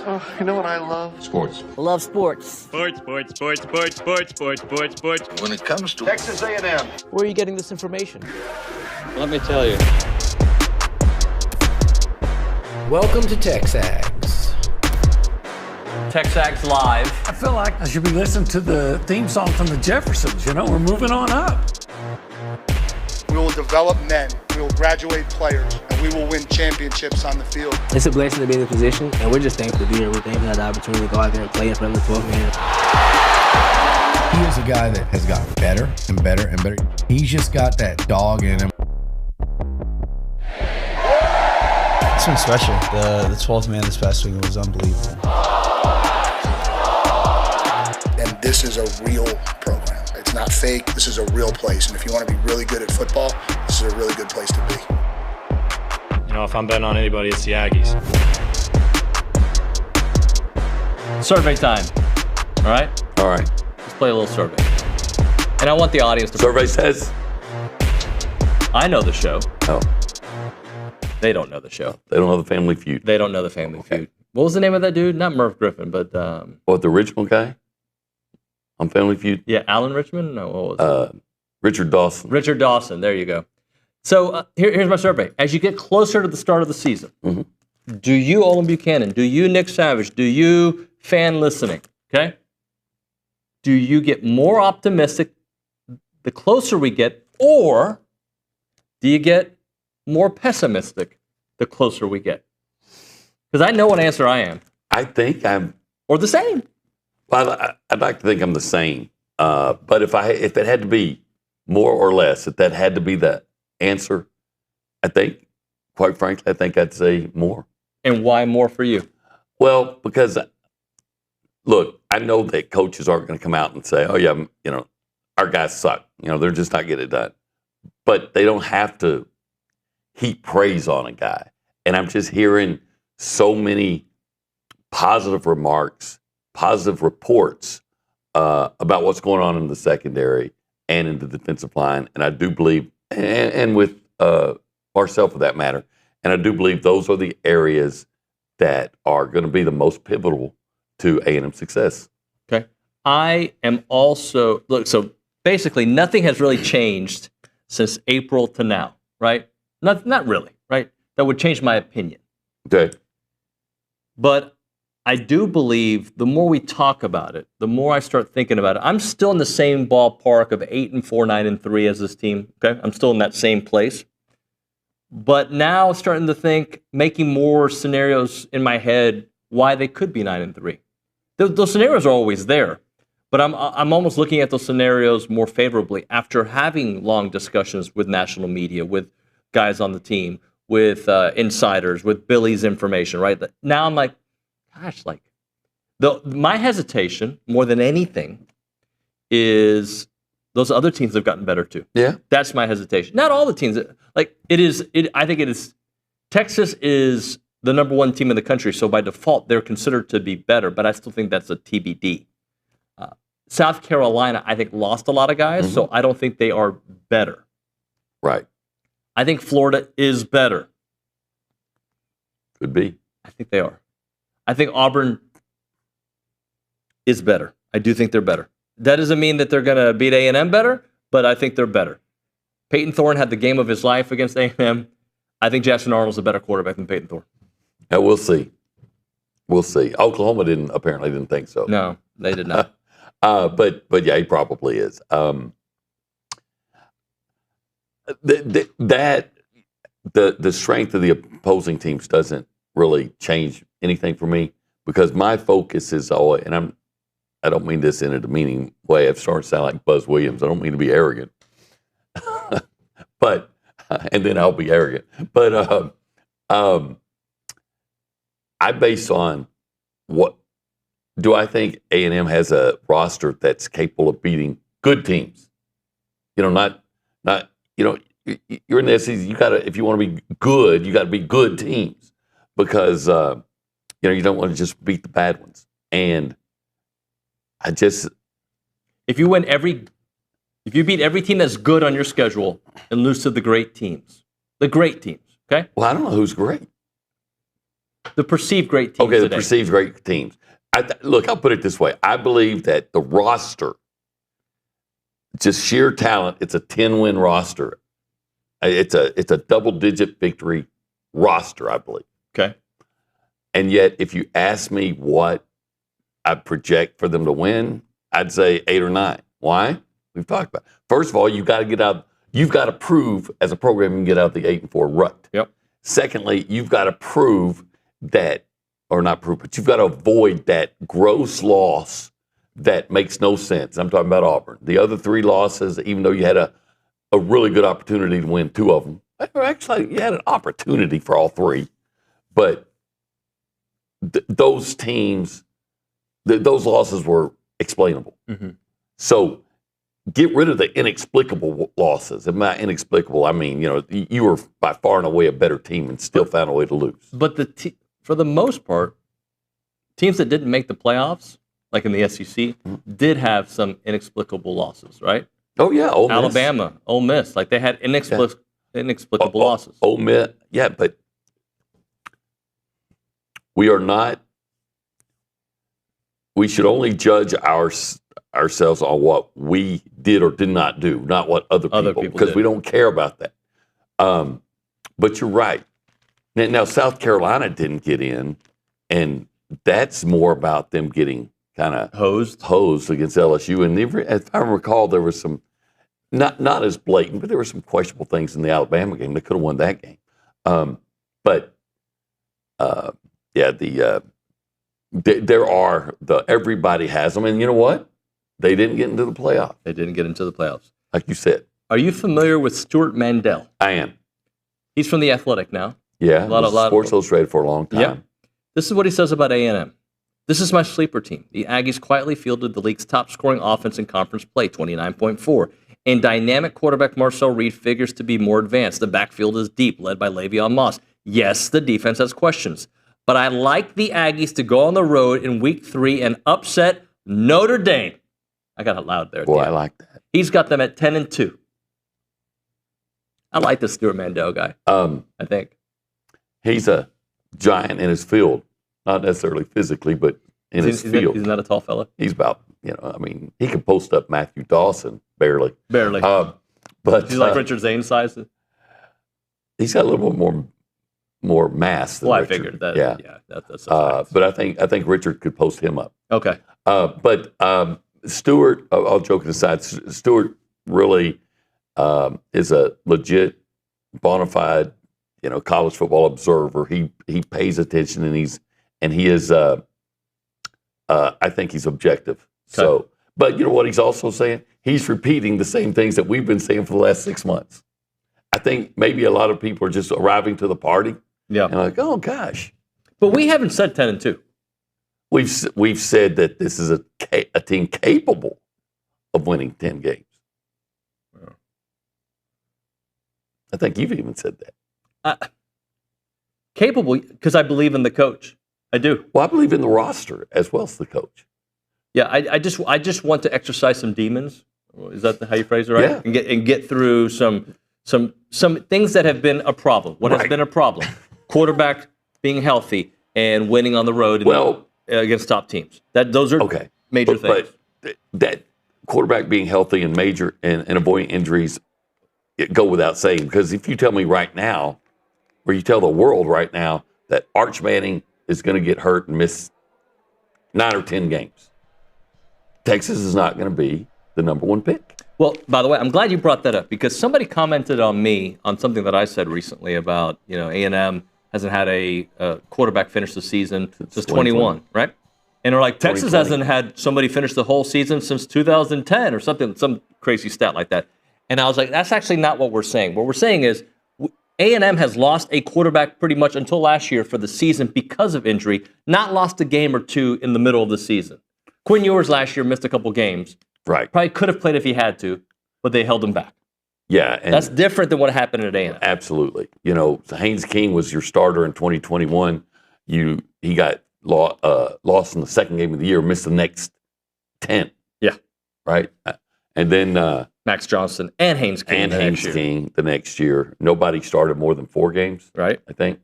Oh, you know what I love? Sports. I love sports. Sports. When It comes to Texas A&M. Where are you getting this information? let me tell you. Welcome to TexAgs. TexAgs Live. I feel like I should be listening to the theme song from the Jeffersons. You know, we're moving on up. We will develop men, we will graduate players, and we will win championships on the field. It's a blessing to be in this position, and we're just thankful to be here. We're thankful for the opportunity to go out there and play in front of the 12 man. He is a guy that has gotten better and better and better. He's just got that dog in him. It's been special. The 12th man this past week was unbelievable. And this is a real program. It's not fake. This is a real place. And if you want to be really good at football, this is a really good place to be. You know, if I'm betting on anybody, it's the Aggies. Survey time. All right? All right. Let's play a little survey. And I want the audience to... Survey says? I know the show. Oh. They don't know the show. They don't know the Family Feud. They don't know the Family Feud. What was the name of that dude? Not Merv Griffin, but... What, the original guy on Family Feud? Yeah, Alan Richmond? No, what was it? Richard Dawson. Richard Dawson. There you go. So here's my survey. As you get closer to the start of the season, do you, Olin Buchanan, do you, Nick Savage, do you, fan listening, okay? Do you get more optimistic the closer we get, or do you get more pessimistic the closer we get? Because I know what answer I am. I think I'm... Or the same. Well, I'd like to think I'm the same. But if it had to be more or less, if that had to be the answer, I think, quite frankly, I think I'd say more. And why more for you? Well, because, look, I know that coaches aren't going to come out and say, oh, yeah, you know, our guys suck. You know, they're just not getting it done. But they don't have to heap praise on a guy. And I'm just hearing so many positive remarks, positive reports about what's going on in the secondary and in the defensive line. And I do believe, and with Marcel for that matter, and I do believe those are the areas that are going to be the most pivotal to A&M success. Okay. I am also, look, so basically nothing has really changed since April to now, right? Not really, right? That would change my opinion. Okay. But I do believe the more we talk about it, the more I start thinking about it. I'm still in the same ballpark of 8-4, 9-3 as this team. Okay, I'm still in that same place. But now starting to think, making more scenarios in my head why they could be 9-3. Those scenarios are always there, but I'm almost looking at those scenarios more favorably after having long discussions with national media, with guys on the team, with insiders, with Billy's information. Right now, I'm like, gosh, like my hesitation more than anything is those other teams have gotten better too. Yeah, that's my hesitation. Not all the teams. Like it is. I think it is. Texas is the number one team in the country, so by default they're considered to be better. But I still think that's a TBD. South Carolina, I think, lost a lot of guys, so I don't think they are better. Right. I think Florida is better. Could be. I think they are. I think Auburn is better. I do think they're better. That doesn't mean that they're going to beat A&M better, but I think they're better. Peyton Thorne had the game of his life against A&M. I think Jackson Arnold's a better quarterback than Peyton Thorne. Yeah, we'll see. We'll see. Oklahoma apparently didn't think so. No, they did not. But yeah, he probably is. The strength of the opposing teams doesn't really change anything for me because my focus is always, and I don't mean this in a demeaning way. I've started to sound like Buzz Williams. I don't mean to be arrogant, but and then I'll be arrogant. But I base on what do I think A&M has a roster that's capable of beating good teams. You know, not you know. You're in the SEC. You got to, if you want to be good, you got to be good teams because you know you don't want to just beat the bad ones. And if you beat every team that's good on your schedule and lose to the great teams, okay? Well, I don't know who's great. The perceived great teams. Okay, the today. perceived great teams. Look, I'll put it this way. I believe that the roster, just sheer talent, it's a 10-win roster. It's a double-digit victory roster, I believe. Okay. And yet, if you ask me what I project for them to win, I'd say 8 or 9. Why? We've talked about it. First of all, you've got to get out. You've got to prove as a program you can get out of the 8-4 rut. Yep. Secondly, you've got to prove that, or not prove, but you've got to avoid that gross loss that makes no sense. I'm talking about Auburn. The other 3 losses, even though you had a really good opportunity to win 2 of them, actually you had an opportunity for all 3, but those teams, those losses were explainable. Mm-hmm. So get rid of the inexplicable losses. And by inexplicable, I mean, you were by far and away a better team and still found a way to lose. But for the most part, teams that didn't make the playoffs, like in the SEC, did have some inexplicable losses, right? Oh, yeah. Ole Miss. Alabama, Ole Miss, like they had inexplicable losses. Ole Miss, yeah, but we should only judge ourselves on what we did or did not do, not what other people because we don't care about that. But you're right. Now, South Carolina didn't get in, and that's more about them getting kind of hosed against LSU. And if I recall, there was some, not as blatant, but there were some questionable things in the Alabama game. They could have won that game. Everybody has them. And you know what? They didn't get into the playoff. They didn't get into the playoffs. Like you said. Are you familiar with Stuart Mandel? I am. He's from The Athletic now. Yeah, a lot of Sports Illustrated for a long time. Yeah. This is what he says about A&M. This is my sleeper team. The Aggies quietly fielded the league's top-scoring offense in conference play, 29.4. And dynamic quarterback Marcel Reed figures to be more advanced. The backfield is deep, led by Le'Veon Moss. Yes, the defense has questions. But I like the Aggies to go on the road in Week 3 and upset Notre Dame. I got it loud there. Boy, I like that. He's got them at 10-2. I like the Stuart Mandel guy, I think. He's a giant in his field. Not necessarily physically, but in his field. He's not a tall fella. He's about, he could post up Matthew Dawson, barely. Barely. But he's like Richard Zane's size. He's got a little bit more mass than Richard. I figured that. Yeah, that's but I think Richard could post him up. Okay. But Stewart, all joking aside, Stewart really is a legit, bona fide, college football observer. He pays attention and he is. I think he's objective. Okay. So, but you know what he's also saying? He's repeating the same things that we've been saying for the last 6 months. I think maybe a lot of people are just arriving to the party. Yeah. And like, oh gosh. But we haven't said 10-2. We've said that this is a team capable of winning 10 games. Yeah. I think you've even said that. Capable because I believe in the coach. I do. Well, I believe in the roster as well as the coach. Yeah, I just want to exercise some demons. Is that how you phrase it, right? Yeah. And get through some things that have been a problem. What has been a problem? Quarterback being healthy and winning on the road against top teams. Those are major things. But that quarterback being healthy and avoiding injuries go without saying. Because if you tell me right now, or you tell the world right now that Arch Manning is going to get hurt and miss 9 or 10 games, Texas is not going to be the number 1 pick. Well, by the way, I'm glad you brought that up because somebody commented on me on something that I said recently about, A&M hasn't had a quarterback finish the season since 21, right? And they're like, Texas hasn't had somebody finish the whole season since 2010 or something, some crazy stat like that. And I was like, that's actually not what we're saying. What we're saying is A&M has lost a quarterback pretty much until last year for the season because of injury, not lost a game or two in the middle of the season. Quinn Ewers last year missed a couple games. Right. Probably could have played if he had to, but they held him back. Yeah. And that's different than what happened at A&M. Absolutely. Haynes King was your starter in 2021. He got lost in the second game of the year, missed the next 10. Yeah. Right? And then Max Johnson and Haynes King the next year. Nobody started more than 4 games. Right. I think.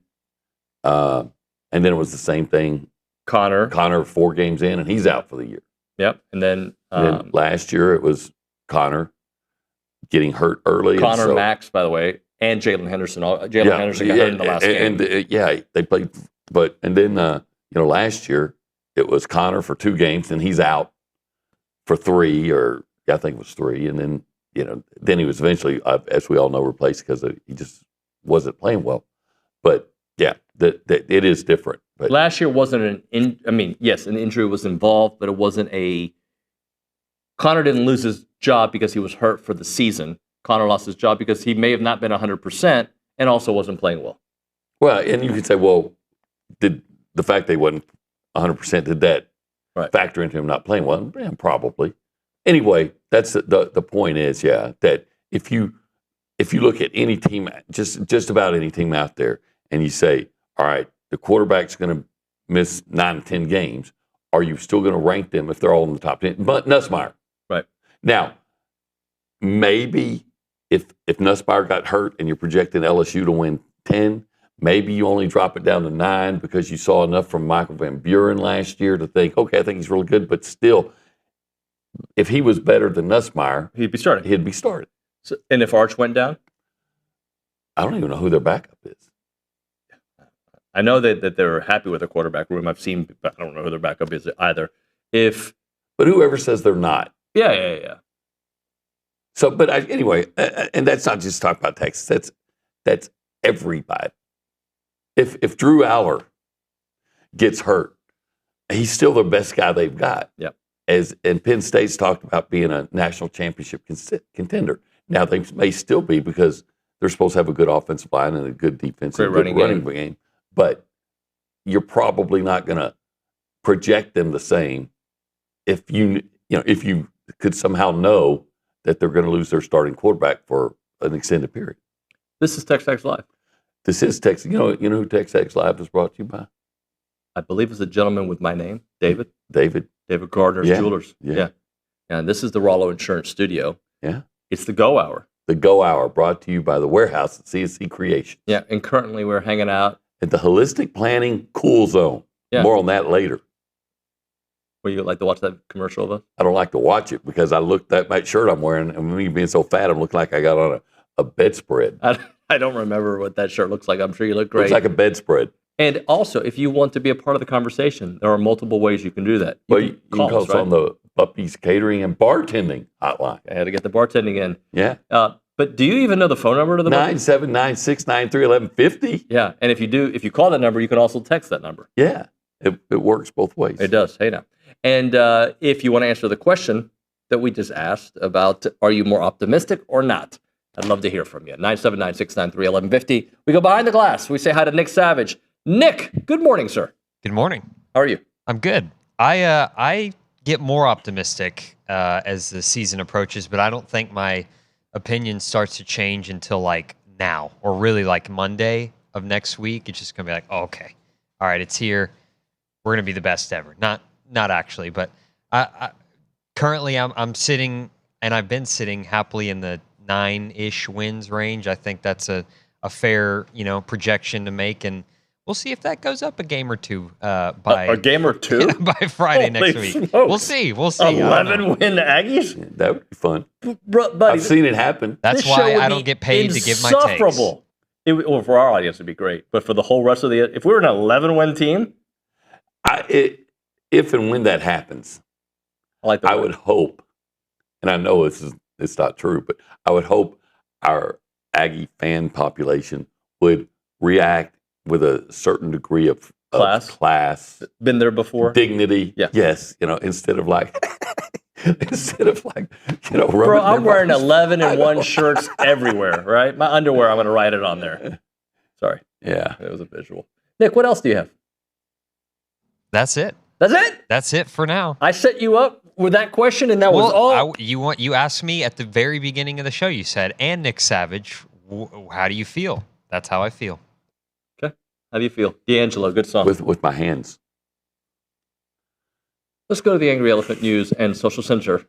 And then it was the same thing. Connor 4 games in, and he's out for the year. Yep. And then last year it was Connor getting hurt early. Connor, Max, by the way, and Jalen Henderson. Jalen Henderson got hurt in the last game. And they played, and then last year it was Connor for 2 games, and he's out for 3, or I think it was 3, and then then he was eventually, as we all know, replaced because he just wasn't playing well. But yeah, it is different. But last year wasn't yes, an injury was involved, but it wasn't Connor didn't lose his job because he was hurt for the season. Connor lost his job because he may have not been 100% and also wasn't playing well. Well, and you could say, well, did the fact they wasn't 100%, did that factor into him not playing well? Yeah, probably. Anyway, that's the point is, that if you look at any team, just about any team out there, and you say, all right, the quarterback's going to miss 9 to 10 games, are you still going to rank them if they're all in the top 10? But Nussmeier. Right. Now, maybe if Nussmeier got hurt and you're projecting LSU to win 10, maybe you only drop it down to 9 because you saw enough from Michael Van Buren last year to think, okay, I think he's really good. But still, if he was better than Nussmeier, he'd be started. So, and if Arch went down? I don't even know who their backup is. I know that they're happy with their quarterback room. I've seen, but I don't know who their backup is either. But whoever says they're not. Yeah. So, but anyway, and that's not just talking about Texas. That's everybody. If Drew Aller gets hurt, he's still the best guy they've got. Yep. And Penn State's talked about being a national championship contender. Now they may still be because they're supposed to have a good offensive line and a good defensive running game. But you're probably not going to project them the same if you could somehow know that they're going to lose their starting quarterback for an extended period. This is TexAgs Live. This is Texas. You know who TexAgs Live is brought to you by? I believe it's a gentleman with my name, David. David Gardner's Jewelers. Yeah. And this is the Rollo Insurance Studio. Yeah. It's the Go Hour. The Go Hour, brought to you by the Warehouse at CSC Creation. Yeah, and currently we're hanging out at the Holistic Planning Cool Zone. Yeah. More on that later. Would you like to watch that commercial of us? I don't like to watch it because I looked at my shirt I'm wearing, and me being so fat, I'm looking like I got on a bedspread. I don't remember what that shirt looks like. I'm sure you look great. Looks like a bedspread. And also, if you want to be a part of the conversation, there are multiple ways you can do that. You can call us on the Puppy's Catering and Bartending hotline. I had to get the bartending in. Yeah. But do you even know the phone number to the 979-693-1150. Yeah, and if you call that number, you can also text that number. Yeah, it works both ways. It does. Hey, now. And if you want to answer the question that we just asked about, are you more optimistic or not? I'd love to hear from you. 979-693-1150. We go behind the glass. We say hi to Nick Savage. Nick, good morning, sir. Good morning. How are you? I'm good. I get more optimistic as the season approaches, but I don't think my opinion starts to change until like now, or really like Monday of next week. It's just gonna be like, oh, okay, all right, it's here. We're gonna be the best ever. Not actually, but I currently I'm sitting, and I've been sitting happily in the 9-ish wins range. I think that's a fair projection to make, and we'll see if that goes up a game or two by a game or two by Friday next week. Smokes. We'll see. 11 win Aggies. Yeah, that would be fun. Buddy, I've seen it happen. That's why I don't get paid to give my takes. Well, for our audience, it'd be great, but for the whole rest of if we were an 11-win team, if and when that happens, I would hope, and I know it's not true, but I would hope our Aggie fan population would react with a certain degree of class. Been there before. Dignity. Yeah. Yes. Instead of like, Bro, I'm wearing 11-1 shirts everywhere, right? My underwear, I'm going to write it on there. Sorry. Yeah. It was a visual. Nick, what else do you have? That's it. That's it? That's it for now. I set you up with that question, and that was all. You asked me at the very beginning of the show, you said, and Nick Savage, how do you feel? That's how I feel. How do you feel? D'Angelo, good song. With my hands. Let's go to the Angry Elephant News and Social Center.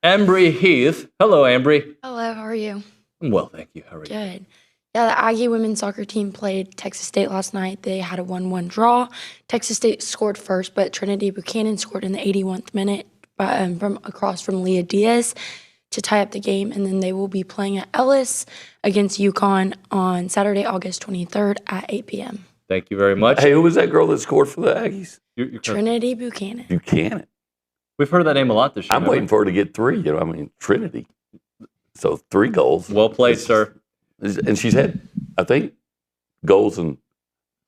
Ambry Heath. Hello, Ambry. Hello, how are you? I'm well, thank you. How are you? Good. Yeah, the Aggie women's soccer team played Texas State last night. They had a 1-1 draw. Texas State scored first, but Trinity Buchanan scored in the 81th minute from across from Leah Diaz to tie up the game. And then they will be playing at Ellis against UConn on Saturday, August 23rd at 8 p.m. Thank you very much. Hey, who was that girl that scored for the Aggies? Trinity Buchanan. Buchanan. We've heard that name a lot this year. I'm waiting for her to get 3. Trinity. So 3 goals. Well played, sir. And she's had, I think, goals. And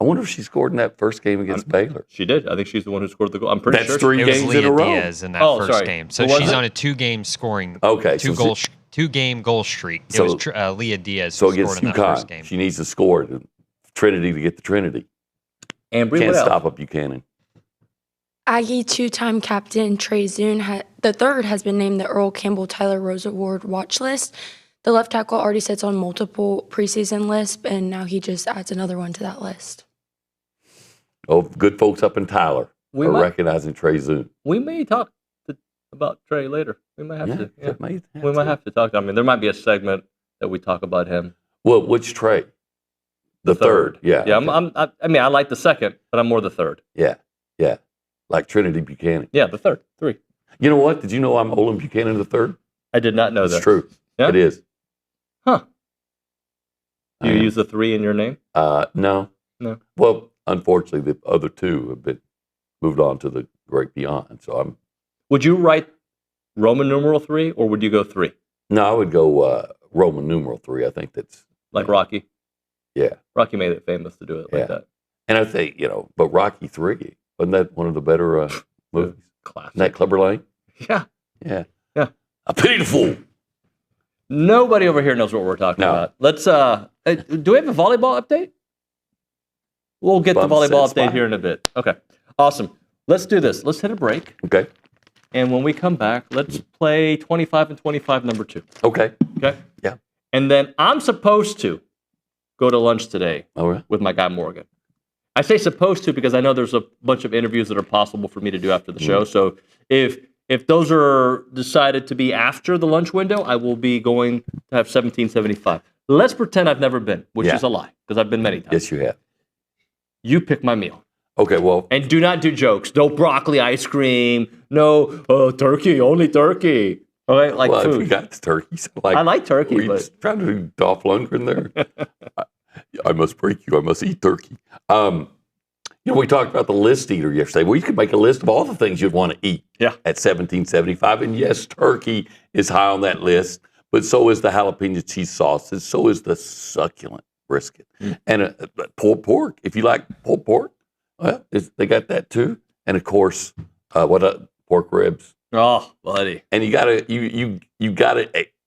I wonder if she scored in that first game against Baylor. She did. I think she's the one who scored the goal. I'm pretty That's sure. 3 games in a row. Diaz in that first game. So she's on a 2-game scoring, two-game goal streak. It was Leah Diaz who scored in that first game. She needs to score Trinity to get the Trinity. Ambry, can't stop a Buchanan. Aggie 2-time captain Trey Zune the third has been named the Earl Campbell Tyler Rose Award watch list. The left tackle already sits on multiple preseason lists, and now he just adds another one to that list. Oh, good folks up in Tyler are recognizing Trey Zune. We may talk about Trey later. We might have to. Yeah. We might have to talk. I mean, there might be a segment that we talk about him. Well, which Trey? The third. Yeah. Yeah. Okay. I like the second, but I'm more the third. Yeah. Yeah. Like Trinity Buchanan. Yeah, the third. 3. You know what? Did you know I'm Olin Buchanan the third? I did not know that. It's true. Yeah? It is. Huh. Do you use the 3 in your name? No. No. Well, unfortunately, the other 2 have been moved on to the great beyond. So I'm. Would you write Roman numeral 3, or would you go 3? No, I would go Roman numeral 3. I think that's like Rocky. Yeah. Rocky made it famous to do it like that. And I think but Rocky 3 wasn't that one of the better movies? Classic. Isn't that Clubber Lang? Yeah. Yeah. Yeah. A pity the fool. Nobody over here knows what we're talking about. Let's do we have a volleyball update? We'll get the volleyball update here in a bit. Okay. Awesome. Let's do this. Let's hit a break. Okay. And when we come back, let's play 25 and 25 number 2. Okay. Okay? Yeah. And then I'm supposed to go to lunch today right. with my guy Morgan. I say supposed to because I know there's a bunch of interviews that are possible for me to do after the show. So if those are decided to be after the lunch window, I will be going to have 1775. Let's pretend I've never been, which is a lie, because I've been many times. Yes, you have. You pick my meal. Okay, well. And do not do jokes. No broccoli ice cream. No turkey, only turkey. All right, like food. If you got turkeys. I like turkey, were you but. Trying to do Dolph Lundgren there? I must break you. I must eat turkey. We talked about the list eater yesterday. Well, you could make a list of all the things you'd want to eat at 1775. And yes, turkey is high on that list, but so is the jalapeno cheese sauces. So is the succulent brisket. And pulled pork. If you like pulled pork, well, they got that too. And of course, pork ribs. Oh, buddy. And you gotta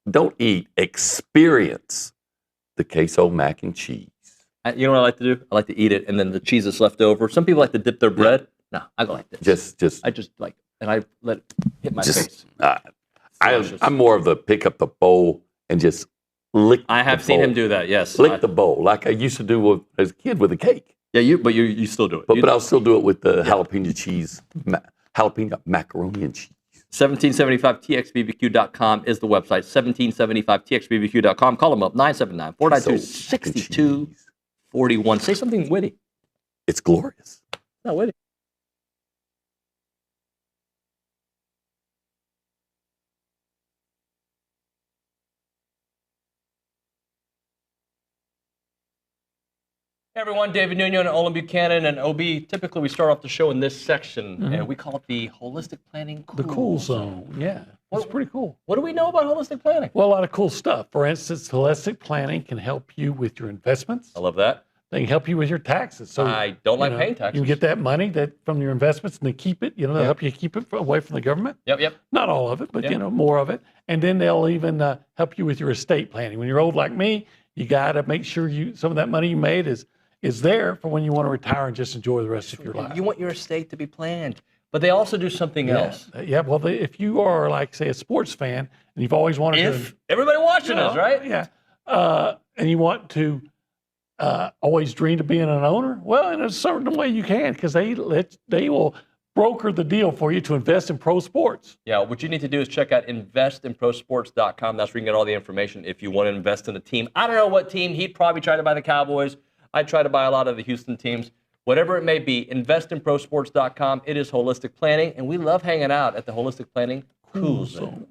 don't eat, experience the queso mac and cheese. You know what I like to do? I like to eat it, and then the cheese is left over. Some people like to dip their bread. No, I go like this. I just like, and I let it hit my face. I'm more of the pick up the bowl and just lick. I have seen him do that. Yes, lick the bowl like I used to do as a kid with a cake. Yeah, you still do it. But I'll still do it with the jalapeno cheese, jalapeno macaroni and cheese. 1775txbbq.com is the website. 1775txbbq.com. Call them up 979-492-6241. Say something witty. It's glorious. Not witty. Hey everyone, David Nuño and Olin Buchanan and OB. Typically, we start off the show in this section, and we call it the Holistic Planning Cool The cool zone, yeah. It's pretty cool. What do we know about holistic planning? Well, a lot of cool stuff. For instance, holistic planning can help you with your investments. I love that. They can help you with your taxes. So I don't like paying taxes. You can get that money from your investments and they keep it. They'll help you keep it away from the government. Yep. Not all of it, but more of it. And then they'll even help you with your estate planning. When you're old like me, you got to make sure some of that money you made is there for when you want to retire and just enjoy the rest of your life. You want your estate to be planned. But they also do something else. Yeah, well, if you are, like, say, a sports fan, and you've always wanted to... Everybody watching us, right? Yeah. And you want to always dream of being an owner, well, in a certain way you can, because they will broker the deal for you to invest in pro sports. Yeah, what you need to do is check out investinprosports.com. That's where you can get all the information if you want to invest in a team. I don't know what team. He'd probably try to buy the Cowboys. I'd try to buy a lot of the Houston teams. Whatever it may be, investinprosports.com. It is holistic planning, and we love hanging out at the Holistic Planning Cool Zone.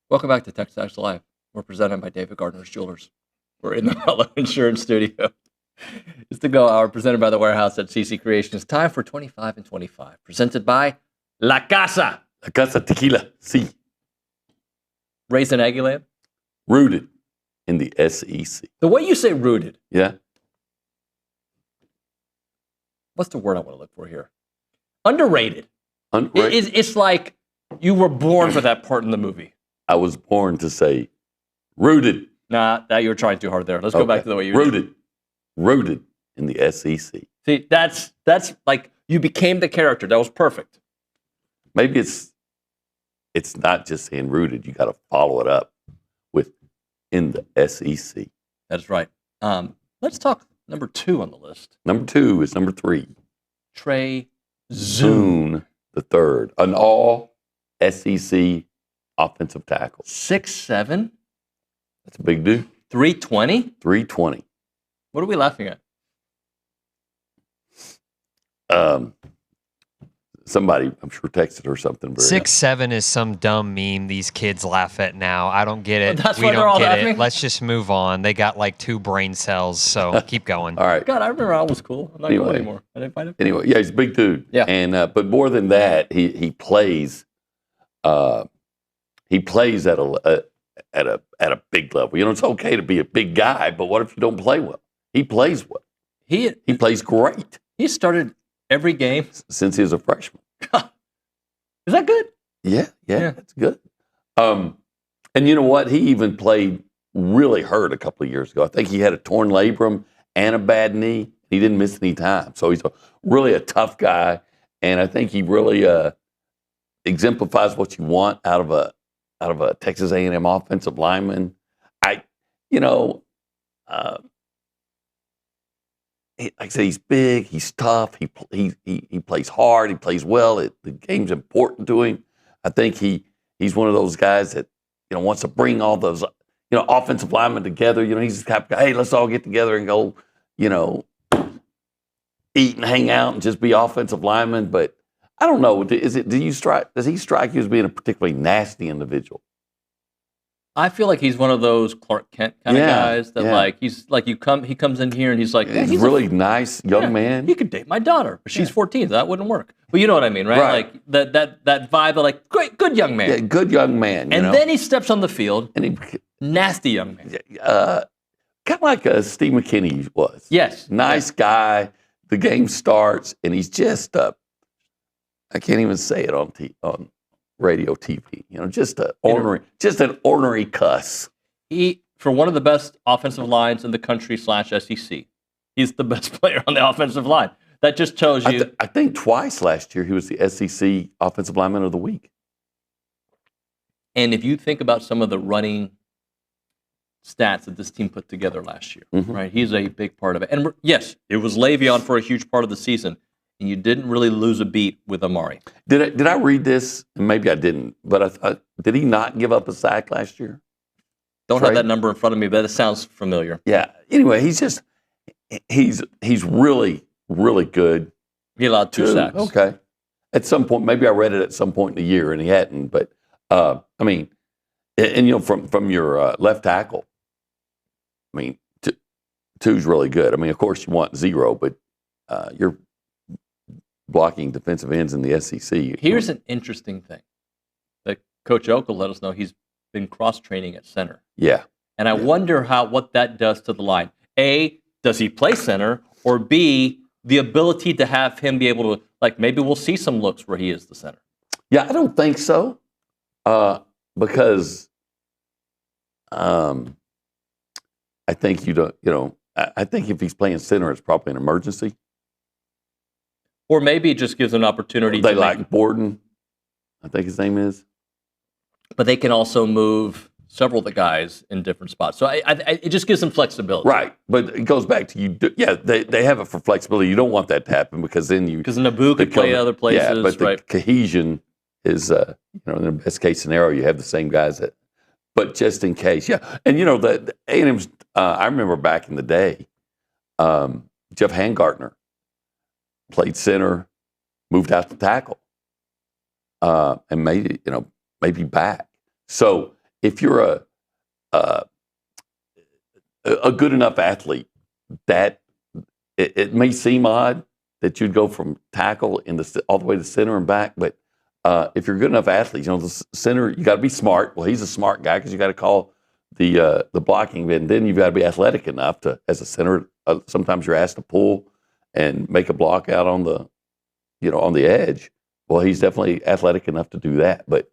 Welcome back to TexAgs Live. We're presented by David Gardner's Jewelers. We're in the Hollow Insurance Studio. It's the Go Hour, presented by the Warehouse at CC Creation. It's time for 25 and 25, presented by La Casa. La Casa Tequila, sí. Raised in Aggie land? Rooted in the SEC. The way you say rooted. Yeah. What's the word I want to look for here? Underrated. Underrated. It's like you were born for that part in the movie. I was born to say rooted. Nah, that you were trying too hard there. Let's go back to the way you rooted. Rooted in the SEC. See, that's like you became the character. That was perfect. Maybe it's not just saying rooted. You got to follow it up with in the SEC. That's right. Let's talk number 2 on the list. Number 2 is number 3. Trey Zune the third, an all SEC offensive tackle. 6'7". That's a big dude. 320. 320. What are we laughing at? somebody, I'm sure, texted her something. 6'7" is some dumb meme these kids laugh at now. I don't get it. That's we why they're don't all get laughing? it. Let's just move on. They got like 2 brain cells, so keep going. All right. God, I remember I was cool. I'm not cool anymore. I didn't find it. Anyway, yeah, he's a big dude. Yeah. And but more than that, he plays. He plays at a big level. You know, it's okay to be a big guy, but what if you don't play well? He plays well. He plays great. He started every game since he was a freshman. Is that good? Yeah, that's good. And you know what? He even played really hurt a couple of years ago. I think he had a torn labrum and a bad knee. He didn't miss any time. So he's really a tough guy. And I think he really exemplifies what you want out of a Texas A&M offensive lineman. Like I said, he's big, he's tough, he plays hard, he plays well. The game's important to him. I think he's one of those guys that wants to bring all those offensive linemen together. He's the type of guy, hey, let's all get together and go, eat and hang out and just be offensive linemen. But I don't know. Does he strike you as being a particularly nasty individual? I feel like he's one of those Clark Kent kind of guys that he comes in here and he's like, he's really nice young man. He could date my daughter, but she's 14. So that wouldn't work. But you know what I mean, right? Like that vibe of like, great, good young man. Yeah, good young man. And then he steps on the field and nasty young man. Kind of like Steve McKinney was. Yes. Nice guy. The game starts and he's just I can't even say it on radio, TV. Just an ornery cuss. For one of the best offensive lines in the country / SEC, he's the best player on the offensive line. That just tells you. I think twice last year he was the SEC Offensive Lineman of the Week. And if you think about some of the running stats that this team put together last year, right? He's a big part of it. And yes, it was Le'Veon for a huge part of the season. And you didn't really lose a beat with Amari. Did I read this? Maybe I didn't, but did he not give up a sack last year? Don't have that number in front of me, but it sounds familiar. Yeah. Anyway, he's really, really good. He allowed 2 sacks. Okay. At some point, maybe I read it at some point in the year, and he hadn't. But from your left tackle, I mean, 2's really good. I mean, of course, you want 0, but you're blocking defensive ends in the SEC. Here's an interesting thing that Coach Oak will let us know. He's been cross-training at center. Yeah. And I wonder what that does to the line. A, does he play center? Or B, the ability to have him be able to, maybe we'll see some looks where he is the center. Yeah, I don't think so. Because I think I think if he's playing center, it's probably an emergency. Or maybe it just gives an opportunity. They like Borden, I think his name is. But they can also move several of the guys in different spots. So it just gives them flexibility. Right. But it goes back to you. Yeah, they have it for flexibility. You don't want that to happen because then you. Because Naboo could play other places. Yeah, but the cohesion is, in the best case scenario, you have the same guys but just in case. Yeah. And, the A&M's, I remember back in the day, Jeff Hangartner played center, moved out to tackle, and made it, maybe back. So if you're a good enough athlete, that it may seem odd that you'd go from tackle all the way to center and back, but if you're a good enough athlete, the center, you got to be smart. Well, he's a smart guy because you got to call the blocking, and then you've got to be athletic enough to, as a center, sometimes you're asked to pull and make a block out on the, on the edge. Well, he's definitely athletic enough to do that. But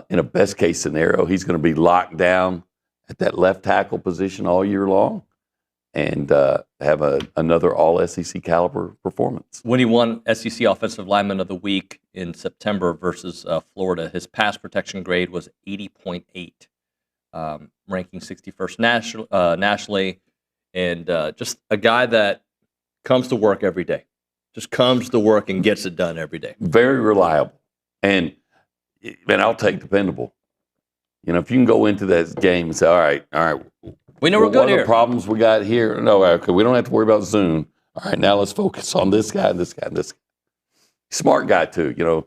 in a best case scenario, he's going to be locked down at that left tackle position all year long and have another all-SEC caliber performance. When he won SEC Offensive Lineman of the Week in September versus Florida, his pass protection grade was 80.8, ranking 61st nationally, and just a guy that comes to work every day. Just comes to work and gets it done every day. Very reliable. And I'll take dependable. If you can go into that game and say, all right, we know we're good here. What are here. the problems we got here? No, okay, we don't have to worry about Zoom. All right, now let's focus on this guy, and this guy, and this guy. Smart guy too.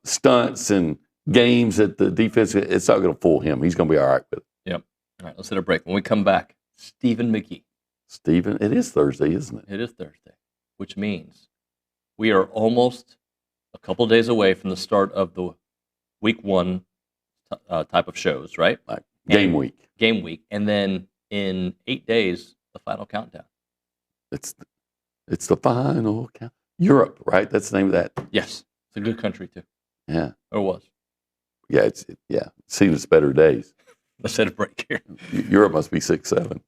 Stunts and games at the defense. It's not going to fool him. He's going to be all right with it. Yep. All right, let's hit a break. When we come back, Stephen McGee. Stephen, it is Thursday, isn't it? It is Thursday, which means we are almost a couple days away from the start of the week one type of shows, right? Like game week. Game week. And then in 8 days, the final countdown. It's the final count. Europe, right? That's the name of that. Yes. It's a good country, too. Yeah. Or was. Yeah, it's seen its better days. Let's hit a break here. Europe must be 6-7.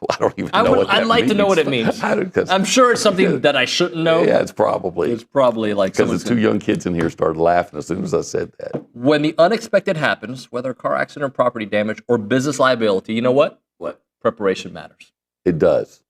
I don't even know what that I'd like means. to know what it means. I'm sure it's something that I shouldn't know. Yeah, it's probably. It's probably like because the two young kids in here started laughing as soon as I said that. When the unexpected happens, whether car accident or property damage or business liability, you know what? What? Preparation matters. It does.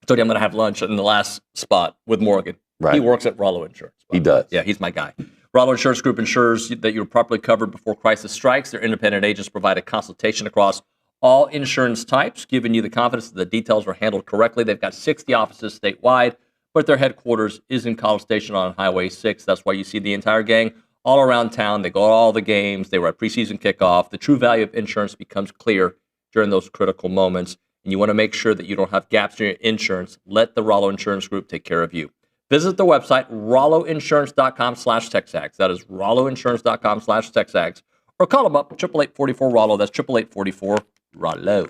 I told you I'm going to have lunch in the last spot with Morgan. Right. He works at Rollo Insurance. He does. Yeah, he's my guy. Rollo Insurance Group ensures that you're properly covered before crisis strikes. Their independent agents provide a consultation across all insurance types, giving you the confidence that the details are handled correctly. They've got 60 offices statewide, but their headquarters is in College Station on Highway 6. That's why you see the entire gang all around town. They go to all the games. They were at preseason kickoff. The true value of insurance becomes clear during those critical moments, and you want to make sure that you don't have gaps in your insurance. Let the Rollo Insurance Group take care of you. Visit the website, rolloinsurance.com/TexAgs. That is rolloinsurance.com/TexAgs. Or call them up, 888-44-ROLLO. That's 888-44-ROLLO.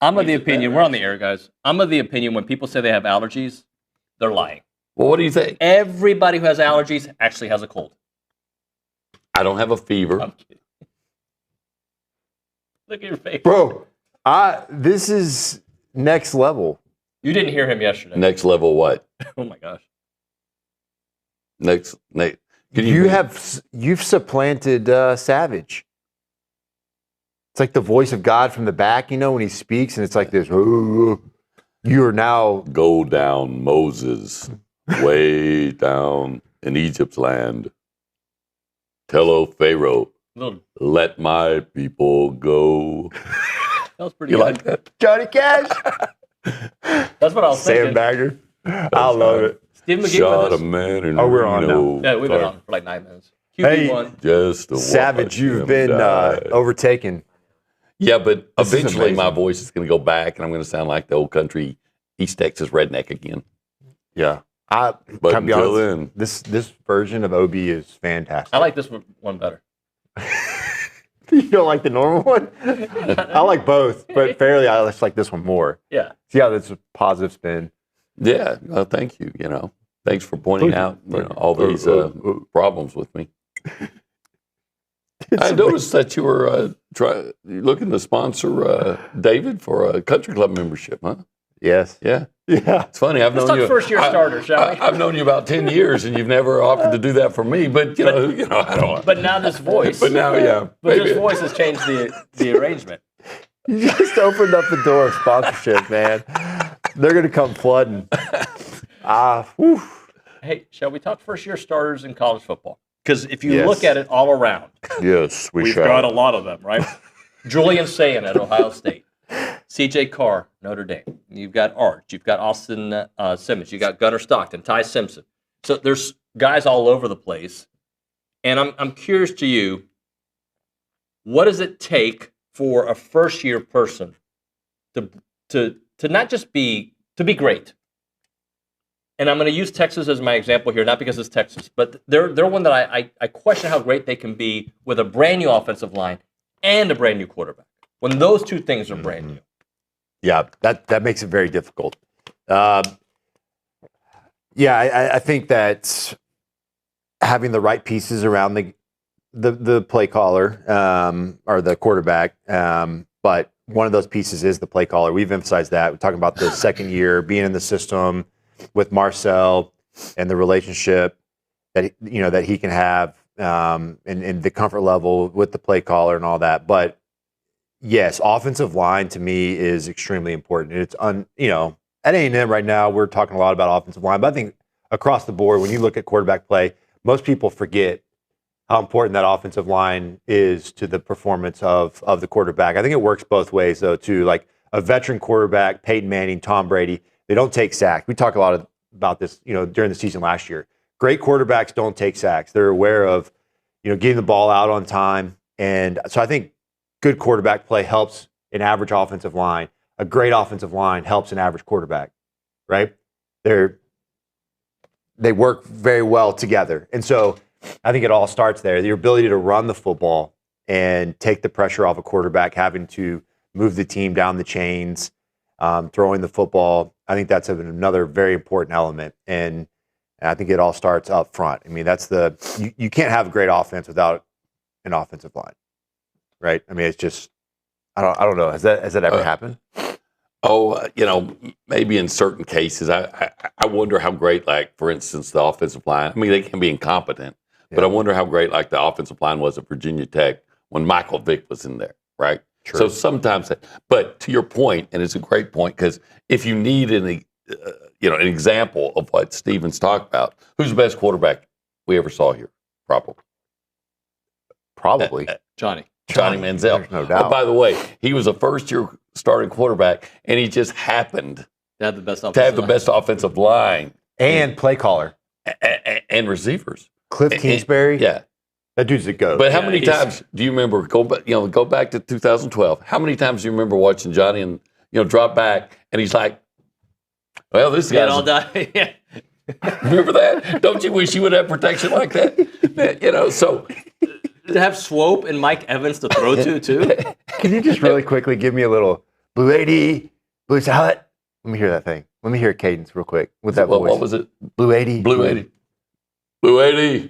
I'm of the opinion, we're on the air, guys. I'm of the opinion when people say they have allergies, they're lying. Well, what do you think? Everybody who has allergies actually has a cold. I don't have a fever. I'm kidding. Look at your face. Bro, this is next level. You didn't hear him yesterday. Next level what? Oh, my gosh. Next. You've supplanted Savage. It's like the voice of God from the back, when he speaks, and it's like this. You are now. Go down, Moses, way down in Egypt's land. Tell, O Pharaoh, let my people go. That was pretty You good. like that? Johnny Cash. That's what I was thinking. Sam Bagger. I love it. Steve McGee Shot with a us. man in we're on now. Yeah, we've been on for like 9 minutes. Hey, QB1. Just to Savage, watch you've him been die. overtaken. Yeah, but This is eventually amazing. my voice is going to go back, and I'm going to sound like the old country East Texas redneck again. Yeah. But Can I be until honest? This version of OB is fantastic. I like this one better. You don't like the normal one? I like both, but fairly, I just like this one more. Yeah. See how that's a positive spin. Yeah, well, thank you. Thanks for pointing out all these problems with me. I noticed that you were looking to sponsor David for a country club membership, huh? Yes. Yeah. Yeah. It's funny. I've Let's known talk you. first-year starter, shall we? I've known you about 10 years, and you've never offered to do that for me. But I don't. But now this voice. But now, yeah. But maybe. this voice has changed the arrangement. You just opened up the door of sponsorship, man. They're going to come flooding. Whew. Hey, shall we talk first-year starters in college football? Because if you Yes. look at it all around, Yes, we've got a lot of them, right? Julian Sayin at Ohio State. C.J. Carr, Notre Dame. You've got Arch. You've got Austin Simmons. You've got Gunnar Stockton, Ty Simpson. So there's guys all over the place. And I'm curious to you, what does it take for a first-year person to not just be great? And I'm going to use Texas as my example here, not because it's Texas, but they're one that I question how great they can be with a brand new offensive line and a brand new quarterback. When those two things are brand new. Yeah, that makes it very difficult. I think that having the right pieces around the play caller or the quarterback, but one of those pieces is the play caller. We've emphasized that. We're talking about the second year, being in the system with Marcel and the relationship that that he can have and the comfort level with the play caller and all that. But yes, offensive line to me is extremely important. It's at A&M right now we're talking a lot about offensive line, but I think across the board when you look at quarterback play, most people forget how important that offensive line is to the performance of the quarterback. I think it works both ways though too. Like a veteran quarterback, Peyton Manning, Tom Brady, they don't take sacks. We talk a lot about this, during the season last year. Great quarterbacks don't take sacks. They're aware of, getting the ball out on time. And so I think good quarterback play helps an average offensive line. A great offensive line helps an average quarterback, right? They work very well together. And so I think it all starts there. Your ability to run the football and take the pressure off a quarterback, having to move the team down the chains, throwing the football. I think that's another very important element. And I think it all starts up front. I mean, that's you can't have a great offense without an offensive line, right? I mean, it's just, I don't know. Has that ever happened? Maybe in certain cases. I wonder how great, like, for instance, the offensive line, I mean, they can be incompetent, but I wonder how great, like, the offensive line was at Virginia Tech when Michael Vick was in there, right? True. So sometimes, but to your point, and it's a great point, because if you need an example of what Steven's talked about, who's the best quarterback we ever saw here? Probably. Johnny Manziel. There's no doubt. Oh, by the way, he was a first-year starting quarterback, and he just happened to have the best offensive line and play caller and receivers. Cliff Kingsbury. Yeah, that dude's a goat. But how many times do you remember go back to 2012? How many times do you remember watching Johnny and drop back, and he's like, "Well, this guy's all die." Yeah. Remember that? Don't you wish you would have protection like that? So. To have Swope and Mike Evans to throw to, too? Can you just really quickly give me a little Blue 80, Blue Salad. Let me hear that thing. Let me hear a cadence real quick with that voice. What was it? Blue 80. Blue 80. Blue 80.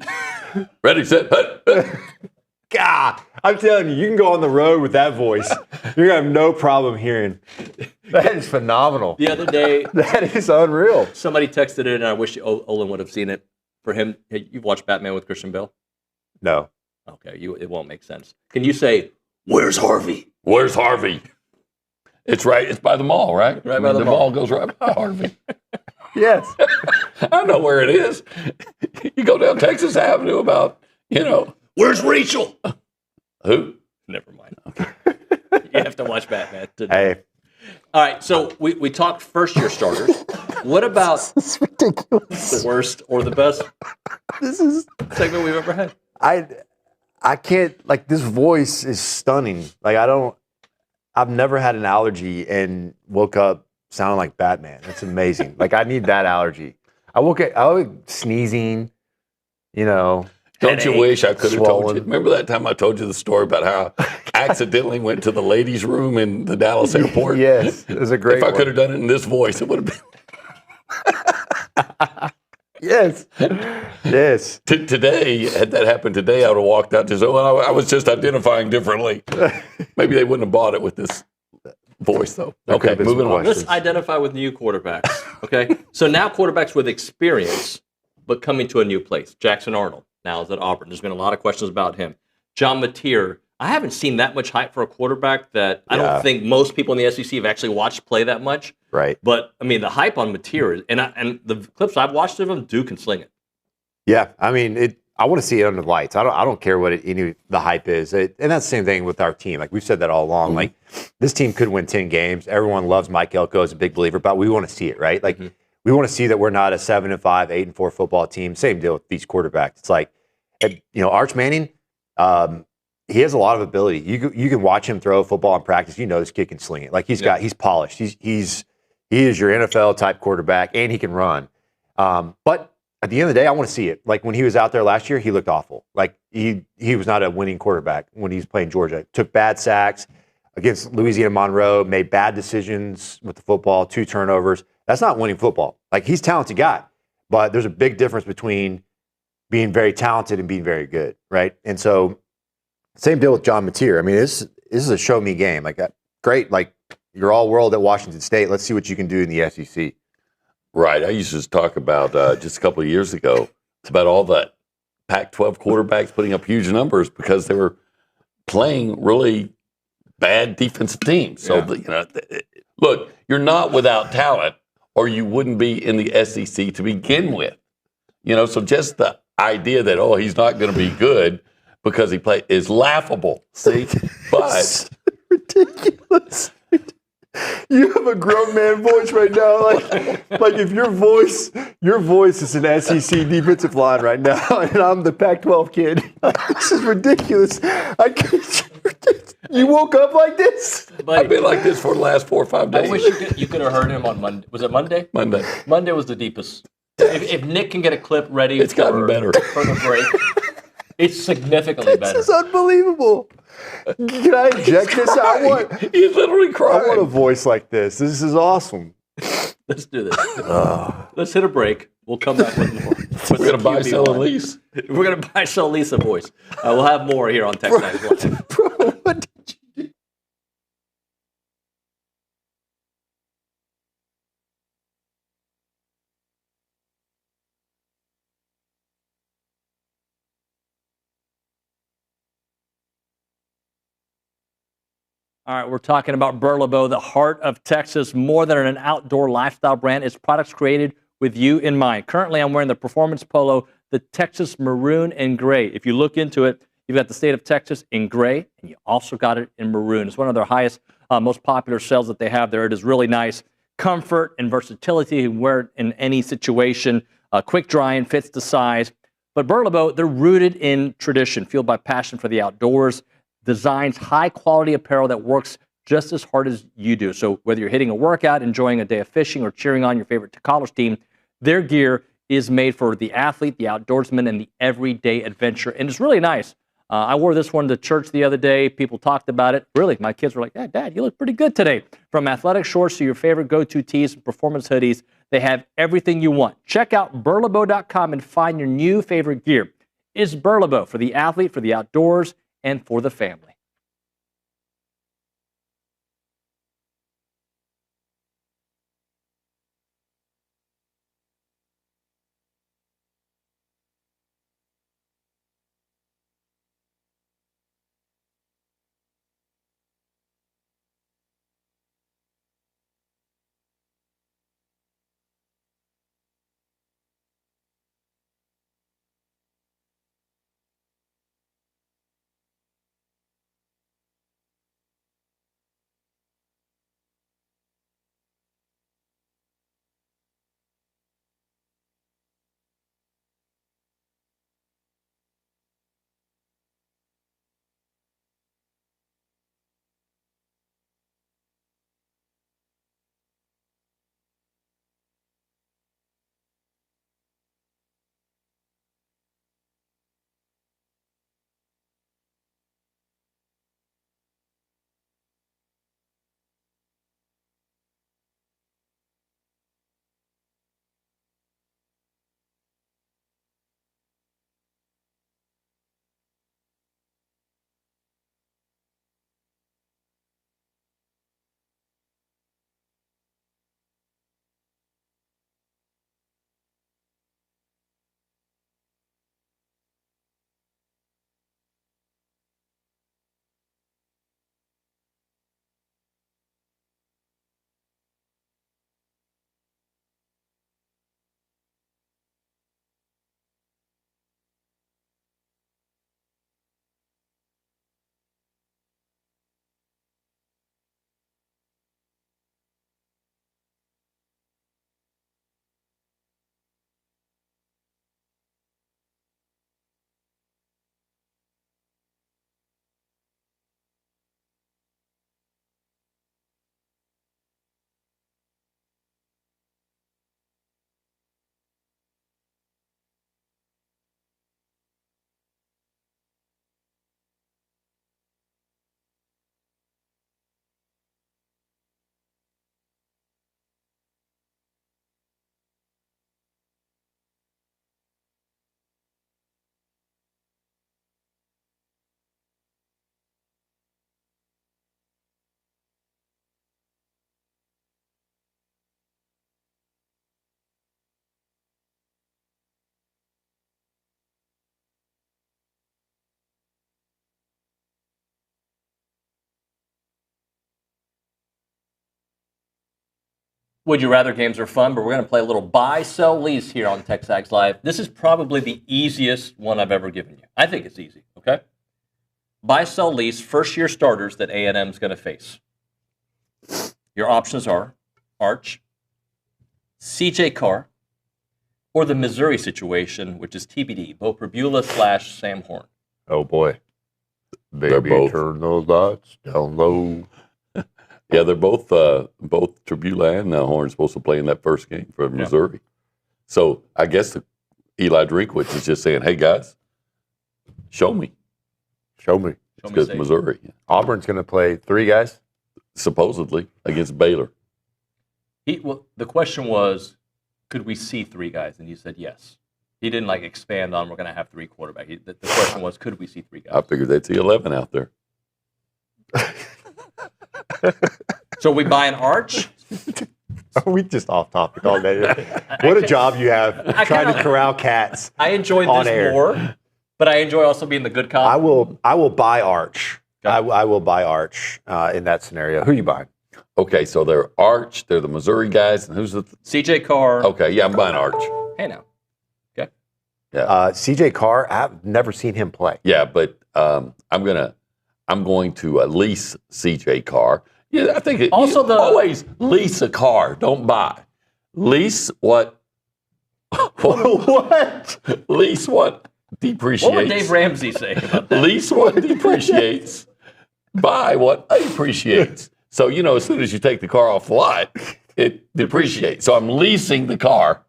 Ready, set, hut. God, I'm telling you, you can go on the road with that voice. You're going to have no problem hearing. That is phenomenal. The other day, that is unreal. Somebody texted it, and I wish Olin would have seen it. For him, you've watched Batman with Christian Bale? No. Okay, it won't make sense. Can you say, "Where's Harvey"? Where's Harvey? It's right. It's by the mall, right? Right by the mall goes right by Harvey. Yes. I know where it is. You go down Texas Avenue about, Where's Rachel? Who? Never mind. You have to watch Batman. Hey. All right, so we talked first-year starters. What about the worst or the best segment we've ever had? I can't, this voice is stunning. I've never had an allergy and woke up sounding like Batman. That's amazing. I need that allergy. I was sneezing, Don't you wish I could have told you? Remember that time I told you the story about how I accidentally went to the ladies' room in the Dallas airport? Yes, it was a great If I could have done it in this voice, it would have been. Yes. Yes. Today, had that happened today, I would have walked out and said, I was just identifying differently. Maybe they wouldn't have bought it with this voice, though. Okay, moving on. Let's identify with new quarterbacks, okay? So now quarterbacks with experience, but coming to a new place. Jackson Arnold now is at Auburn. There's been a lot of questions about him. John Mateer, I haven't seen that much hype for a quarterback that I don't think most people in the SEC have actually watched play that much. Right. But, the hype on Mateer, and the clips I've watched of him, Duke can sling it. Yeah, I want to see it under the lights. I don't care what the hype is. And that's the same thing with our team. We've said that all along. Mm-hmm. This team could win 10 games. Everyone loves Mike Elko as a big believer, but we want to see it, right? We want to see that we're not a 7-5, 8-4 football team. Same deal with these quarterbacks. It's Arch Manning, he has a lot of ability. You can watch him throw football in practice. This kid can sling it. He's polished. He is your NFL type quarterback, and he can run. But at the end of the day, I want to see it. When he was out there last year, he looked awful. He was not a winning quarterback when he was playing Georgia. Took bad sacks against Louisiana Monroe, made bad decisions with the football, 2 turnovers. That's not winning football. He's a talented guy, but there's a big difference between being very talented and being very good, right? And so, same deal with John Mateer. This is a show me game. Great, you're all world at Washington State. Let's see what you can do in the SEC. Right. I used to talk about just a couple of years ago. It's about all the Pac-12 quarterbacks putting up huge numbers because they were playing really bad defensive teams. So, look, you're not without talent, or you wouldn't be in the SEC to begin with. So just the idea that, he's not going to be good because he played is laughable. See? But ridiculous. You have a grown man voice right now. If your voice is an SEC defensive line right now, and I'm the Pac-12 kid. This is ridiculous. You woke up like this? I've been like this for the last 4 or 5 days. I wish you could have heard him on Monday. Was it Monday? Monday. Monday was the deepest. If Nick can get a clip ready it's gotten better for the break, it's significantly better. This is unbelievable. Can I inject this? He's literally crying. I want a voice like this. This is awesome. Let's do this. Let's hit a break. We'll come back with more. We're going to buy, sell, and lease. We're going to buy, sell, lease a voice. We'll have more here on TexAgs. Bro, what did you do? All right, we're talking about Burlebo, the heart of Texas, more than an outdoor lifestyle brand. It's products created with you in mind. Currently, I'm wearing the performance polo, the Texas maroon and gray. If you look into it, you've got the state of Texas in gray, and you also got it in maroon. It's one of their highest, most popular sales that they have there. It is really nice. Comfort and versatility. You can wear it in any situation. Quick drying, fits the size. But Burlebo, they're rooted in tradition, fueled by passion for the outdoors. Designs high-quality apparel that works just as hard as you do. So whether you're hitting a workout, enjoying a day of fishing, or cheering on your favorite college team, their gear is made for the athlete, the outdoorsman, and the everyday adventure. And it's really nice. I wore this one to church the other day. People talked about it. Really, my kids were like, Dad, you look pretty good today. From athletic shorts to your favorite go-to tees and performance hoodies, they have everything you want. Check out burlebo.com and find your new favorite gear. It's Burlebo for the athlete, for the outdoors, and for the family. Would You Rather games are fun, but we're going to play a little buy, sell, lease here on TexAgs Live. This is probably the easiest one I've ever given you. I think it's easy, okay? Buy, sell, lease, first-year starters that A&M is going to face. Your options are Arch, CJ Carr, or the Missouri situation, which is TBD, Bo Pribula / Sam Horn. Oh, boy. Baby, turn those lights down low. Yeah, they're both Tribula and Horn supposed to play in that first game for Missouri. So I guess Eli Drinkwitz is just saying, hey, guys, show me. Show me. It's because Missouri. Auburn's going to play 3 guys? Supposedly, against Baylor. Well, the question was, could we see 3 guys? And you said yes. He didn't expand on we're going to have 3 quarterbacks. The question was, could we see 3 guys? I figured they'd see 11 out there. So we buy an Arch? Are we just off topic all day? What a job you have trying to corral cats. I enjoyed this more, but I enjoy also being the good cop. I will buy Arch. Okay. I will buy Arch in that scenario. Who are you buying? Okay, so they're Arch, they're the Missouri guys, and who's the CJ Carr. Okay, yeah, I'm buying Arch. Hey now. Okay. Yeah. CJ Carr, I've never seen him play. Yeah, but I'm going to lease CJ Carr. Yeah, I think always lease a car, don't buy. Lease what? What? Lease what depreciates. What would Dave Ramsey say about that? Lease what depreciates. Buy what appreciates. So, as soon as you take the car off the lot, it depreciates. So I'm leasing the car.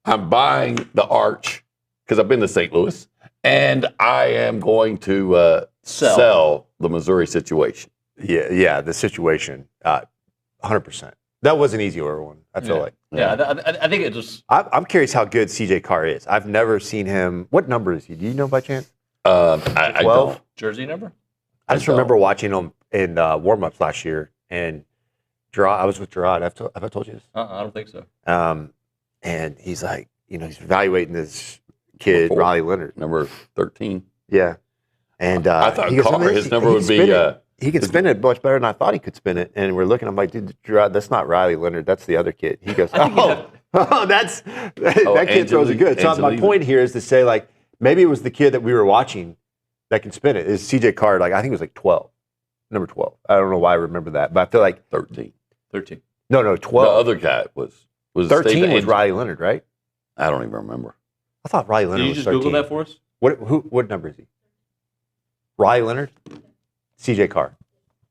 I'm buying the Arch because I've been to St. Louis, And I am going to sell the Missouri situation. Yeah, the situation, 100%. That was an easier one, I feel like. Yeah, I think it just... I'm curious how good CJ Carr is. I've never seen him. What number is he? Do you know by chance? I don't. Jersey number? I just remember watching him in warm-ups last year, and I was with Gerard. Have I told you this? I don't think so. And he's like, he's evaluating this kid, Riley Leonard. Number 13. Yeah. And I thought he goes, Carr, his number would be... he can spin it much better than I thought he could spin it. And we're looking, I'm like, dude, Gerard, that's not Riley Leonard. That's the other kid. He goes, that kid throws it good. So my point here is to say, like, maybe it was the kid that we were watching that can spin it. Is CJ Carr, like, I think it was like 12. Number 12. I don't know why I remember that, but I feel like 13. No, 12. The other guy was 13 was Riley Leonard, right? I don't even remember. I thought Riley Leonard was 13. Did you just Google that for us? What number is he? Riley Leonard? CJ Carr.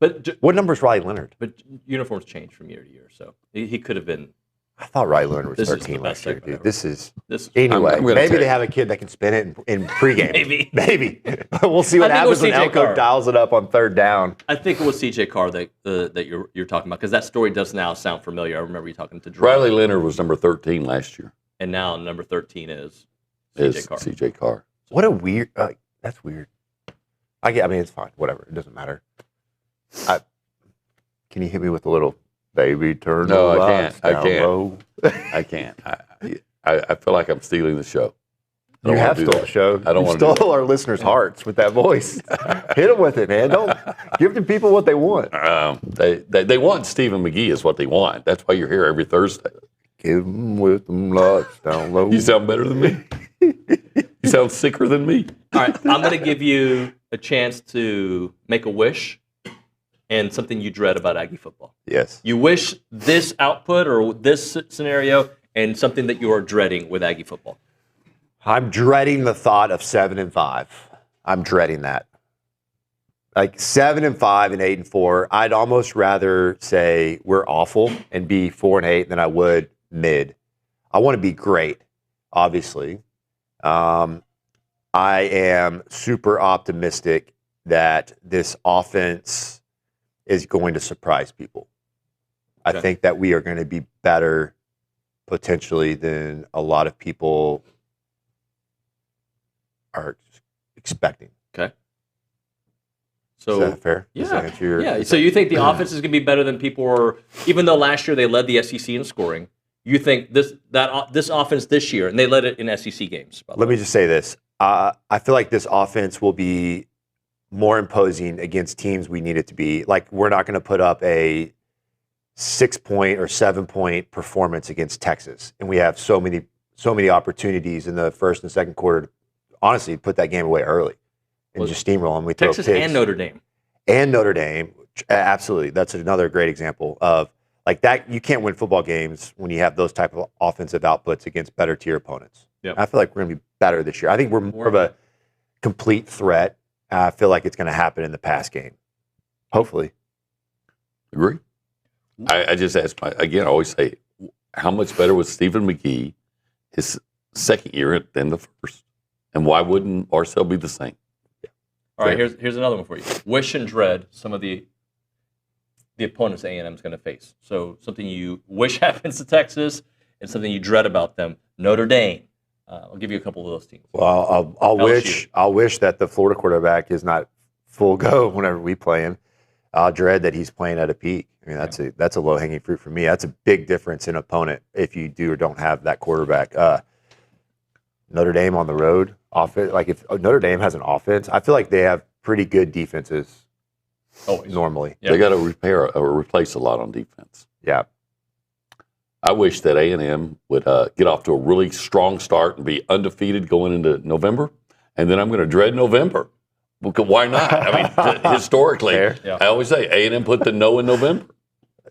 But what number is Riley Leonard? But uniforms change from year to year, so he could have been. I thought Riley Leonard was 13 last year, dude. This Anyway, maybe they have a kid that can spin it in pregame. Maybe. We'll see what happens when Elko dials it up on third down. I think it was CJ Carr that you're talking about, because that story does now sound familiar. I remember you talking to Drew. Riley Leonard was number 13 last year. And now number 13 is CJ Carr. What a weird, that's weird. I mean, it's fine. Whatever. It doesn't matter. Can you hit me with a little baby turn? No, I can't. I can't. I feel like I'm stealing the show. You have stolen the show. I don't you want stole to our listeners' hearts with that voice. Hit them with it, man. Don't give the people what they want. They want Stephen McGee is what they want. That's why you're here every Thursday. Give them with them lots down low. You sound better than me. You sound sicker than me. All right, I'm going to give you a chance to make a wish and something you dread about Aggie football. Yes. You wish this output or this scenario, and something that you are dreading with Aggie football. I'm dreading the thought of 7-5. I'm dreading that. Like 7-5 and 8-4. I'd almost rather say we're awful and be 4-8 than I would mid. I want to be great, obviously. I am super optimistic that this offense is going to surprise people. Okay. I think that we are going to be better potentially than a lot of people are expecting. Okay. So, is that fair? Yeah. So you think the offense is going to be better than people were, even though last year they led the SEC in scoring, you think this offense this year, and they led it in SEC games. Let me just say this. I feel like this offense will be more imposing against teams we need it to be. Like, we're not going to put up a 6-point or 7-point performance against Texas. And we have so many opportunities in the first and second quarter to honestly put that game away early and just steamroll them. We throw Texas picks. and Notre Dame. And Notre Dame. Absolutely. That's another great example of like that. You can't win football games when you have those type of offensive outputs against better tier opponents. Yep. I feel like we're going to be better this year. I think we're more of a complete threat. I feel like it's going to happen in the pass game. Hopefully. Agree. I just asked I always say, how much better was Stephen McGee his second year than the first? And why wouldn't Marcel be the same? Yeah. All right, here's another one for you. Wish and dread some of the opponents A&M is going to face. So something you wish happens to Texas and something you dread about them. Notre Dame. I'll give you a couple of those teams. Well, I'll wish that the Florida quarterback is not full go whenever we play him. I'll dread that he's playing at a peak. I mean, that's a low hanging fruit for me. That's a big difference in opponent if you do or don't have that quarterback. Notre Dame on the road offense. Like if Notre Dame has an offense, I feel like they have pretty good defenses. Always. Normally, they got to repair or replace a lot on defense. Yeah. I wish that A&M would get off to a really strong start and be undefeated going into November, and then I'm going to dread November. Because why not? I mean, historically, I always say A&M put the no in November.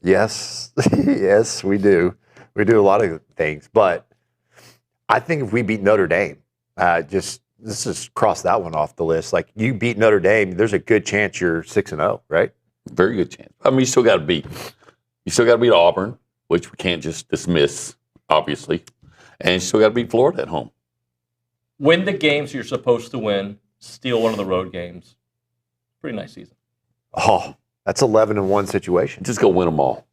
Yes, yes, we do. We do a lot of things, but I think if we beat Notre Dame, let's just cross that one off the list. Like you beat Notre Dame, there's a good chance you're 6-0, right? Very good chance. I mean, you still got to beat Auburn, which we can't just dismiss, obviously, and you still got to beat Florida at home. win the games you're supposed to win, steal one of the road games. Pretty nice season. Oh, that's 11-1 situation. Just go win them all.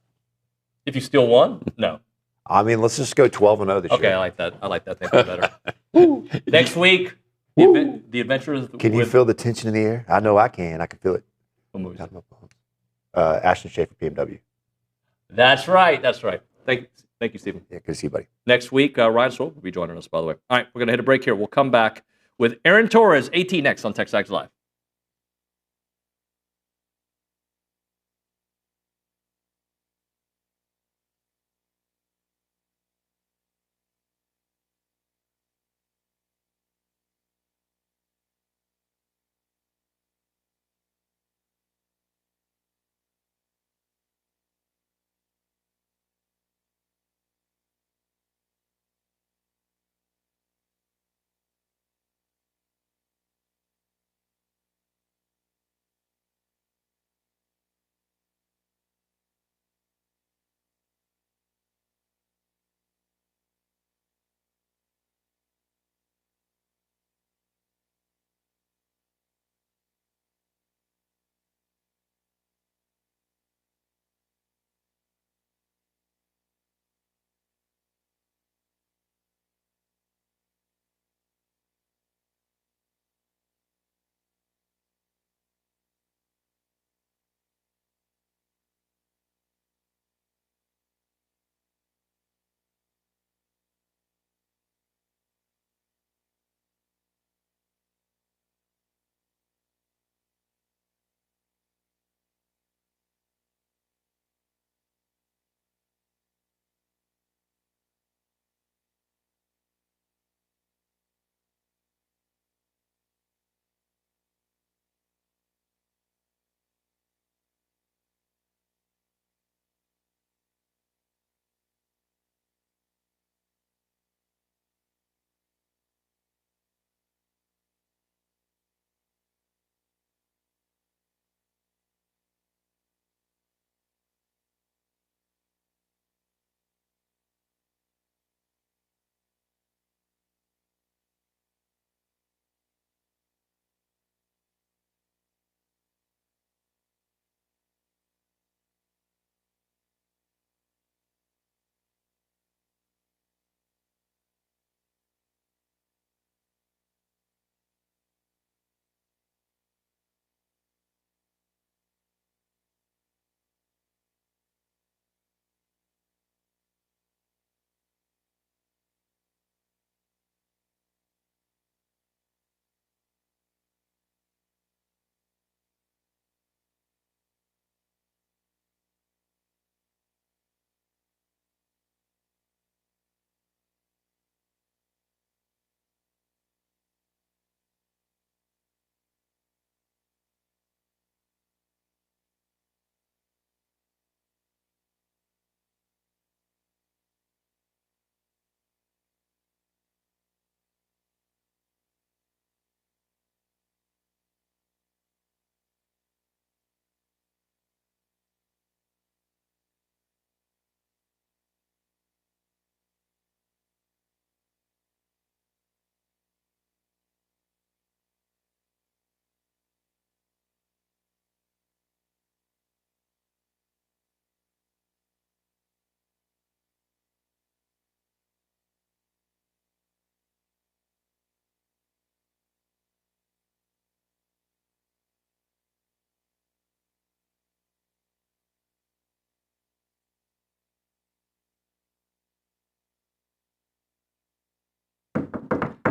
If you steal one, no. I mean, let's just go 12-0 this year. Okay, I like that. I like that. Think better. Next week, the Adventures. Can you feel the tension in the air? I know I can. I can feel it. What movie? Ashton Schaefer, BMW. That's right. That's right. Thank you, Stephen. Yeah, good to see you, buddy. Next week, Ryan Swope will be joining us, by the way. All right, we're going to hit a break here. We'll come back with Aaron Torres, AT, next on TexAgs Live.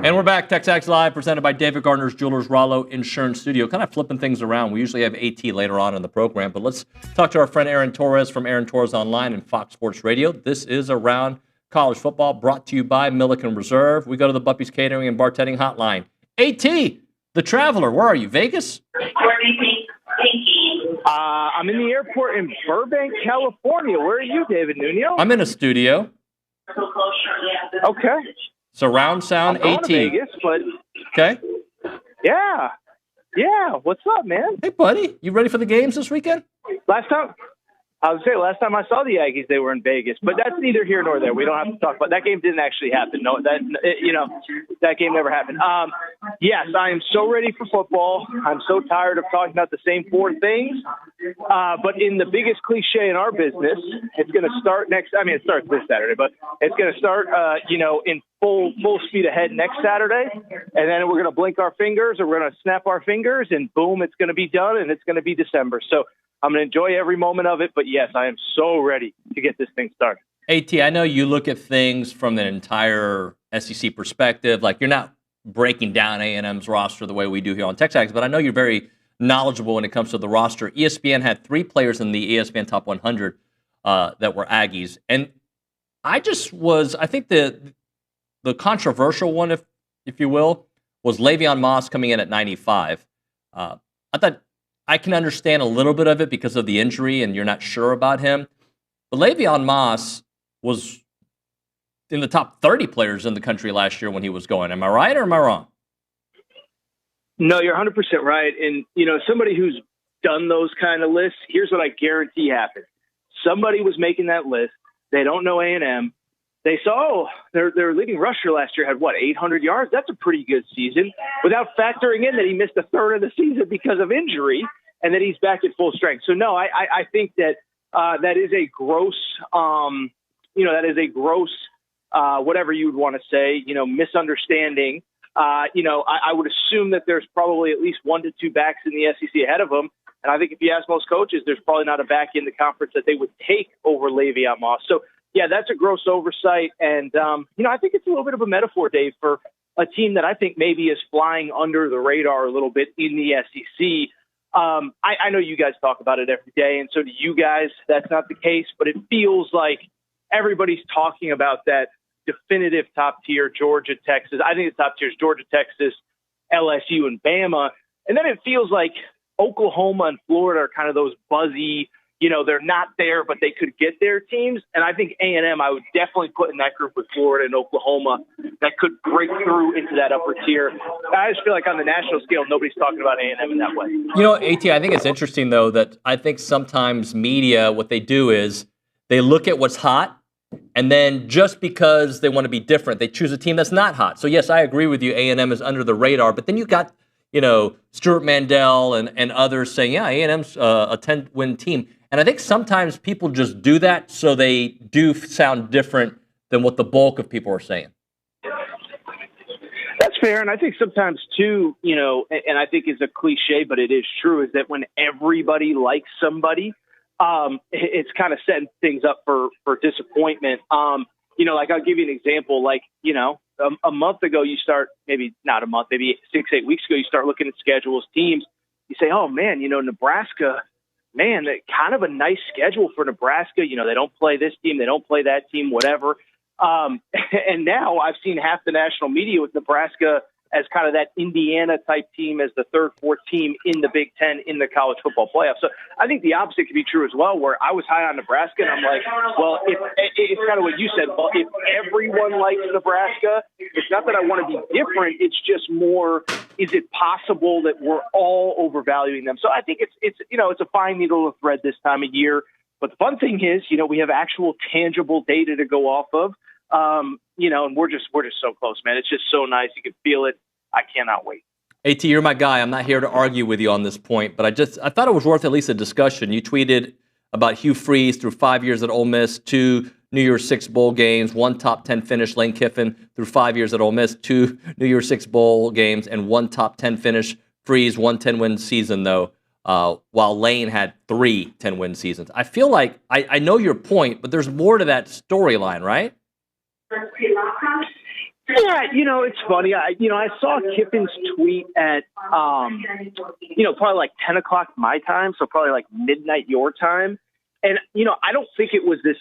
And we're back, TexAgs Live, presented by David Gardner's Jewelers, Rollo Insurance Studio. Kind of flipping things around. We usually have AT later on in the program, but let's talk to our friend Aaron Torres from Aaron Torres Online and Fox Sports Radio. This is Around College Football, brought to you by Milliken Reserve. We go to the Buppy's Catering and Bartending Hotline. AT, the Traveler, where are you, Vegas? I'm in the airport in Burbank, California. Where are you, David Nuño? I'm in a studio. Okay. Surround sound I'm going AT. to Vegas, but okay. Yeah. Yeah. What's up, man? Hey, buddy. You ready for the games this weekend? Last time I would say last time I saw the Aggies, they were in Vegas, but that's neither here nor there. We don't have to talk about that game. Didn't actually happen. No, that game never happened. Yes, I am so ready for football. I'm so tired of talking about the same four things. But in the biggest cliche in our business, it's going to start it starts this Saturday, but it's going to start, in full speed ahead next Saturday. And then we're going to blink our fingers or we're going to snap our fingers and boom, it's going to be done and it's going to be December. So I'm going to enjoy every moment of it. But yes, I am so ready to get this thing started. AT, I know you look at things from an entire SEC perspective. Like you're not breaking down A&M's roster the way we do here on TexAgs, but I know you're very knowledgeable when it comes to the roster. ESPN had 3 players in the ESPN Top 100 that were Aggies. And I think the controversial one, if you will, was Le'Veon Moss coming in at 95. I thought I can understand a little bit of it because of the injury and you're not sure about him. But Le'Veon Moss was in the top 30 players in the country last year when he was going. Am I right or am I wrong? No, you're 100% right. And, somebody who's done those kind of lists, here's what I guarantee happened. Somebody was making that list. They don't know A&M. They saw, their leading rusher last year had, 800 yards? That's a pretty good season, without factoring in that he missed a third of the season because of injury and that he's back at full strength. So, no, I think that that is a gross, whatever you would want to say, misunderstanding. I would assume that there's probably at least 1 to 2 backs in the SEC ahead of him. And I think if you ask most coaches, there's probably not a back in the conference that they would take over Le'Veon Moss. So, yeah, that's a gross oversight. And, I think it's a little bit of a metaphor, Dave, for a team that I think maybe is flying under the radar a little bit in the SEC. I know you guys talk about it every day, and so do you guys. That's not the case, but it feels like everybody's talking about that definitive top tier, Georgia, Texas. I think the top tier is Georgia, Texas, LSU, and Bama. And then it feels like Oklahoma and Florida are kind of those buzzy, they're not there, but they could get their teams. And I think A&M, I would definitely put in that group with Florida and Oklahoma that could break through into that upper tier. I just feel like on the national scale, nobody's talking about A&M in that way. AT, I think it's interesting, though, that I think sometimes media, what they do is they look at what's hot, and then just because they want to be different, they choose a team that's not hot. So, yes, I agree with you. A&M is under the radar. But then you got, Stuart Mandel and others saying, yeah, A&M's a 10-win team. And I think sometimes people just do that so they do sound different than what the bulk of people are saying. That's fair. And I think sometimes, too, and I think it's a cliche, but it is true, is that when everybody likes somebody, it's kind of setting things up for disappointment. Like I'll give you an example. Like, a month ago, you start, maybe not a month, maybe 6-8 weeks ago, you start looking at schedules, teams. You say, oh, man, Nebraska, man, kind of a nice schedule for Nebraska. They don't play this team. They don't play that team, whatever. And now I've seen half the national media with Nebraska as kind of that Indiana-type team, as the third, fourth team in the Big Ten in the college football playoff. So I think the opposite could be true as well, where I was high on Nebraska, and I'm like, well, it's kind of what you said. Well, if everyone likes Nebraska, it's not that I want to be different. It's just more, is it possible that we're all overvaluing them? So I think it's a fine needle to thread this time of year. But the fun thing is, we have actual tangible data to go off of. And we're just so close, man. It's just so nice. You can feel it. I cannot wait. AT, you're my guy. I'm not here to argue with you on this point, but I thought it was worth at least a discussion. You tweeted about Hugh Freeze through 5 years at Ole Miss, 2 New Year's Six bowl games, 1 top 10 finish. Lane Kiffin through 5 years at Ole Miss, 2 New Year's Six bowl games, and 1 top 10 finish. Freeze, 1 10-win season, though, while Lane had 3 10-win seasons. I feel like I know your point, but there's more to that storyline, right? Yeah, it's funny. I saw Kiffin's tweet at, probably like 10 o'clock my time, so probably like midnight your time. And, I don't think it was this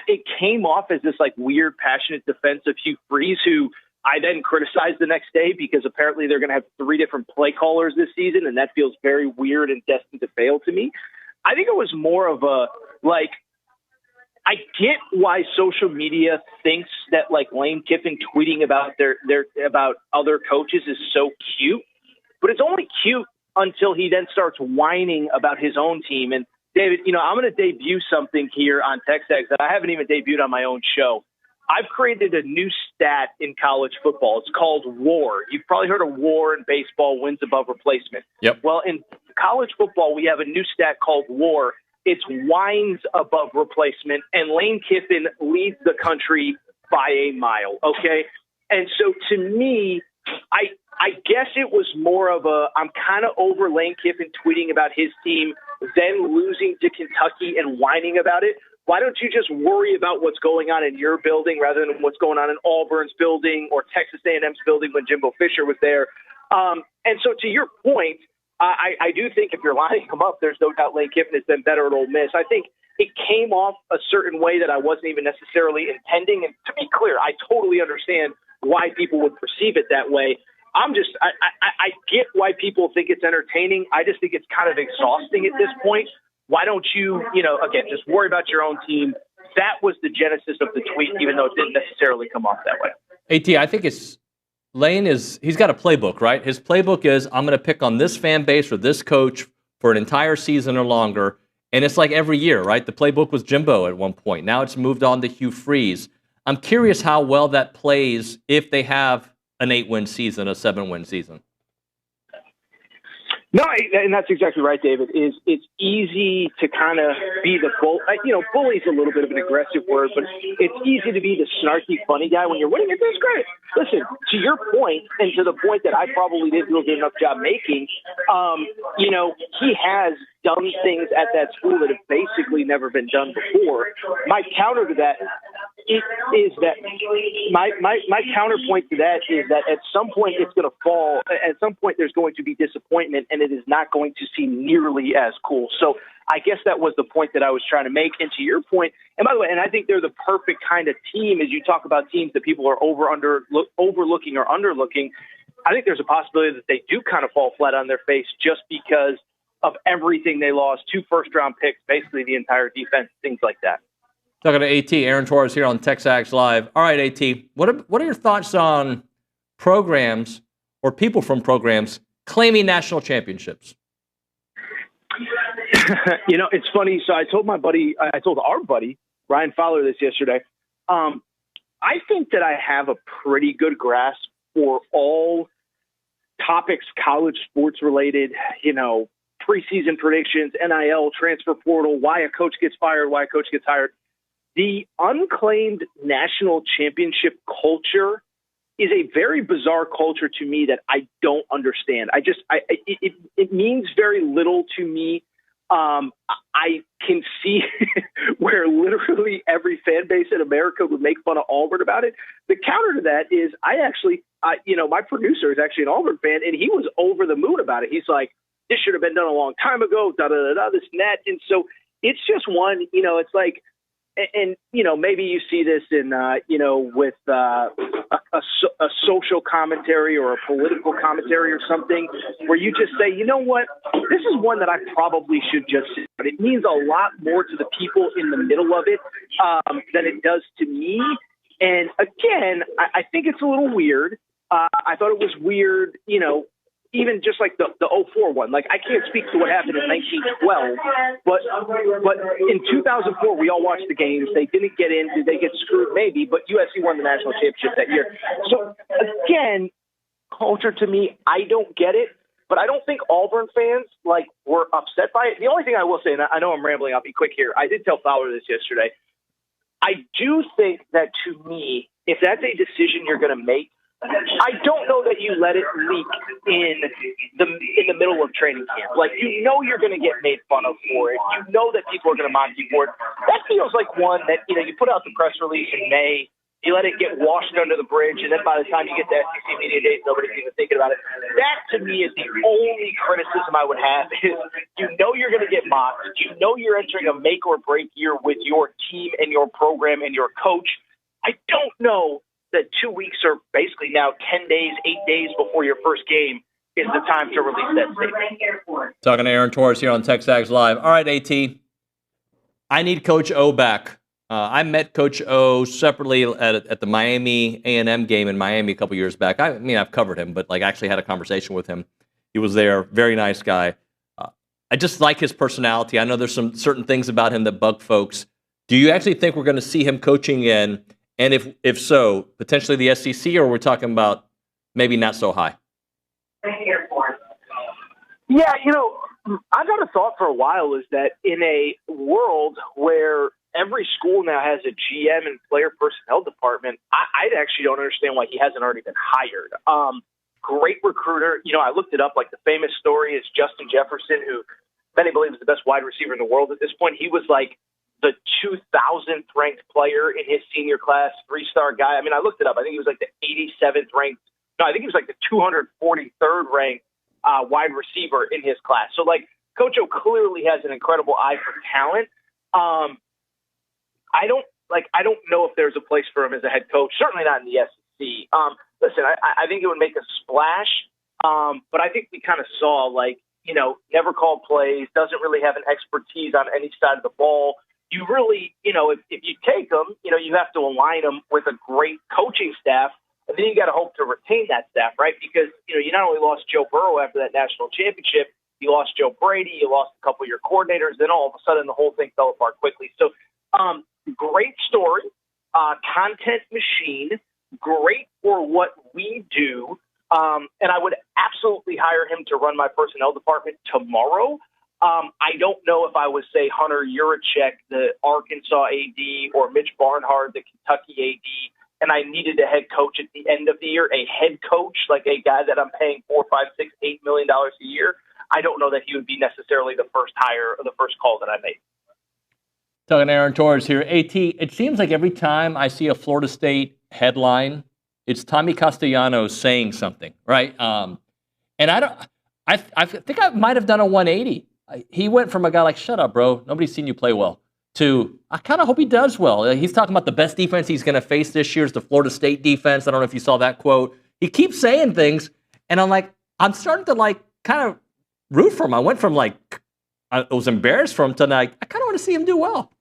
it came off as this weird, passionate defense of Hugh Freeze, who I then criticized the next day because apparently they're going to have 3 different play callers this season, and that feels very weird and destined to fail to me. I think it was more of a, I get why social media thinks that Lane Kiffin tweeting about about other coaches is so cute, but it's only cute until he then starts whining about his own team. And David, I'm going to debut something here on TexAgs that I haven't even debuted on my own show. I've created a new stat in college football. It's called WAR. You've probably heard of WAR in baseball, wins above replacement. Yep. Well, in college football, we have a new stat called WAR. It's wines above replacement, and Lane Kiffin leads the country by a mile, okay? And so to me, I guess it was more of I'm kind of over Lane Kiffin tweeting about his team, then losing to Kentucky and whining about it. Why don't you just worry about what's going on in your building rather than what's going on in Auburn's building or Texas A&M's building when Jimbo Fisher was there? And so to your point, I do think if you're lining them up, there's no doubt Lane Kiffin has been better at Ole Miss. I think it came off a certain way that I wasn't even necessarily intending. And to be clear, I totally understand why people would perceive it that way. I get why people think it's entertaining. I just think it's kind of exhausting at this point. Why don't you, again, just worry about your own team? That was the genesis of the tweet, even though it didn't necessarily come off that way. AT, I think he's got a playbook, right? His playbook is, I'm going to pick on this fan base or this coach for an entire season or longer. And it's like every year, right? The playbook was Jimbo at one point. Now it's moved on to Hugh Freeze. I'm curious how well that plays if they have an 8-win season, a 7-win season. No, and that's exactly right, David. It's easy to kind of be the bull. Bully's a little bit of an aggressive word, but it's easy to be the snarky, funny guy when you're winning. It does great. Listen, to your point, and to the point that I probably didn't do a good enough job making, he has done things at that school that have basically never been done before. My counter to that is that my counterpoint to that is that at some point it's going to fall. At some point there's going to be disappointment, and it is not going to seem nearly as cool. So I guess that was the point that I was trying to make. And to your point, and by the way, and I think they're the perfect kind of team as you talk about teams that people are overlooking or underlooking. I think there's a possibility that they do kind of fall flat on their face just because of everything they lost, 2 first-round picks, basically the entire defense, things like that. Talking to AT, Aaron Torres here on TexAgs Live. All right, AT, what are your thoughts on programs or people from programs claiming national championships? It's funny. So I told our buddy, Ryan Fowler, this yesterday. I think that I have a pretty good grasp for all topics, college sports related, preseason predictions, NIL, transfer portal, why a coach gets fired, why a coach gets hired. The unclaimed national championship culture is a very bizarre culture to me that I don't understand. It means very little to me. I can see where literally every fan base in America would make fun of Auburn about it. The counter to that is my producer is actually an Auburn fan, and he was over the moon about it. He's like, this should have been done a long time ago, this and that. And so it's just one, it's like, and maybe you see this in, with a social commentary or a political commentary or something where you just say, you know what, this is one that I probably should just say. But it means a lot more to the people in the middle of it than it does to me. And again, I think it's a little weird. I thought it was weird, even just like the 04 one. Like, I can't speak to what happened in 1912, but in 2004, we all watched the games. They didn't get in. Did they get screwed? Maybe, but USC won the national championship that year. So, again, culture to me, I don't get it, but I don't think Auburn fans, were upset by it. The only thing I will say, and I know I'm rambling, I'll be quick here. I did tell Fowler this yesterday. I do think that, to me, if that's a decision you're going to make, I don't know that you let it leak in the middle of training camp. You're going to get made fun of for it. You know that people are going to mock you for it. That feels like one that, you put out the press release in May, you let it get washed under the bridge, and then by the time you get to SEC Media Days, nobody's even thinking about it. That, to me, is the only criticism I would have is you're going to get mocked. You're entering a make-or-break year with your team and your program and your coach. I don't know that 2 weeks or basically now 10 days, 8 days before your first game is the time to release that statement. Talking to Aaron Torres here on TexAgs Live. All right, AT, I need Coach O back. I met Coach O separately at the Miami A&M game in Miami a couple years back. I've covered him, but actually had a conversation with him. He was there, very nice guy. I just like his personality. I know there's some certain things about him that bug folks. Do you actually think we're going to see him coaching in? And if so, potentially the SEC, or we're talking about maybe not so high? Yeah, I've had a thought for a while is that in a world where every school now has a GM and player personnel department, I actually don't understand why he hasn't already been hired. Great recruiter. I looked it up. Like, the famous story is Justin Jefferson, who many believe is the best wide receiver in the world at this point. He was like the 2000th ranked player in his senior class, 3-star guy. I mean, I looked it up. I think he was like the 87th ranked. No, I think he was like the 243rd ranked wide receiver in his class. So, like, Coach O clearly has an incredible eye for talent. I don't know if there's a place for him as a head coach. Certainly not in the SEC. Listen, I think it would make a splash, but I think we kind of saw, never called plays, doesn't really have an expertise on any side of the ball. You really, if you take him, you have to align him with a great coaching staff, and then you got to hope to retain that staff, right? Because, you not only lost Joe Burrow after that national championship, you lost Joe Brady, you lost a couple of your coordinators, then all of a sudden the whole thing fell apart quickly. So, great story, content machine, great for what we do, and I would absolutely hire him to run my personnel department tomorrow. I don't know if I would say Hunter Yurachek, the Arkansas AD, or Mitch Barnhart, the Kentucky AD, and I needed a head coach at the end of the year, a head coach, like a guy that I'm paying $4, $5, $6, $8 million a year. I don't know that he would be necessarily the first hire or the first call that I made. Talking to Aaron Torres here. AT, it seems like every time I see a Florida State headline, it's Tommy Castellanos saying something, right? And I think I might have done a 180. He went from a guy like, shut up, bro, nobody's seen you play well, to I kind of hope he does well. He's talking about the best defense he's going to face this year is the Florida State defense. I don't know if you saw that quote. He keeps saying things, and I'm starting to kind of root for him. I went from I was embarrassed for him to I kind of want to see him do well.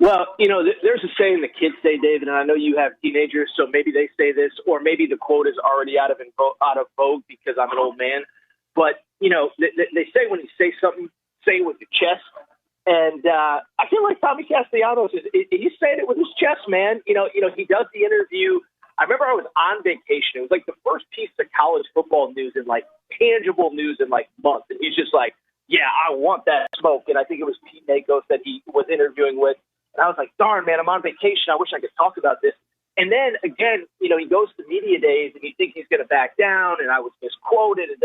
Well, there's a saying the kids say, David, and I know you have teenagers, so maybe they say this, or maybe the quote is already out of vogue because I'm an old man. But, they say when you say something, say it with your chest. And I feel like Tommy Castellanos he's saying it with his chest, man. He does the interview. I remember I was on vacation. It was like the first piece of college football news and tangible news in months. And he's just like, yeah, I want that smoke. And I think it was Pete Nakos that he was interviewing with. And I was like, darn, man, I'm on vacation. I wish I could talk about this. And then again, he goes to media days and you think he's going to back down. And I was misquoted and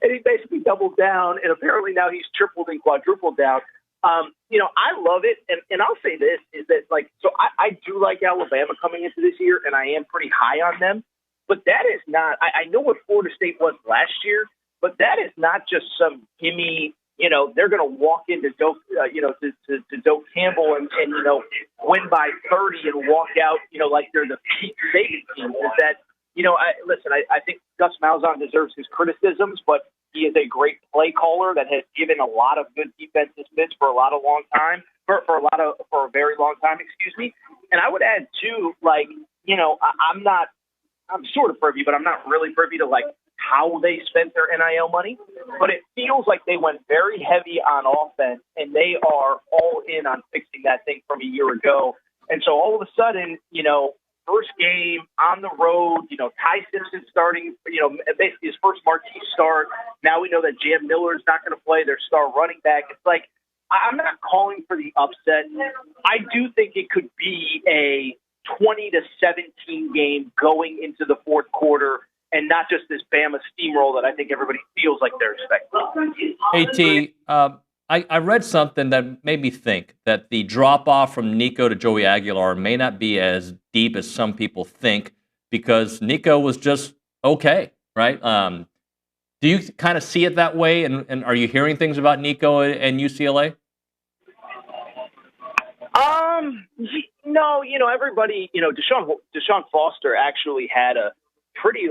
and he basically doubled down. And apparently now he's tripled and quadrupled down. I love it. And I'll say this is that so I do like Alabama coming into this year, and I am pretty high on them. But that is not, I know what Florida State was last year, but that is not just some gimme, they're going to walk into Doak, to Doak Campbell and win by 30 and walk out, like they're the Pete Saban team. Is that, I think Gus Malzahn deserves his criticisms, but he is a great play caller that has given a lot of good defensive fits for a very long time, excuse me. And I would add too, I'm sort of privy, but I'm not really privy to how they spent their NIL money. But it feels like they went very heavy on offense, and they are all in on fixing that thing from a year ago. And so all of a sudden, first game on the road, Ty Simpson starting, basically his first marquee start. Now we know that Jam Miller is not going to play their star running back. It's I'm not calling for the upset. I do think it could be a 20-17 game going into the fourth quarter, and not just this Bama steamroll that I think everybody feels like they're expecting. AT, I read something that made me think that the drop-off from Nico to Joey Aguilar may not be as deep as some people think, because Nico was just okay, right? Do you kind of see it that way, and are you hearing things about Nico and UCLA? No, everybody, Deshaun Foster actually had a pretty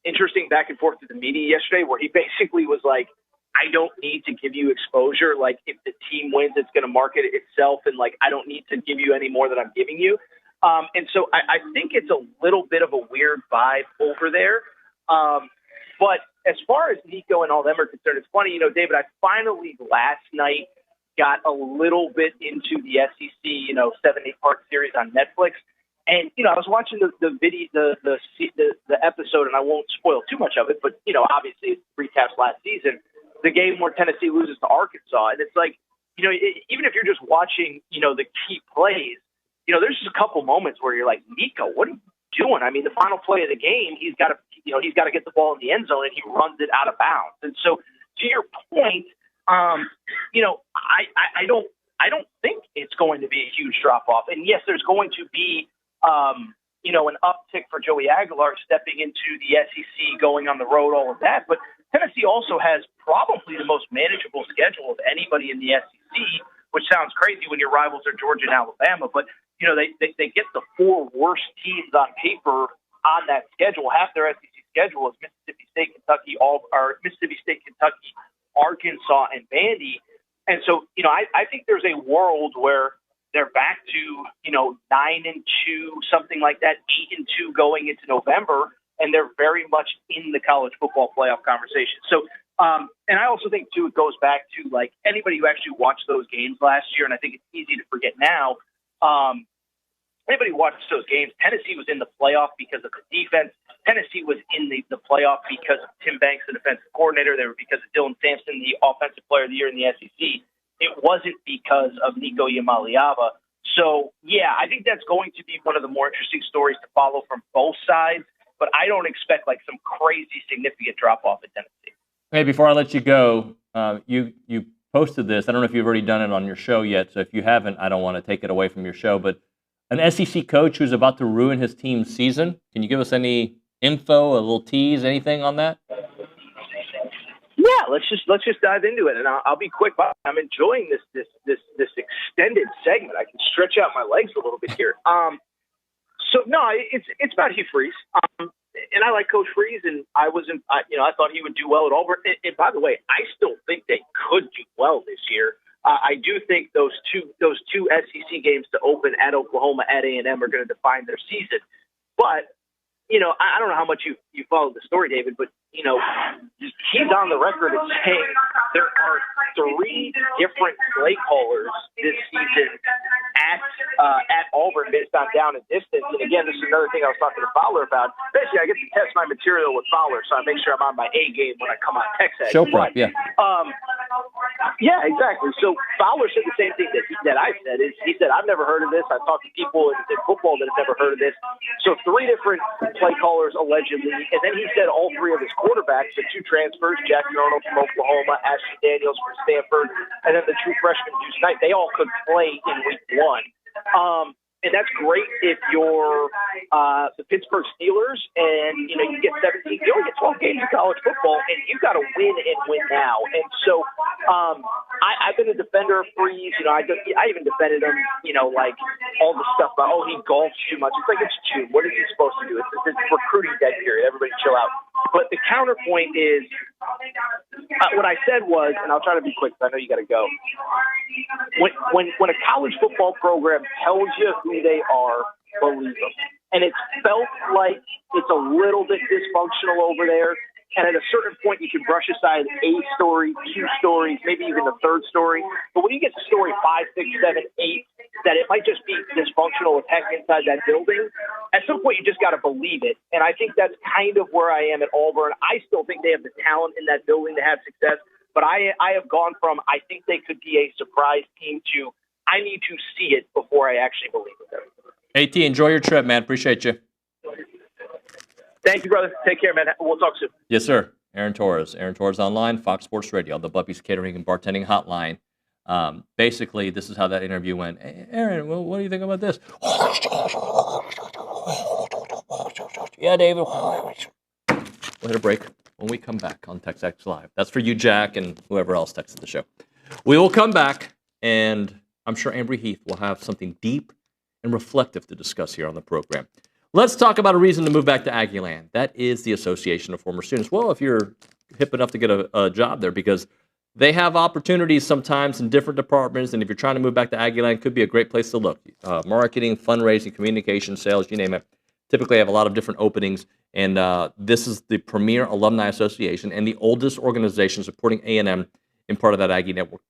interesting back and forth to the media yesterday, where he basically was like, I don't need to give you exposure. If the team wins, it's going to market itself. And I don't need to give you any more than I'm giving you. And so I think it's a little bit of a weird vibe over there. But as far as Nico and all them are concerned, it's funny, David, I finally last night got a little bit into the SEC, 7-8-part series on Netflix. And, I was watching the video, the episode, and I won't spoil too much of it, but, obviously it recaps last season, the game where Tennessee loses to Arkansas. And it's like, even if you're just watching, the key plays, there's just a couple moments where you're like, Nico, what are you doing? I mean, the final play of the game, he's got to get the ball in the end zone, and he runs it out of bounds. And so, to your point, I don't think it's going to be a huge drop off. And yes, there's going to be, an uptick for Joey Aguilar stepping into the SEC, going on the road, all of that. But Tennessee also has probably the most manageable schedule of anybody in the SEC, which sounds crazy when your rivals are Georgia and Alabama. But, they get the 4 worst teams on paper on that schedule. Half their SEC schedule is Mississippi State, Kentucky, Arkansas, and Vandy. And so, I think there's a world where they're back to, 9-2, something like that, 8-2 going into November, and they're very much in the college football playoff conversation. So, and I also think, too, it goes back to, like, anybody who actually watched those games last year, and I think it's easy to forget now, anybody who watched those games, Tennessee was in the playoff because of the defense. Tennessee was in the playoff because of Tim Banks, the defensive coordinator. They were because of Dylan Sampson, the offensive player of the year in the SEC. It wasn't because of Nico Iamaleava. So, yeah, I think that's going to be one of the more interesting stories to follow from both sides. But I don't expect like some crazy significant drop-off at Tennessee. Hey, before I let you go, you posted this. I don't know if you've already done it on your show yet. So if you haven't, I don't want to take it away from your show. But an SEC coach who's about to ruin his team's season. Can you give us any info, a little tease, anything on that? Yeah, let's just dive into it, and I'll be quick. But I'm enjoying this extended segment. I can stretch out my legs a little bit here. So no, it's about Hugh Freeze, and I like Coach Freeze, and I thought he would do well at Auburn. And by the way, I still think they could do well this year. I do think those two SEC games to open at Oklahoma, at A&M are going to define their season. But I don't know how much you followed the story, David, but he's on the record as saying there are 3 different play callers this season at Auburn based on down and distance. And again, this is another thing I was talking to Fowler about. Basically, I get to test my material with Fowler, so I make sure I'm on my A game when I come on TexAgs. Show prep, yeah. Yeah, exactly. So Fowler said the same thing that I said. He said, I've never heard of this. I've talked to people in football that have never heard of this. So 3 different play callers allegedly. And then he said all 3 of his quarterbacks, the 2 transfers, Jackson Arnold from Oklahoma, Ashley Daniels from Stanford, and then the true freshman Deuce Knight, they all could play in week 1. And that's great if you're the Pittsburgh Steelers and, you get 17. You only get 12 games of college football, and you've got to win and win now. And so I've been a defender of Freeze. I even defended him, like all the stuff about, he golfs too much. It's like it's June. What is he supposed to do? It's recruiting dead period. Everybody chill out. But the counterpoint is what I said was, and I'll try to be quick because I know you got to go. When a college football program tells you who they are, believe them. And it's felt like it's a little bit dysfunctional over there. And at a certain point, you can brush aside a story, 2 stories, maybe even the 3rd story. But when you get to story 5, 6, 7, 8, that it might just be dysfunctional attack inside that building, at some point you just got to believe it. And I think that's kind of where I am at Auburn. I still think they have the talent in that building to have success. But I have gone from I think they could be a surprise team to I need to see it before I actually believe it. AT, enjoy your trip, man. Appreciate you. Thank you, brother. Take care, man. We'll talk soon. Yes, sir. Aaron Torres. Aaron Torres Online, Fox Sports Radio, the Bubby's Catering and Bartending Hotline. Basically, this is how that interview went. Hey, Aaron, what do you think about this? Yeah, David. We'll hit a break when we come back on TexAgs Live. That's for you, Jack, and whoever else texted the show. We will come back, and I'm sure Ambry Heath will have something deep and reflective to discuss here on the program. Let's talk about a reason to move back to Aggie Land. That is the Association of Former Students. Well, if you're hip enough to get a job there, because they have opportunities sometimes in different departments, and if you're trying to move back to Aggie Land, it could be a great place to look. Marketing, fundraising, communication, sales, you name it. typically have a lot of different openings, and this is the premier alumni association and the oldest organization supporting A&M in part of that Aggie Network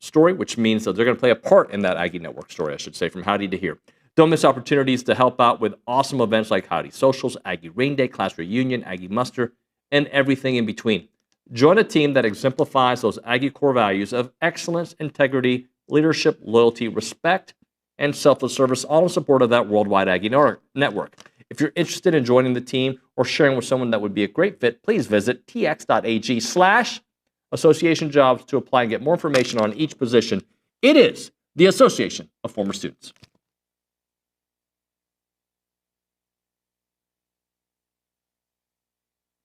story, which means that they're going to play a part in that Aggie Network story, I should say, from Howdy to Here. Don't miss opportunities to help out with awesome events like Howdy Socials, Aggie Rain Day, Class Reunion, Aggie Muster, and everything in between. Join a team that exemplifies those Aggie core values of excellence, integrity, leadership, loyalty, respect, and selfless service, all in support of that worldwide Aggie network. If you're interested in joining the team or sharing with someone that would be a great fit, please visit tx.ag/association jobs to apply and get more information on each position. It is the Association of Former Students.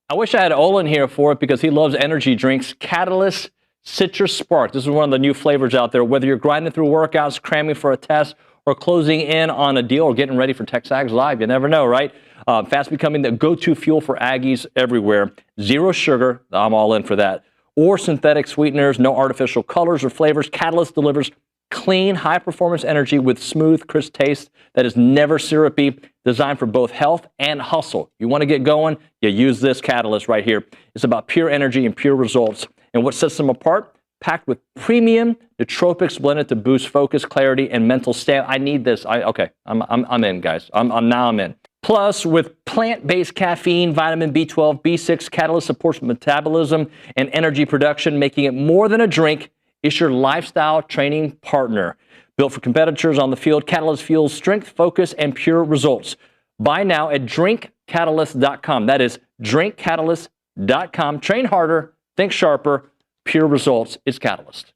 I wish I had Olin here for it because he loves energy drinks. Catalyst Citrus Spark. This is one of the new flavors out there. Whether you're grinding through workouts, cramming for a test, or closing in on a deal, or getting ready for TexAgs Live, you never know, right? Fast becoming the go-to fuel for Aggies everywhere. Zero sugar. I'm all in for that. Or synthetic sweeteners, no artificial colors or flavors. Catalyst delivers clean, high-performance energy with smooth, crisp taste that is never syrupy, designed for both health and hustle. You want to get going? You use this Catalyst right here. It's about pure energy and pure results. And what sets them apart? Packed with premium nootropics blended to boost focus, clarity, and mental stamina. I need this. I'm in, guys. I'm in. Plus, with plant-based caffeine, vitamin B12, B6, Catalyst supports metabolism and energy production, making it more than a drink. It's your lifestyle training partner. Built for competitors on the field, Catalyst fuels strength, focus, and pure results. Buy now at drinkcatalyst.com. That is drinkcatalyst.com. Train harder, think sharper, pure results. It's Catalyst.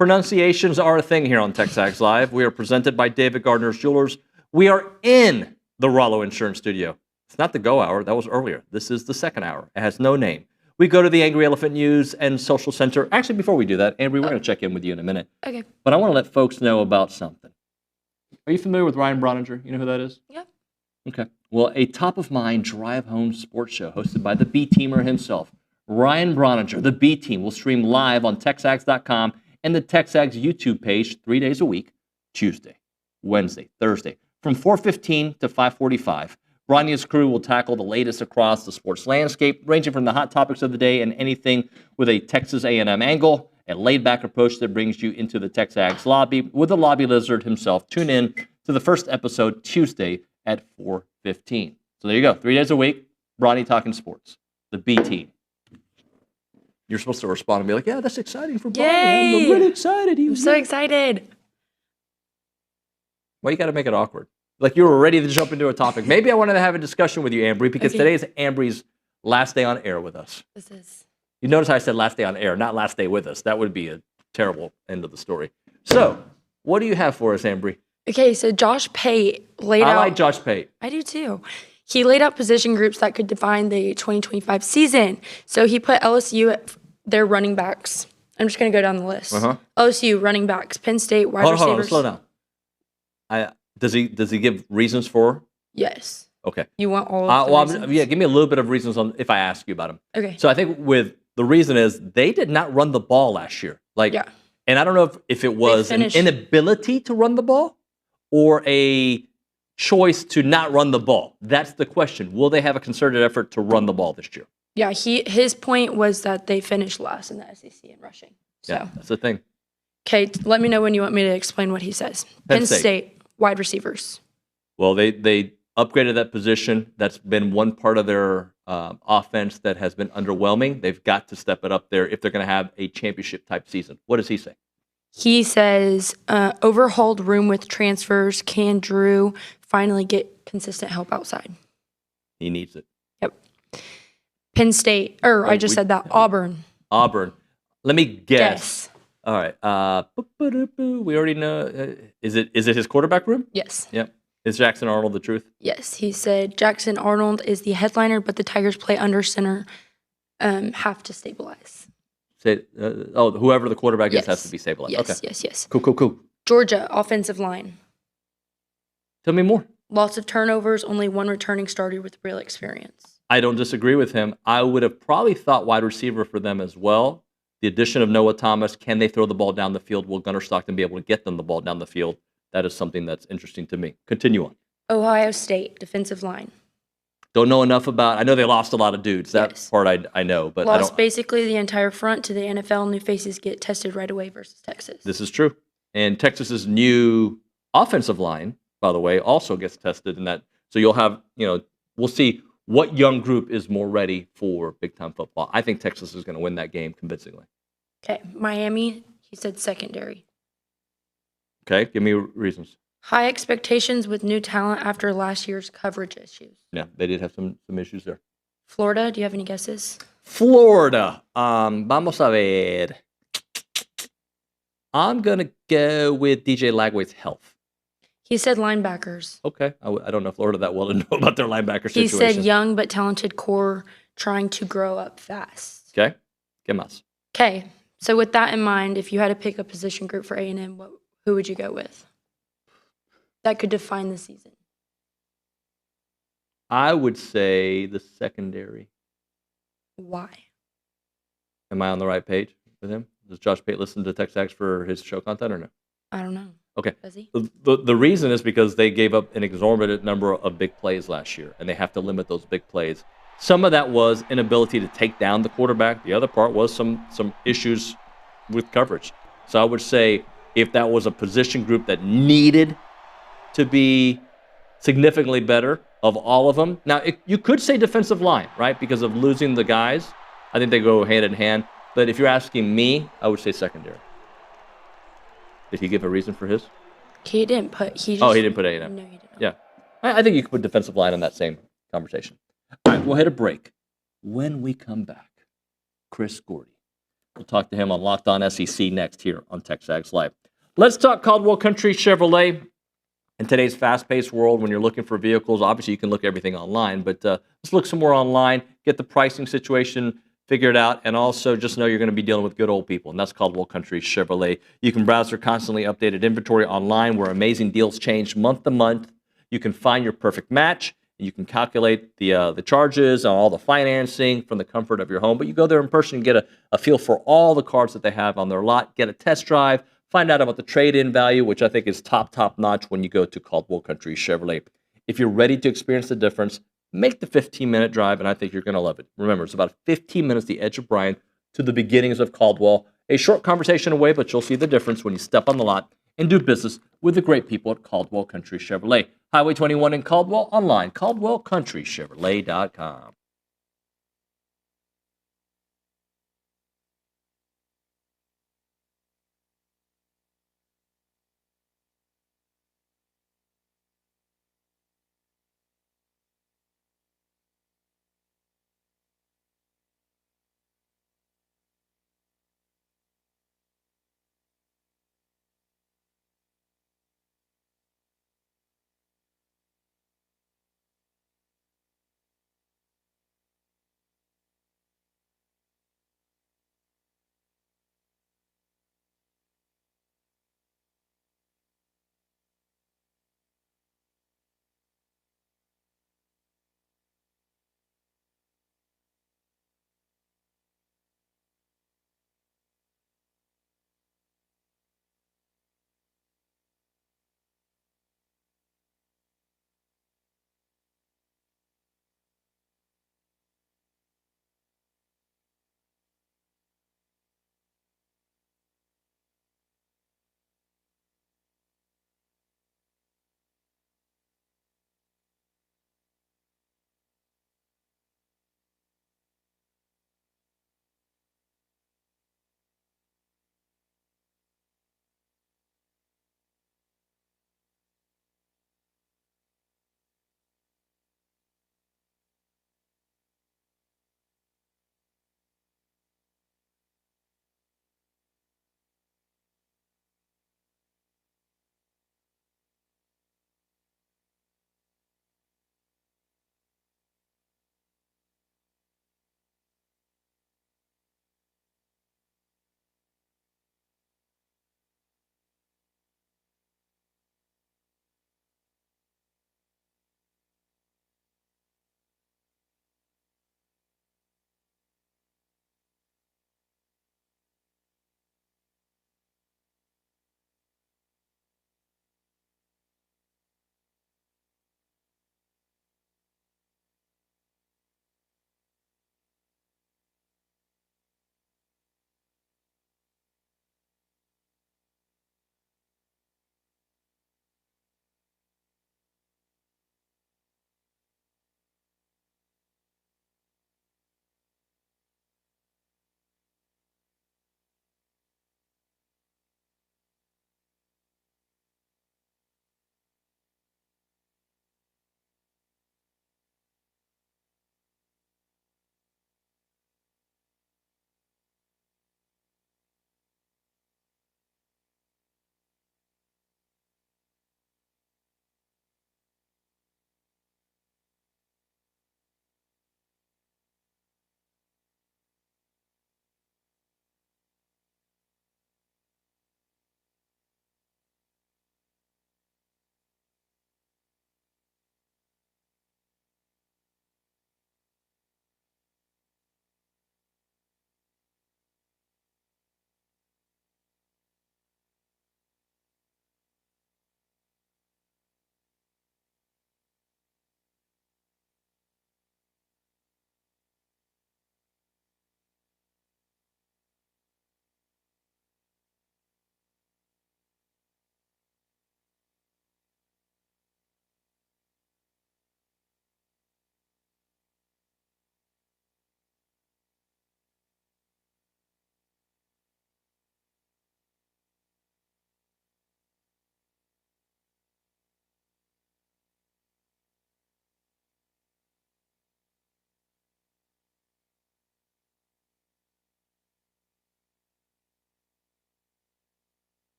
Pronunciations are a thing here on TexAgs Live. We are presented by David Gardner's Jewelers. We are in the Rollo Insurance Studio. It's not the go hour. That was earlier. This is the second hour. It has no name. We go to the Angry Elephant News and Social Center. Actually, before we do that, Ambry, we're going to check in with you in a minute. Okay. But I want to let folks know about something. Are you familiar with Ryan Broniger? You know who that is? Yeah. Okay. Well, a top-of-mind drive-home sports show hosted by the B-teamer himself, Ryan Broniger. The B-team will stream live on TexAgs.com and the TexAgs YouTube page 3 days a week, Tuesday, Wednesday, Thursday, from 4:15 to 5:45. Ronya's crew will tackle the latest across the sports landscape, ranging from the hot topics of the day and anything with a Texas A&M angle, a laid-back approach that brings you into the TexAgs lobby with the lobby lizard himself. Tune in to the first episode Tuesday at 4:15. So there you go, 3 days a week, Bronny talking sports, the B team. You're supposed to respond and be like, yeah, that's exciting for Bronny. I'm really excited. I'm so excited. Why you got to make it awkward? Like you were ready to jump into a topic. Maybe I wanted to have a discussion with you, Ambry, because today is Ambry's last day on air with us. This is. You notice how I said last day on air, not last day with us. That would be a terrible end of the story. So, what do you have for us, Ambry? Okay, so Josh Pate laid out. I like Josh Pate. I do too. He laid out position groups that could define the 2025 season. So he put LSU at their running backs. I'm just going to go down the list. LSU running backs, Penn State wide receivers. Hold on, slow down. Does he give reasons for? Yes. Okay. You want all of the reasons? Yeah, give me a little bit of reasons on if I ask you about them. Okay. So I think with the reason is they did not run the ball last year. And I don't know if it was an inability to run the ball or a choice to not run the ball. That's the question. Will they have a concerted effort to run the ball this year? Yeah, his point was that they finished last in the SEC in rushing. So. Yeah, that's the thing. Okay, let me know when you want me to explain what he says. Penn State wide receivers. Well, they upgraded that position. That's been one part of their offense that has been underwhelming. They've got to step it up there if they're going to have a championship-type season. What does he say? He says, overhauled room with transfers. Can Drew finally get consistent help outside? He needs it. Yep. Penn State, I just said that. Auburn. Let me guess. All right. We already know. Is it his quarterback room? Yes. Yep. Is Jackson Arnold the truth? Yes. He said Jackson Arnold is the headliner, but the Tigers play under center, have to stabilize. Whoever the quarterback is has to be stabilized. Yes, okay. yes. Cool. Georgia, offensive line. Tell me more. Lots of turnovers, only one returning starter with real experience. I don't disagree with him. I would have probably thought wide receiver for them as well. The addition of Noah Thomas, can they throw the ball down the field? Will Gunnar Stockton be able to get them the ball down the field? That is something that's interesting to me. Continue on. Ohio State, defensive line. Don't know enough about. I know they lost a lot of dudes. That part I know, but I don't. Basically the entire front to the NFL. New faces get tested right away versus Texas. This is true. And Texas's new offensive line, by the way, also gets tested in that. So you'll have, we'll see what young group is more ready for big-time football. I think Texas is going to win that game convincingly. Okay. Miami, he said secondary. Okay. Give me reasons. High expectations with new talent after last year's coverage issues. Yeah, they did have some issues there. Florida, do you have any guesses? Florida. Vamos a ver. I'm going to go with DJ Lagway's health. He said linebackers. Okay. I don't know Florida that well to know about their linebacker situation. He said young but talented core trying to grow up fast. Okay. ¿Qué más? Okay. So with that in mind, if you had to pick a position group for A&M, who would you go with? That could define the season. I would say the secondary. Why? Am I on the right page with him? Does Josh Pate listen to TexAgs for his show content or no? I don't know. Okay. Does he? The reason is because they gave up an exorbitant number of big plays last year, and they have to limit those big plays. Some of that was inability to take down the quarterback. The other part was some issues with coverage. So I would say if that was a position group that needed to be significantly better of all of them. Now, you could say defensive line, right? Because of losing the guys. I think they go hand in hand. But if you're asking me, I would say secondary. Did he give a reason for his? He didn't put. He didn't put A&M. No, he didn't. Yeah. I think you could put defensive line in that same conversation. All right, we'll hit a break. When we come back, Chris Gordy, We'll talk to him on Locked On SEC next here on TexAgs Live. Let's talk Caldwell Country Chevrolet. In today's fast-paced world, when you're looking for vehicles, obviously you can look at everything online, but let's look some more online, get the pricing situation figured out, and also just know you're going to be dealing with good old people, and that's Caldwell Country Chevrolet. You can browse their constantly updated inventory online where amazing deals change month to month. You can find your perfect match. You can calculate the charges and all the financing from the comfort of your home, but you go there in person and get a feel for all the cars that they have on their lot, get a test drive, find out about the trade-in value, which I think is top notch when you go to Caldwell Country Chevrolet. If you're ready to experience the difference, make the 15-minute drive, and I think you're going to love it. Remember, it's about 15 minutes, the edge of Bryan, to the beginnings of Caldwell. A short conversation away, but you'll see the difference when you step on the lot and do business with the great people at Caldwell Country Chevrolet. Highway 21 in Caldwell, online, caldwellcountrychevrolet.com.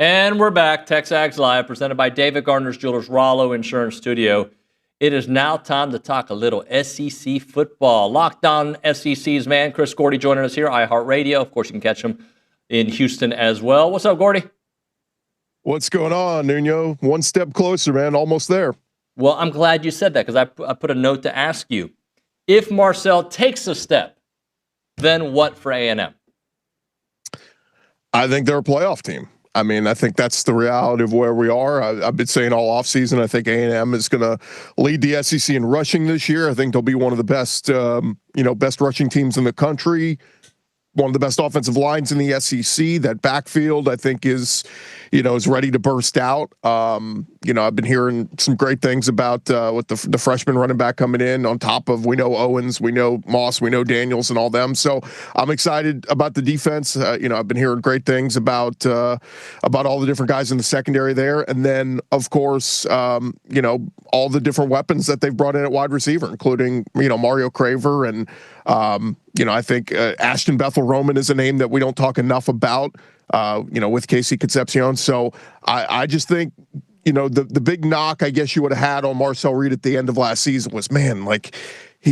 And we're back. TexAgs Live, presented by David Gardner's Jewelers, Rollo Insurance Studio. It is now time to talk a little SEC football. Locked on SEC's man, Chris Gordy, joining us here, iHeartRadio. Of course, you can catch him in Houston as well. What's up, Gordy? What's going on, Nuño? One step closer, man. Almost there. Well, I'm glad you said that, because I put a note to ask you. If Marcel takes a step, then what for A&M? I think they're a playoff team. I mean, I think that's the reality of where we are. I've been saying all offseason, I think A&M is going to lead the SEC in rushing this year. I think they'll be one of the best, best rushing teams in the country. One of the best offensive lines in the SEC. That backfield, I think, is ready to burst out. I've been hearing some great things about with the freshman running back coming in on top of, we know Owens, we know Moss, we know Daniels and all them. So I'm excited about the defense. I've been hearing great things about all the different guys in the secondary there. And then, of course, all the different weapons that they've brought in at wide receiver, including, Mario Craver and, I think Ashton Bethel-Roman is a name that we don't talk enough about, with Casey Concepcion. So I just think, the big knock I guess you would have had on Marcel Reed at the end of last season was, man, like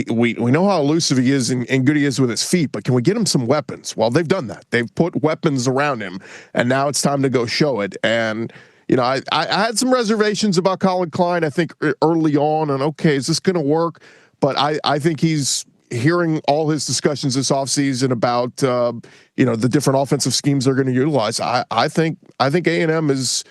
we know how elusive he is and good he is with his feet, but can we get him some weapons? Well, they've done that. They've put weapons around him, and now it's time to go show it. And I had some reservations about Colin Klein, I think, early on, and okay, is this going to work? But I think he's hearing all his discussions this offseason about the different offensive schemes they're going to utilize. I think A&M is,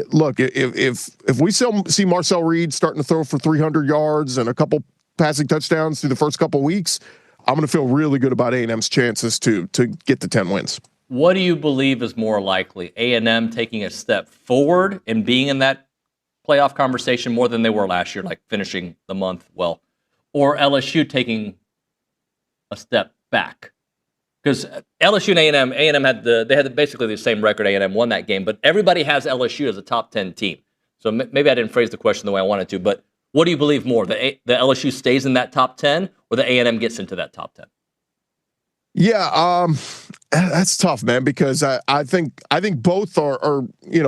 look, if we see Marcel Reed starting to throw for 300 yards and a couple passing touchdowns through the first couple weeks, I'm going to feel really good about A&M's chances to get to 10 wins. What do you believe is more likely? A&M taking a step forward and being in that playoff conversation more than they were last year, like finishing the month well, or LSU taking a step back? Because LSU and A&M had basically the same record. A&M won that game, but everybody has LSU as a top 10 team. So maybe I didn't phrase the question the way I wanted to, but what do you believe more? The LSU stays in that top 10 or the A&M gets into that top 10? Yeah, that's tough, man, because I think both are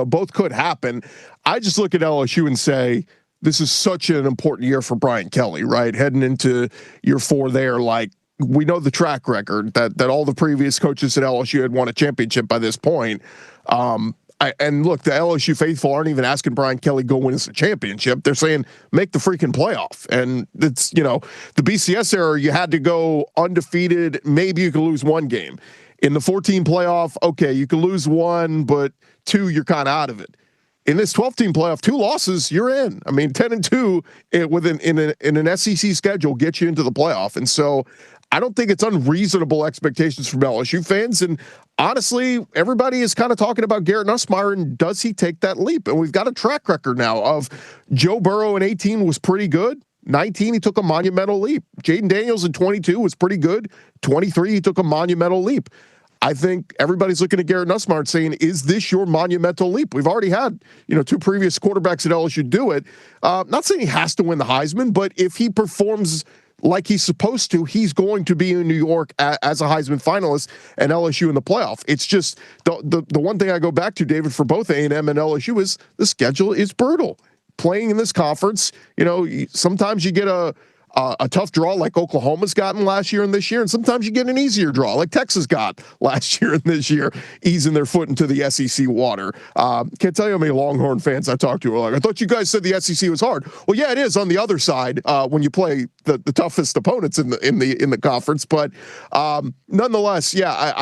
both could happen. I just look at LSU and say, this is such an important year for Brian Kelly, right? Heading into year 4 there, like, we know the track record that all the previous coaches at LSU had won a championship by this point. And look, the LSU faithful aren't even asking Brian Kelly go win us a championship. They're saying make the freaking playoff. And it's, the BCS era, you had to go undefeated. Maybe you could lose one game. In the 14 playoff, okay, you could lose one, but 2, you're kind of out of it. In this 12-team playoff, 2 losses, you're in. I mean, 10-2 in an SEC schedule gets you into the playoff. And so I don't think it's unreasonable expectations from LSU fans. And honestly, everybody is kind of talking about Garrett Nussmeier, and does he take that leap? And we've got a track record now of Joe Burrow in 18 was pretty good. 19, he took a monumental leap. Jaden Daniels in 22 was pretty good. 23, he took a monumental leap. I think everybody's looking at Garrett Nussmeier and saying, is this your monumental leap? We've already had, 2 previous quarterbacks at LSU do it. Not saying he has to win the Heisman, but if he performs like he's supposed to, he's going to be in New York as a Heisman finalist and LSU in the playoff. It's just the one thing I go back to, David, for both A&M and LSU is the schedule is brutal. Playing in this conference, sometimes you get a tough draw like Oklahoma's gotten last year and this year, and sometimes you get an easier draw like Texas got last year and this year, easing their foot into the SEC water. Can't tell you how many Longhorn fans I talked to are like, I thought you guys said the SEC was hard. Well, yeah, it is on the other side when you play the toughest opponents in the conference. But nonetheless, yeah,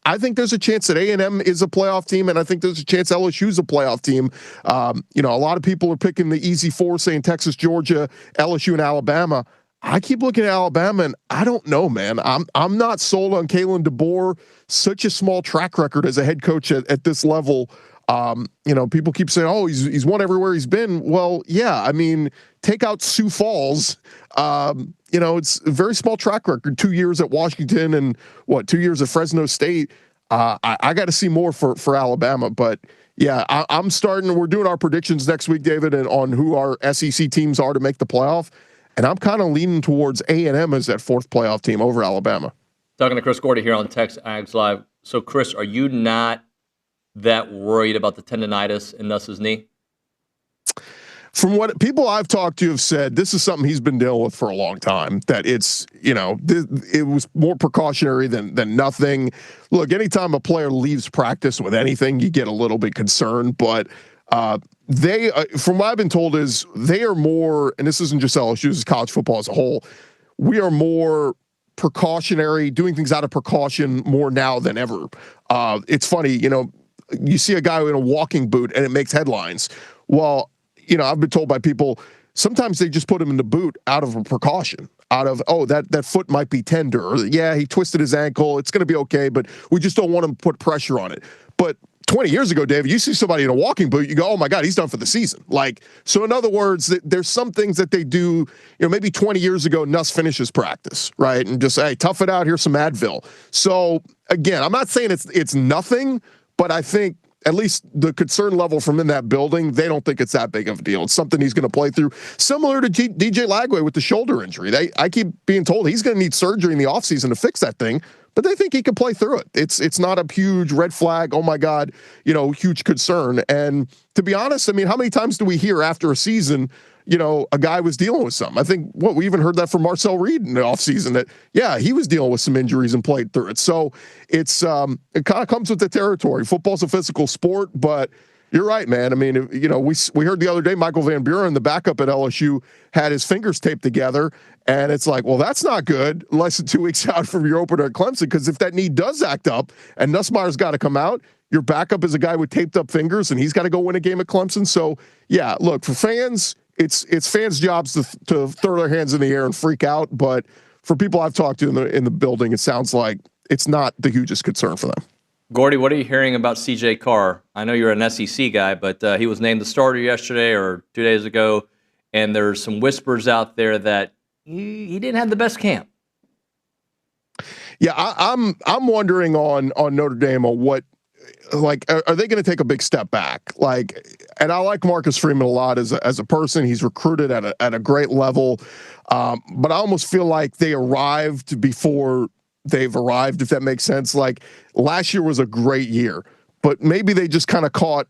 I think there's a chance that A&M is a playoff team, and I think there's a chance LSU's a playoff team. A lot of people are picking the easy 4, saying Texas, Georgia, LSU, and Alabama. I keep looking at Alabama, and I don't know, man. I'm not sold on Kalen DeBoer. Such a small track record as a head coach at this level. People keep saying, oh, he's won everywhere he's been. Well, yeah, I mean, take out Sioux Falls. It's a very small track record. 2 years at Washington and 2 years at Fresno State. I got to see more for Alabama, but yeah, I'm starting. We're doing our predictions next week, David, and on who our SEC teams are to make the playoff. And I'm kind of leaning towards A&M as that 4th playoff team over Alabama. Talking to Chris Gordy here on TexAgs Live. So, Chris, are you not that worried about the tendonitis and thus his knee? From what people I've talked to have said, this is something he's been dealing with for a long time. That it's, it was more precautionary than nothing. Look, anytime a player leaves practice with anything, you get a little bit concerned. But they, from what I've been told, is they are more, and this isn't just LSU, this is college football as a whole. We are more precautionary, doing things out of precaution more now than ever. It's funny, you see a guy in a walking boot and it makes headlines. Well, I've been told by people, sometimes they just put him in the boot out of a precaution, out of, that foot might be tender. Or, yeah, he twisted his ankle. It's going to be okay, but we just don't want him to put pressure on it. But 20 years ago, David, you see somebody in a walking boot, you go, oh my God, he's done for the season. So in other words, there's some things that they do, maybe 20 years ago, Nuss finishes practice, right? And just, hey, tough it out, here's some Advil. So again, I'm not saying it's nothing, but I think at least the concern level from in that building, they don't think it's that big of a deal. It's something he's going to play through, similar to DJ Lagway with the shoulder injury. I keep being told he's going to need surgery in the offseason to fix that thing, but they think he can play through it. It's not a huge red flag, oh my God, huge concern. And to be honest, I mean, how many times do we hear after a season, a guy was dealing with something? I think we even heard that from Marcel Reed in the offseason that, yeah, he was dealing with some injuries and played through it. So it's, it kind of comes with the territory. Football's a physical sport, but you're right, man. I mean, we heard the other day, Michael Van Buren, the backup at LSU, had his fingers taped together. And it's like, well, that's not good less than 2 weeks out from your opener at Clemson. Because if that knee does act up and Nussmeier's got to come out, your backup is a guy with taped up fingers and he's got to go win a game at Clemson. So yeah, look, for fans, it's fans' jobs to throw their hands in the air and freak out. But for people I've talked to in the building, it sounds like it's not the hugest concern for them. Gordy, what are you hearing about C.J. Carr? I know you're an SEC guy, but he was named the starter yesterday or 2 days ago, and there's some whispers out there that he didn't have the best camp. Yeah, I'm wondering on Notre Dame on what, are they going to take a big step back? And I like Marcus Freeman a lot as a person. He's recruited at a great level, but I almost feel like they arrived before they've arrived, if that makes sense. Last year was a great year, but maybe they just kind of caught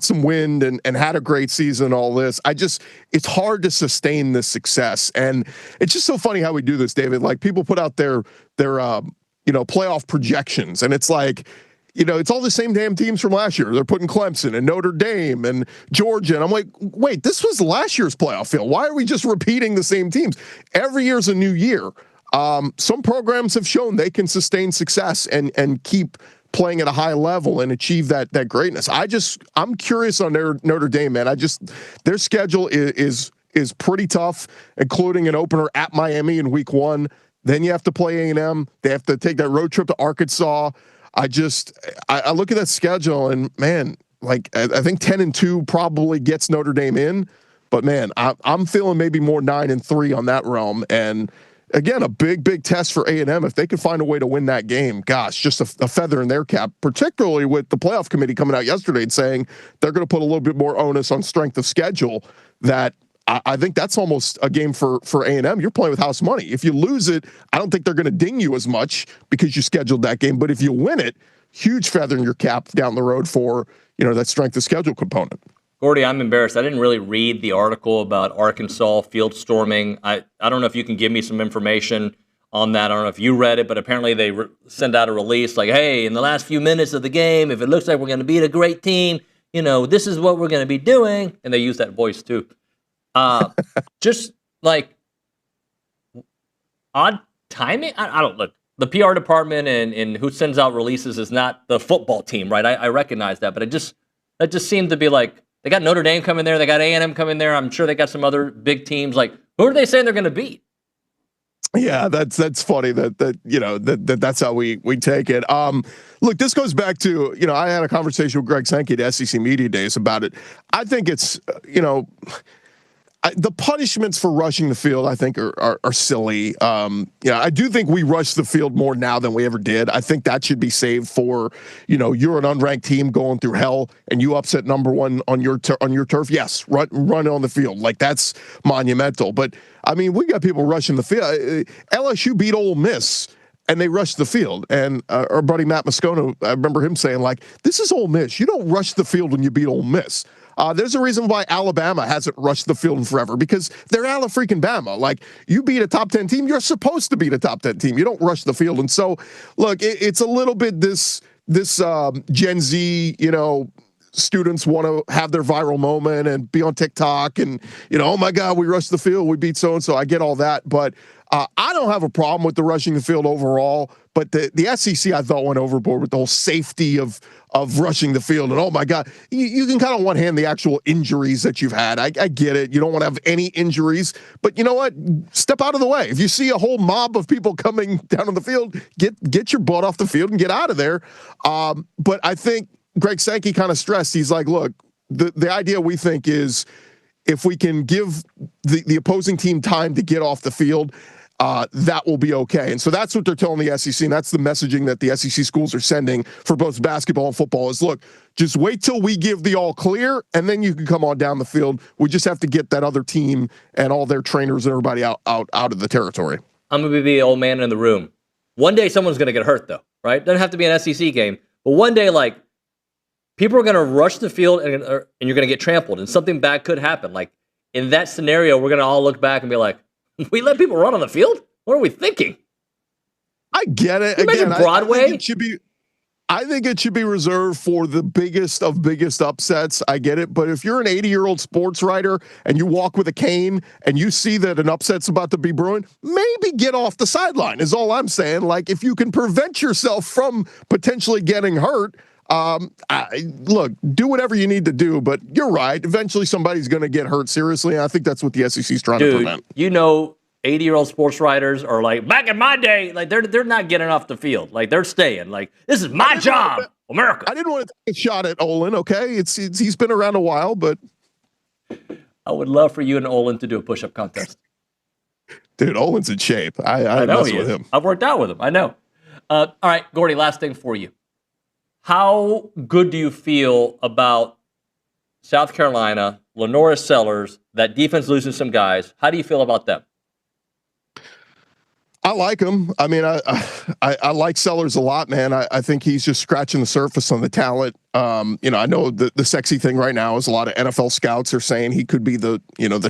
some wind and had a great season and all this. It's hard to sustain this success. And it's just so funny how we do this, David. People put out their playoff projections, and it's it's all the same damn teams from last year. They're putting Clemson and Notre Dame and Georgia. And I'm like, wait, this was last year's playoff field. Why are we just repeating the same teams? Every year's a new year. Some programs have shown they can sustain success and keep playing at a high level and achieve that greatness. I'm curious on Notre Dame, man. Their schedule is pretty tough, including an opener at Miami in week 1. Then you have to play A&M. They have to take that road trip to Arkansas. I look at that schedule and, man, I think 10-2 probably gets Notre Dame in, but man, I'm feeling maybe more 9-3 on that realm. And again, a big test for A&M. If they could find a way to win that game, gosh, just a feather in their cap, particularly with the playoff committee coming out yesterday and saying they're going to put a little bit more onus on strength of schedule. That I think that's almost a game for A&M. You're playing with house money. If you lose it, I don't think they're going to ding you as much because you scheduled that game. But if you win it, huge feather in your cap down the road for that strength of schedule component. Gordy, I'm embarrassed. I didn't really read the article about Arkansas field storming. I don't know if you can give me some information on that. I don't know if you read it, but apparently they send out a release like, hey, in the last few minutes of the game, if it looks like we're going to beat a great team, this is what we're going to be doing. And they use that voice too. Just odd timing. I don't look. The PR department and who sends out releases is not the football team, right? I recognize that, but that just seemed to be they got Notre Dame coming there. They got A&M coming there. I'm sure they got some other big teams. Who are they saying they're going to beat? Yeah, that's funny that's how we take it. Look, this goes back to, I had a conversation with Greg Sankey at SEC Media Days about it. I think it's, the punishments for rushing the field, I think, are silly. I do think we rush the field more now than we ever did. I think that should be saved for, you're an unranked team going through hell and you upset number one on your turf. Yes, run on the field. That's monumental. But I mean, we got people rushing the field. LSU beat Ole Miss and they rushed the field. And our buddy Matt Moscona, I remember him saying, like, this is Ole Miss. You don't rush the field when you beat Ole Miss. There's a reason why Alabama hasn't rushed the field in forever, because they're Ala-freaking-Bama. Like, you beat a top 10 team, you're supposed to beat a top 10 team. You don't rush the field. And so, look, it's a little bit this Gen Z, students want to have their viral moment and be on TikTok and, oh my God, we rushed the field, we beat so-and-so. I get all that. But I don't have a problem with the rushing the field overall. But the SEC, I thought, went overboard with the whole safety of rushing the field. And, oh, my God, you can kind of one hand the actual injuries that you've had. I get it. You don't want to have any injuries. But you know what? Step out of the way. If you see a whole mob of people coming down on the field, get your butt off the field and get out of there. But I think Greg Sankey kind of stressed, he's like, look, the idea we think is if we can give the opposing team time to get off the field, that will be okay. And so that's what they're telling the SEC, and that's the messaging that the SEC schools are sending for both basketball and football is, look, just wait till we give the all clear, and then you can come on down the field. We just have to get that other team and all their trainers and everybody out of the territory. I'm going to be the old man in the room. One day someone's going to get hurt, though, right? Doesn't have to be an SEC game, but one day, like, people are going to rush the field and you're going to get trampled, and something bad could happen. Like, in that scenario, we're going to all look back and be like, we let people run on the field? What are we thinking? I get it. Again, Broadway? I think it should be reserved for the biggest of biggest upsets. I get it. But if you're an 80-year-old sports writer and you walk with a cane and you see that an upset's about to be brewing, maybe get off the sideline is all I'm saying. Like, if you can prevent yourself from potentially getting hurt, look, do whatever you need to do, but you're right. Eventually somebody's going to get hurt seriously. And I think that's what the SEC is trying to prevent. 80-year-old sports writers are like, back in my day, like they're not getting off the field. Like, they're staying. Like, this is my job, America. I didn't want to take a shot at Olin, okay? He's been around a while, but I would love for you and Olin to do a push-up contest. Dude, Olin's in shape. I know mess he with is. him. I've worked out with him. I know. All right, Gordy, last thing for you. How good do you feel about South Carolina, Lenora Sellers, that defense losing some guys? How do you feel about them? I like him. I mean, I like Sellers a lot, man. I think he's just scratching the surface on the talent. I know the sexy thing right now is a lot of NFL scouts are saying he could be the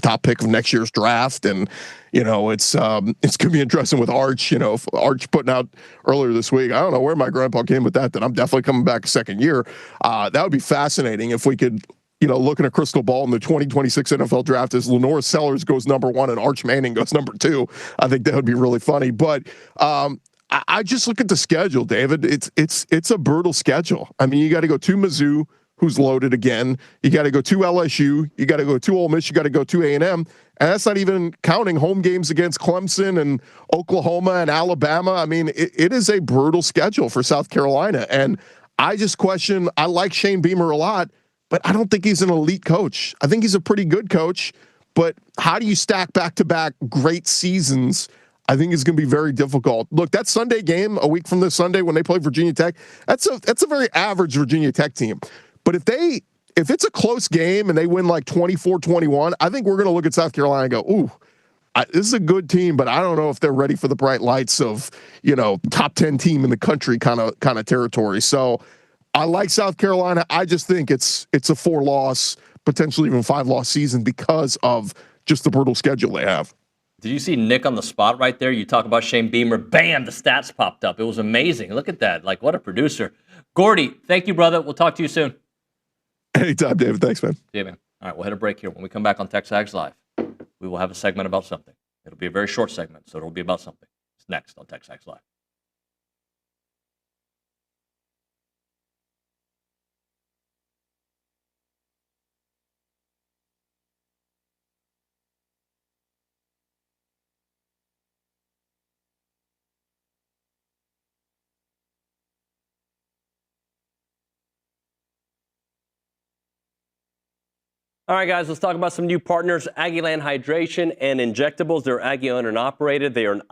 top pick of next year's draft. And, it's going to be interesting with Arch, if Arch putting out earlier this week. I don't know where my grandpa came with that I'm definitely coming back a second year. That would be fascinating if we could, looking at crystal ball in the 2026 NFL draft as Lenora Sellers goes number 1 and Arch Manning goes number 2. I think that would be really funny. But I just look at the schedule, David. It's a brutal schedule. I mean, you got to go to Mizzou, who's loaded again. You got to go to LSU. You got to go to Ole Miss. You got to go to A&M. And that's not even counting home games against Clemson and Oklahoma and Alabama. I mean, it is a brutal schedule for South Carolina. And I just question, I like Shane Beamer a lot, but I don't think he's an elite coach. I think he's a pretty good coach, but how do you stack back-to-back great seasons? I think it's going to be very difficult. Look, that Sunday game, a week from this Sunday when they play Virginia Tech, that's a very average Virginia Tech team. But if it's a close game and they win like 24-21, I think we're going to look at South Carolina and go, ooh, this is a good team, but I don't know if they're ready for the bright lights of, top 10 team in the country kind of territory. So I like South Carolina. I just think it's a 4-loss, potentially even 5-loss season because of just the brutal schedule they have. Did you see Nick on the spot right there? You talk about Shane Beamer. Bam, the stats popped up. It was amazing. Look at that. Like, what a producer. Gordy, thank you, brother. We'll talk to you soon. Anytime, David. Thanks, man. Yeah, man. All right, we'll hit a break here. When we come back on TexAgs Live, we will have a segment about something. It'll be a very short segment, so it'll be about something. It's next on TexAgs Live. All right, guys, let's talk about some new partners, Aggieland Hydration and Injectables. They're Aggie owned and operated. They are an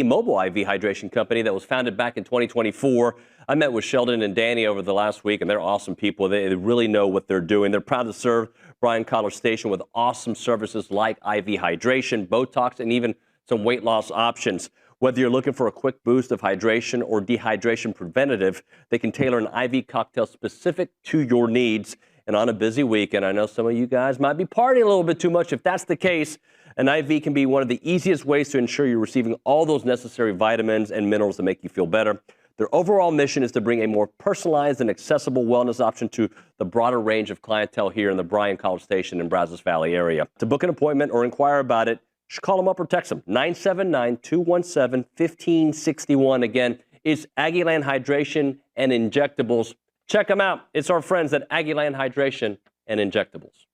mobile IV hydration company that was founded back in 2024. I met with Sheldon and Danny over the last week, and they're awesome people. They really know what they're doing. They're proud to serve Bryan College Station with awesome services like IV hydration, Botox, and even some weight loss options. Whether you're looking for a quick boost of hydration or dehydration preventative, they can tailor an IV cocktail specific to your needs. And on a busy weekend, I know some of you guys might be partying a little bit too much. If that's the case, an IV can be one of the easiest ways to ensure you're receiving all those necessary vitamins and minerals that make you feel better. Their overall mission is to bring a more personalized and accessible wellness option to the broader range of clientele here in the Bryan College Station and Brazos Valley area. To book an appointment or inquire about it, just call them up or text them. 979-217-1561. Again, it's Aggieland Hydration and Injectables. Check them out. It's our friends at Aggieland Hydration and Injectables.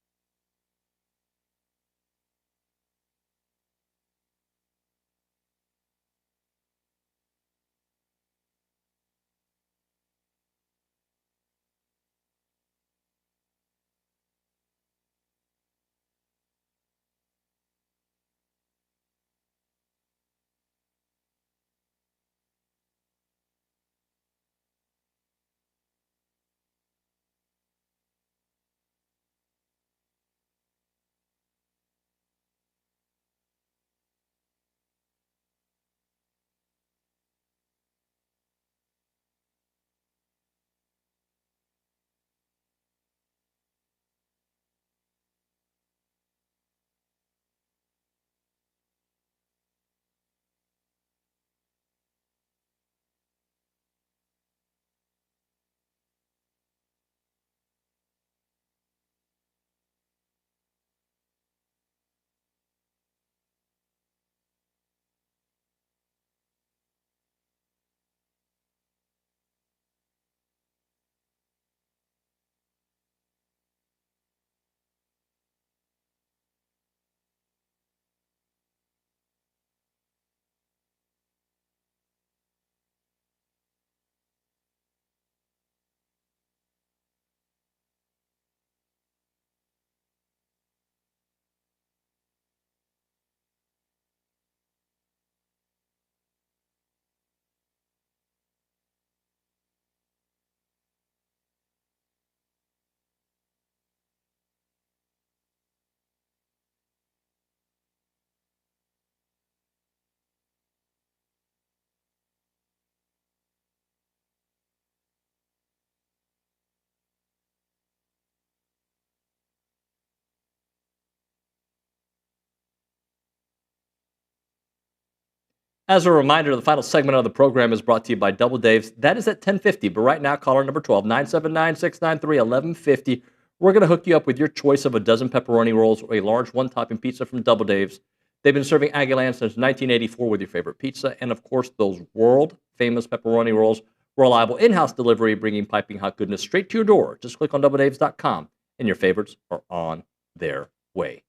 As a reminder, the final segment of the program is brought to you by Double Dave's. That is at 10:50, but right now, caller number 12, 979-693-1150. We're going to hook you up with your choice of a dozen pepperoni rolls or a large one-topping pizza from Double Dave's. They've been serving Aggieland since 1984 with your favorite pizza, and of course, those world-famous pepperoni rolls. Reliable in-house delivery, bringing piping hot goodness straight to your door. Just click on doubledaves.com, and your favorites are on their way.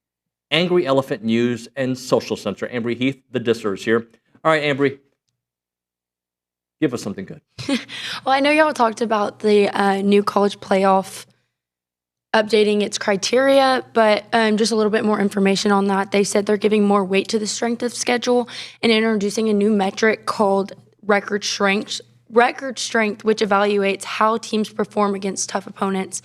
Angry Elephant News and Social Censor. Ambry Heath, the disser, is here. All right, Ambry, give us something good. Well, I know y'all talked about the new college playoff updating its criteria, but just a little bit more information on that. They said they're giving more weight to the strength of schedule and introducing a new metric called record strength, which evaluates how teams perform against tough opponents.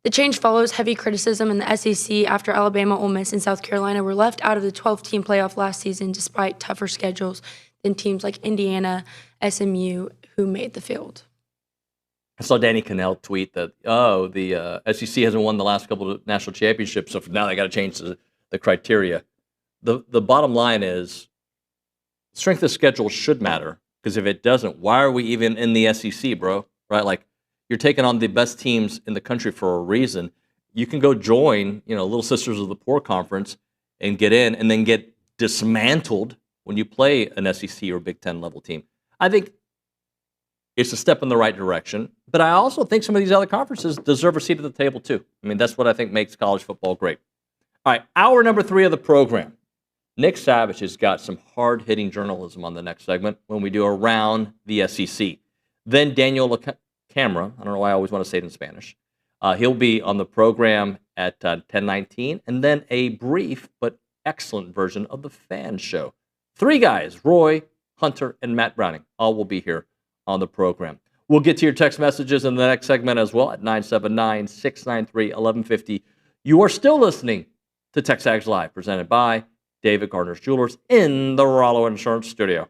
The change follows heavy criticism in the SEC after Alabama, Ole Miss, and South Carolina were left out of the 12-team playoff last season despite tougher schedules than teams like Indiana, SMU, who made the field. I saw Danny Cannell tweet that, the SEC hasn't won the last couple of national championships, so now they got to change the criteria. The bottom line is strength of schedule should matter, because if it doesn't, why are we even in the SEC, bro? Right? Like, you're taking on the best teams in the country for a reason. You can go join, Little Sisters of the Poor Conference and get in and then get dismantled when you play an SEC or Big Ten level team. I think it's a step in the right direction, but I also think some of these other conferences deserve a seat at the table too. I mean, that's what I think makes college football great. All right, hour number 3 of the program. Nick Savage has got some hard-hitting journalism on the next segment when we do Around the SEC. Then Daniel LaCamera, I don't know why I always want to say it in Spanish. He'll be on the program at 10:19, and then a brief but excellent version of the Fan Show. 3 guys, Roy, Hunter, and Matt Browning, all will be here on the program. We'll get to your text messages in the next segment as well at 979-693-1150. You are still listening to TexAgs Live, presented by David Gardner's Jewelers in the Rollo Insurance Studio.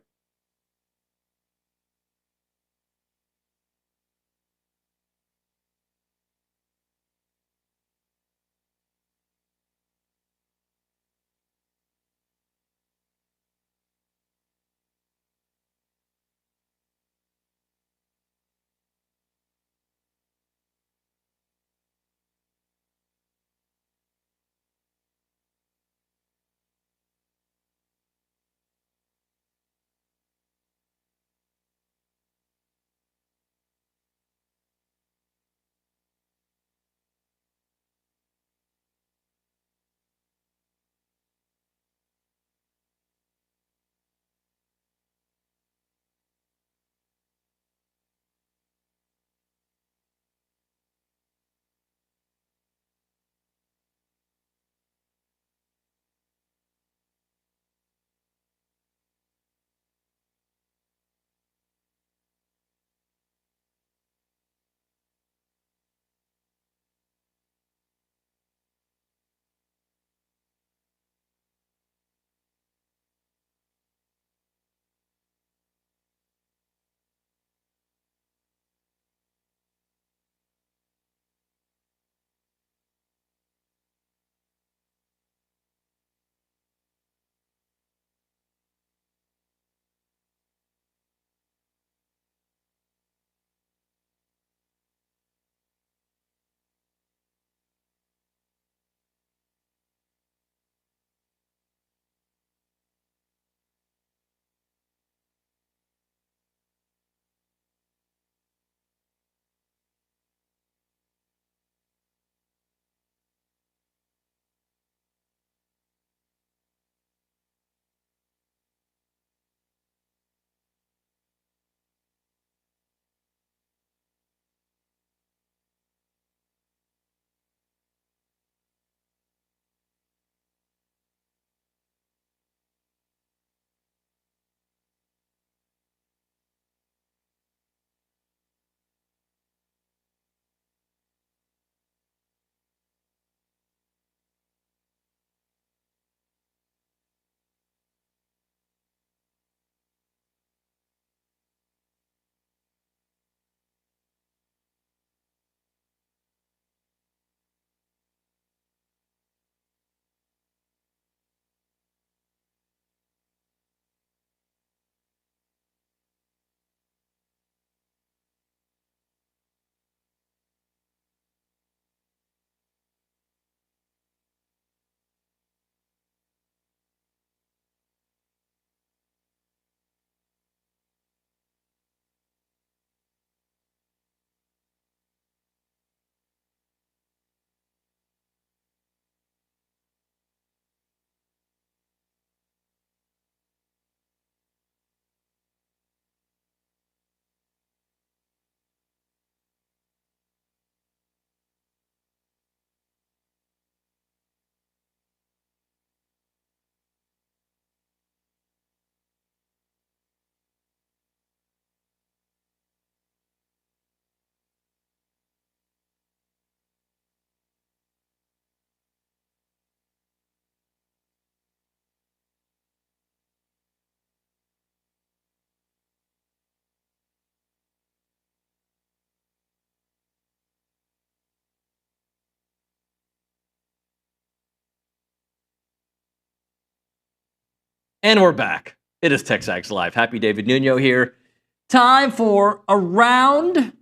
And we're back. It is TexAgs Live. Happy David Nuño here. Time for Around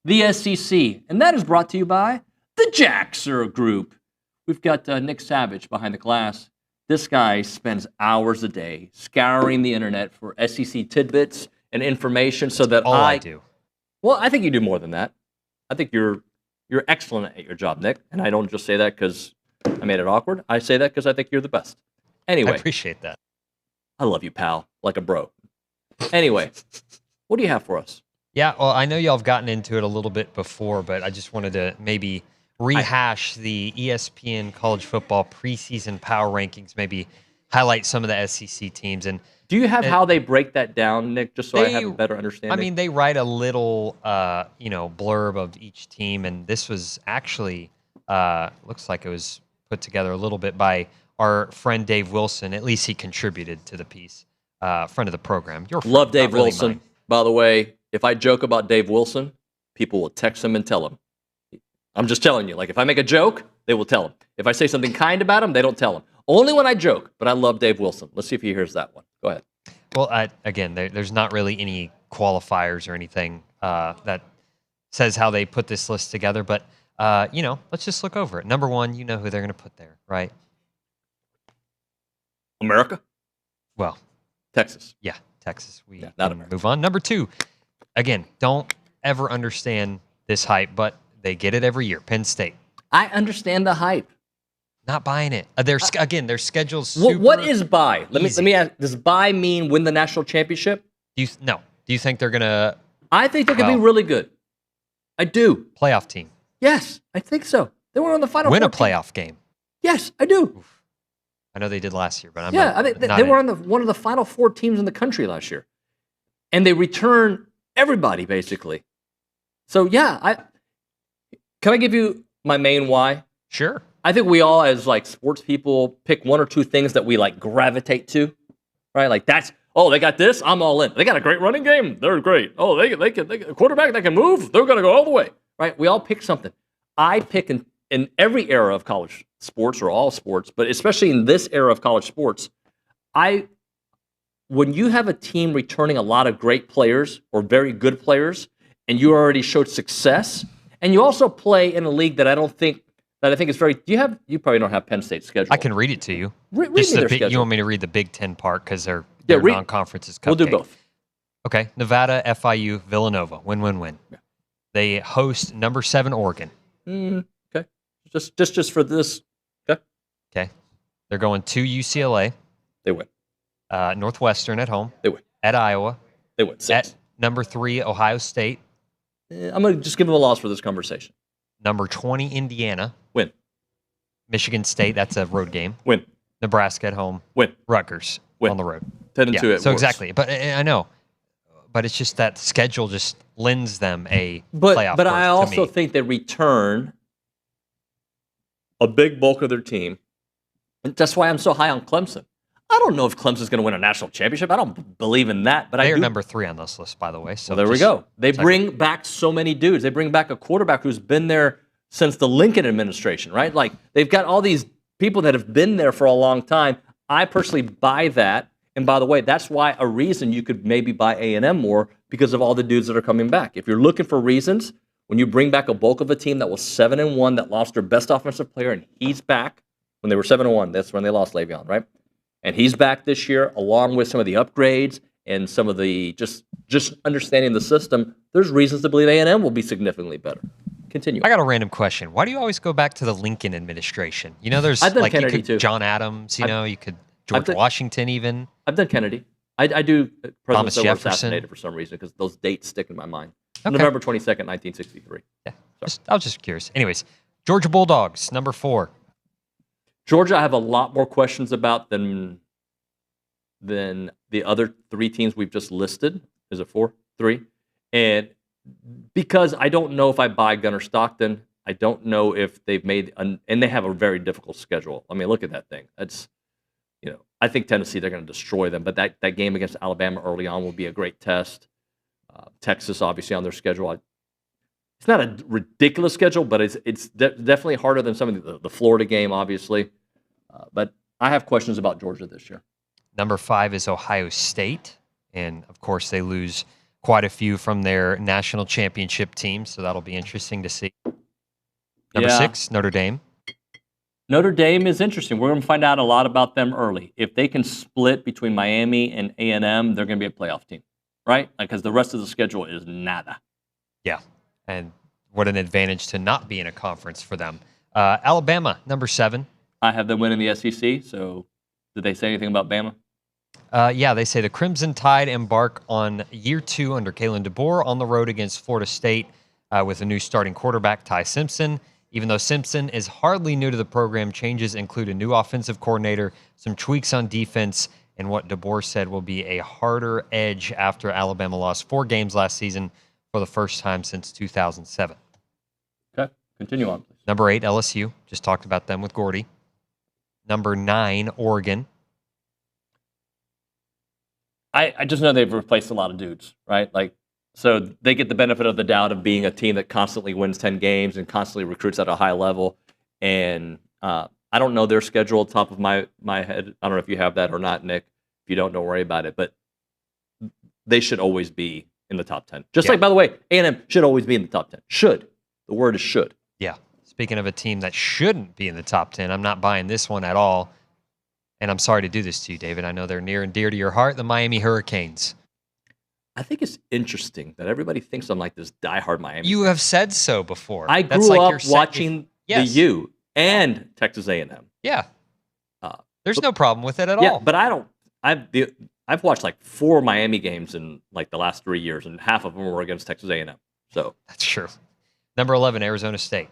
the SEC. And that is brought to you by the Jaxer Group. We've got Nick Savage behind the glass. This guy spends hours a day scouring the internet for SEC tidbits and information so that I do. Well, I think you do more than that. I think you're excellent at your job, Nick. And I don't just say that because I made it awkward. I say that because I think you're the best. Anyway. I appreciate that. I love you, pal, like a bro. Anyway, what do you have for us? Yeah, well, I know y'all have gotten into it a little bit before, but I just wanted to maybe rehash the ESPN college football preseason power rankings, maybe highlight some of the SEC teams. And do you have how they break that down, Nick, just so I have a better understanding? I mean, they write a little, blurb of each team, and this was actually looks like it was put together a little bit by our friend Dave Wilson. At least he contributed to the piece. Friend of the program. Love Dave really Wilson. mine. By the way, if I joke about Dave Wilson, people will text him and tell him. I'm just telling you. Like, if I make a joke, they will tell him. If I say something kind about him, they don't tell him. Only when I joke, but I love Dave Wilson. Let's see if he hears that one. Go ahead. Well, again, there's not really any qualifiers or anything that says how they put this list together, but, let's just look over it. Number one, you know who they're going to put there, right? America? Well, Texas. Yeah, Texas. We not can move on. Number two, again, don't ever understand this hype, but they get it every year. Penn State. I understand the hype. Not buying it. Their schedule's super What is buy? Let easy. me ask. Does buy mean win the national championship? No. Do you think they're gonna? I think they could be really good. I do. Playoff team. Yes, I think so. They were on the final. Win a 14. playoff game. Yes, I do. Oof. I know they did last year, but I'm I not. mean, not they in were it. on one of the final 4 teams in the country last year, and they return everybody basically. So can I give you my main why? Sure. I think we all, as like sports people, pick 1 or 2 things that we like gravitate to, right? Like they got this, I'm all in. They got a great running game, they're great. Oh, they can a quarterback that can move, they're gonna go all the way, right? We all pick something. I pick in every era of college sports or all sports, but especially in this era of college sports, when you have a team returning a lot of great players or very good players, and you already showed success, and you also play in a league that I think is very. You probably don't have Penn State's schedule. I can read it to you. Read me their schedule. You want me to read the Big Ten part because they're read- non-conference is cupcake. We'll do both. Okay, Nevada, FIU, Villanova, win. Yeah. They host number 7 Oregon. Okay, just for this. Okay, they're going to UCLA. They win. Northwestern at home. They win. At Iowa. They win. 6. At number 3 Ohio State. I'm gonna just give them a loss for this conversation. Number 20 Indiana. Win. Michigan State. That's a road game. Win. Nebraska at home. Win. Rutgers Win. on the road. 10-2 at worst. So exactly, but I know, but it's just that schedule just lends them a playoff. But I berth to also me. think they return a big bulk of their team, and that's why I'm so high on Clemson. I don't know if Clemson's going to win a national championship. I don't believe in that, but they I are do. number 3 on this list, by the way. So Well, there we go. They bring back so many dudes. They bring back a quarterback who's been there since the Lincoln administration, right? Like, they've got all these people that have been there for a long time. I personally buy that. And by the way, that's why a reason you could maybe buy A&M more, because of all the dudes that are coming back. If you're looking for reasons, when you bring back a bulk of a team that was 7-1, that lost their best offensive player, and he's back when they were 7-1, that's when they lost Le'Veon, right? And he's back this year, along with some of the upgrades and some of the just understanding the system. There's reasons to believe A&M will be significantly better. Continue. I got a random question. Why do you always go back to the Lincoln administration? You know, there's I've done like Kennedy you could too. John Adams. You could George done- Washington even. I've done Kennedy. I do presidents Thomas that were Jefferson. assassinated for some reason, because those dates stick in my mind. Okay. November 22nd, 1963. Yeah, I was just curious. Anyways, Georgia Bulldogs, number 4. Georgia, I have a lot more questions about than the other 3 teams we've just listed. Is it 4? 3? And because I don't know if I buy Gunnar Stockton, I don't know if they've made and they have a very difficult schedule. I mean, look at that thing. That's, I think Tennessee, they're going to destroy them. But that game against Alabama early on will be a great test. Texas, obviously, on their schedule. It's not a ridiculous schedule, but it's definitely harder than some of the Florida game, obviously. But I have questions about Georgia this year. Number 5 is Ohio State. And, of course, they lose quite a few from their national championship team, so that'll be interesting to see. Number 6, Notre Dame. Notre Dame is interesting. We're going to find out a lot about them early. If they can split between Miami and A&M, they're going to be a playoff team, right? Because the rest of the schedule is nada. Yeah, and what an advantage to not be in a conference for them. Alabama, number 7. I have them winning the SEC, so did they say anything about Bama? Yeah, they say the Crimson Tide embark on year 2 under Kalen DeBoer on the road against Florida State with a new starting quarterback, Ty Simpson. Even though Simpson is hardly new to the program, changes include a new offensive coordinator, some tweaks on defense, and what DeBoer said will be a harder edge after Alabama lost 4 games last season for the first time since 2007. Okay, continue on, please. Number 8, LSU. Just talked about them with Gordy. Number 9, Oregon. I just know they've replaced a lot of dudes, right? So they get the benefit of the doubt of being a team that constantly wins 10 games and constantly recruits at a high level. And I don't know their schedule at the top of my head. I don't know if you have that or not, Nick. If you don't worry about it. But they should always be in the top 10. Just like, by the way, A&M should always be in the top 10. Should. The word is should. Yeah. Speaking of a team that shouldn't be in the top 10, I'm not buying this one at all. And I'm sorry to do this to you, David. I know they're near and dear to your heart, the Miami Hurricanes. I think it's interesting that everybody thinks I'm like this diehard Miami. You have said so before. I grew up watching the U and Texas A&M. Yeah. There's no problem with it at all. But I've watched like 4 Miami games in like the last 3 years, and half of them were against Texas A&M. So that's true. Number 11, Arizona State.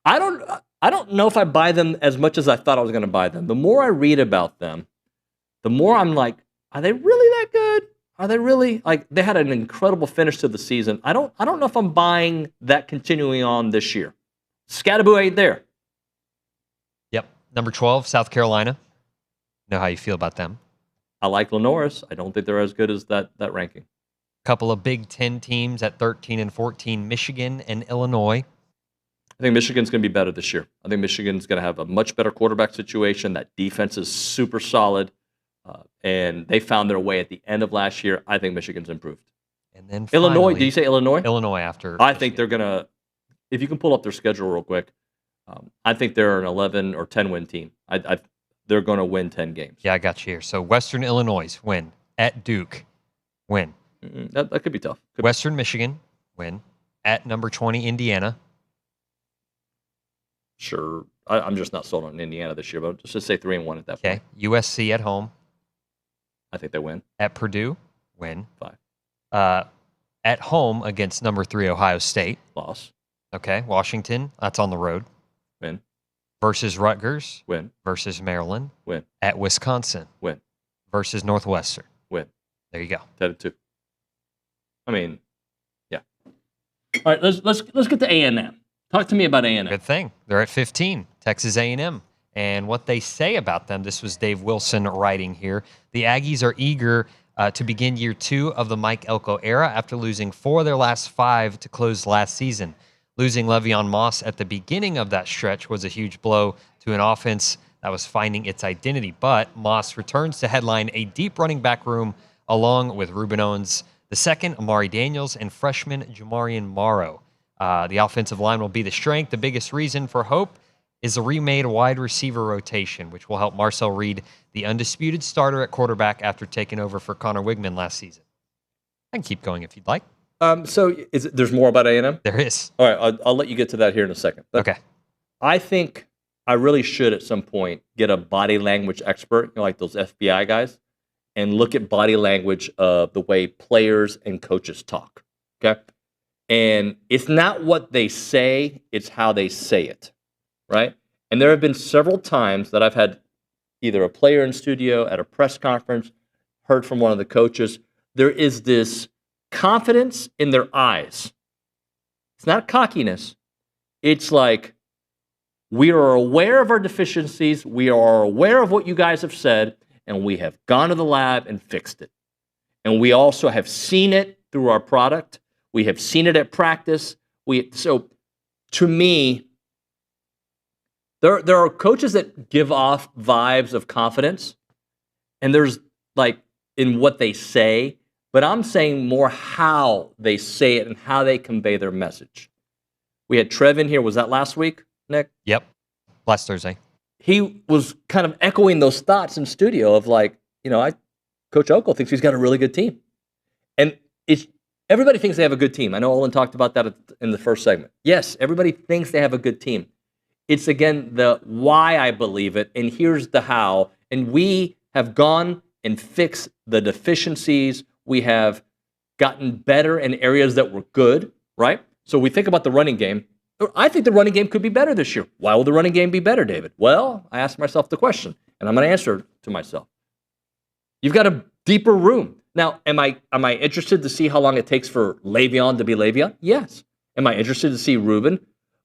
I don't know if I buy them as much as I thought I was going to buy them. The more I read about them, the more I'm like, are they really that good? Are they really like they had an incredible finish to the season? I don't know if I'm buying that continuing on this year. Scattaboo ain't there. Yep. Number 12, South Carolina. Know how you feel about them. I like Lenoris. I don't think they're as good as that ranking. Couple of Big Ten teams at 13 and 14, Michigan and Illinois. I think Michigan's going to be better this year. I think Michigan's going to have a much better quarterback situation. That defense is super solid. And they found their way at the end of last year. I think Michigan's improved. And then Illinois, finally, did you say Illinois? Illinois after. I think they're going to, if you can pull up their schedule real quick, I think they're an 11 or 10 win team. They're going to win 10 games. Yeah, I got you here. So Western Illinois, win. At Duke, win. That could be tough. Western Michigan, win. At number 20, Indiana. Sure. I'm just not sold on Indiana this year, but just say 3-1 at that point. Okay. USC at home. I think they win. At Purdue, win. 5. At home against number 3, Ohio State. Loss. Okay. Washington, that's on the road. Win. Versus Rutgers. Win. Versus Maryland. Win. At Wisconsin. Win. Versus Northwestern. Win. There you go. 10-2. I mean, yeah. All right, let's get to A&M. Talk to me about A&M. Good thing. They're at 15, Texas A&M. And what they say about them, this was Dave Wilson writing here. The Aggies are eager to begin year 2 of the Mike Elko era after losing 4 of their last 5 to close last season. Losing Le'Veon Moss at the beginning of that stretch was a huge blow to an offense that was finding its identity. But Moss returns to headline a deep running back room along with Reuben Owens II, Amari Daniels, and freshman Jamarian Morrow. The offensive line will be the strength. The biggest reason for hope is a remade wide receiver rotation, which will help Marcel Reed, the undisputed starter at quarterback after taking over for Connor Wigman last season. I can keep going if you'd like. So there's more about A&M? There is. All right, I'll let you get to that here in a second. But okay. I think I really should at some point get a body language expert, like those FBI guys, and look at body language of the way players and coaches talk. Okay? And it's not what they say, it's how they say it, right? And there have been several times that I've had either a player in studio at a press conference, heard from one of the coaches. There is this confidence in their eyes. It's not cockiness. It's like, we are aware of our deficiencies, we are aware of what you guys have said, and we have gone to the lab and fixed it. And we also have seen it through our product. We have seen it at practice. So, to me, there are coaches that give off vibes of confidence, And there's like in what they say, but I'm saying more how they say it and how they convey their message. We had Trev in here. Was that last week, Nick? Yep. Last Thursday. He was kind of echoing those thoughts in studio of like, Coach Okel thinks he's got a really good team. And everybody thinks they have a good team. I know Olin talked about that in the first segment. Yes, everybody thinks they have a good team. It's, again, the why I believe it, and here's the how. And we have gone and fixed the deficiencies. We have gotten better in areas that were good, right? So we think about the running game. I think the running game could be better this year. Why will the running game be better, David? Well, I asked myself the question, and I'm going to answer it to myself. You've got a deeper room. Now, am I interested to see how long it takes for Le'Veon to be Le'Veon? Yes. Am I interested to see Ruben?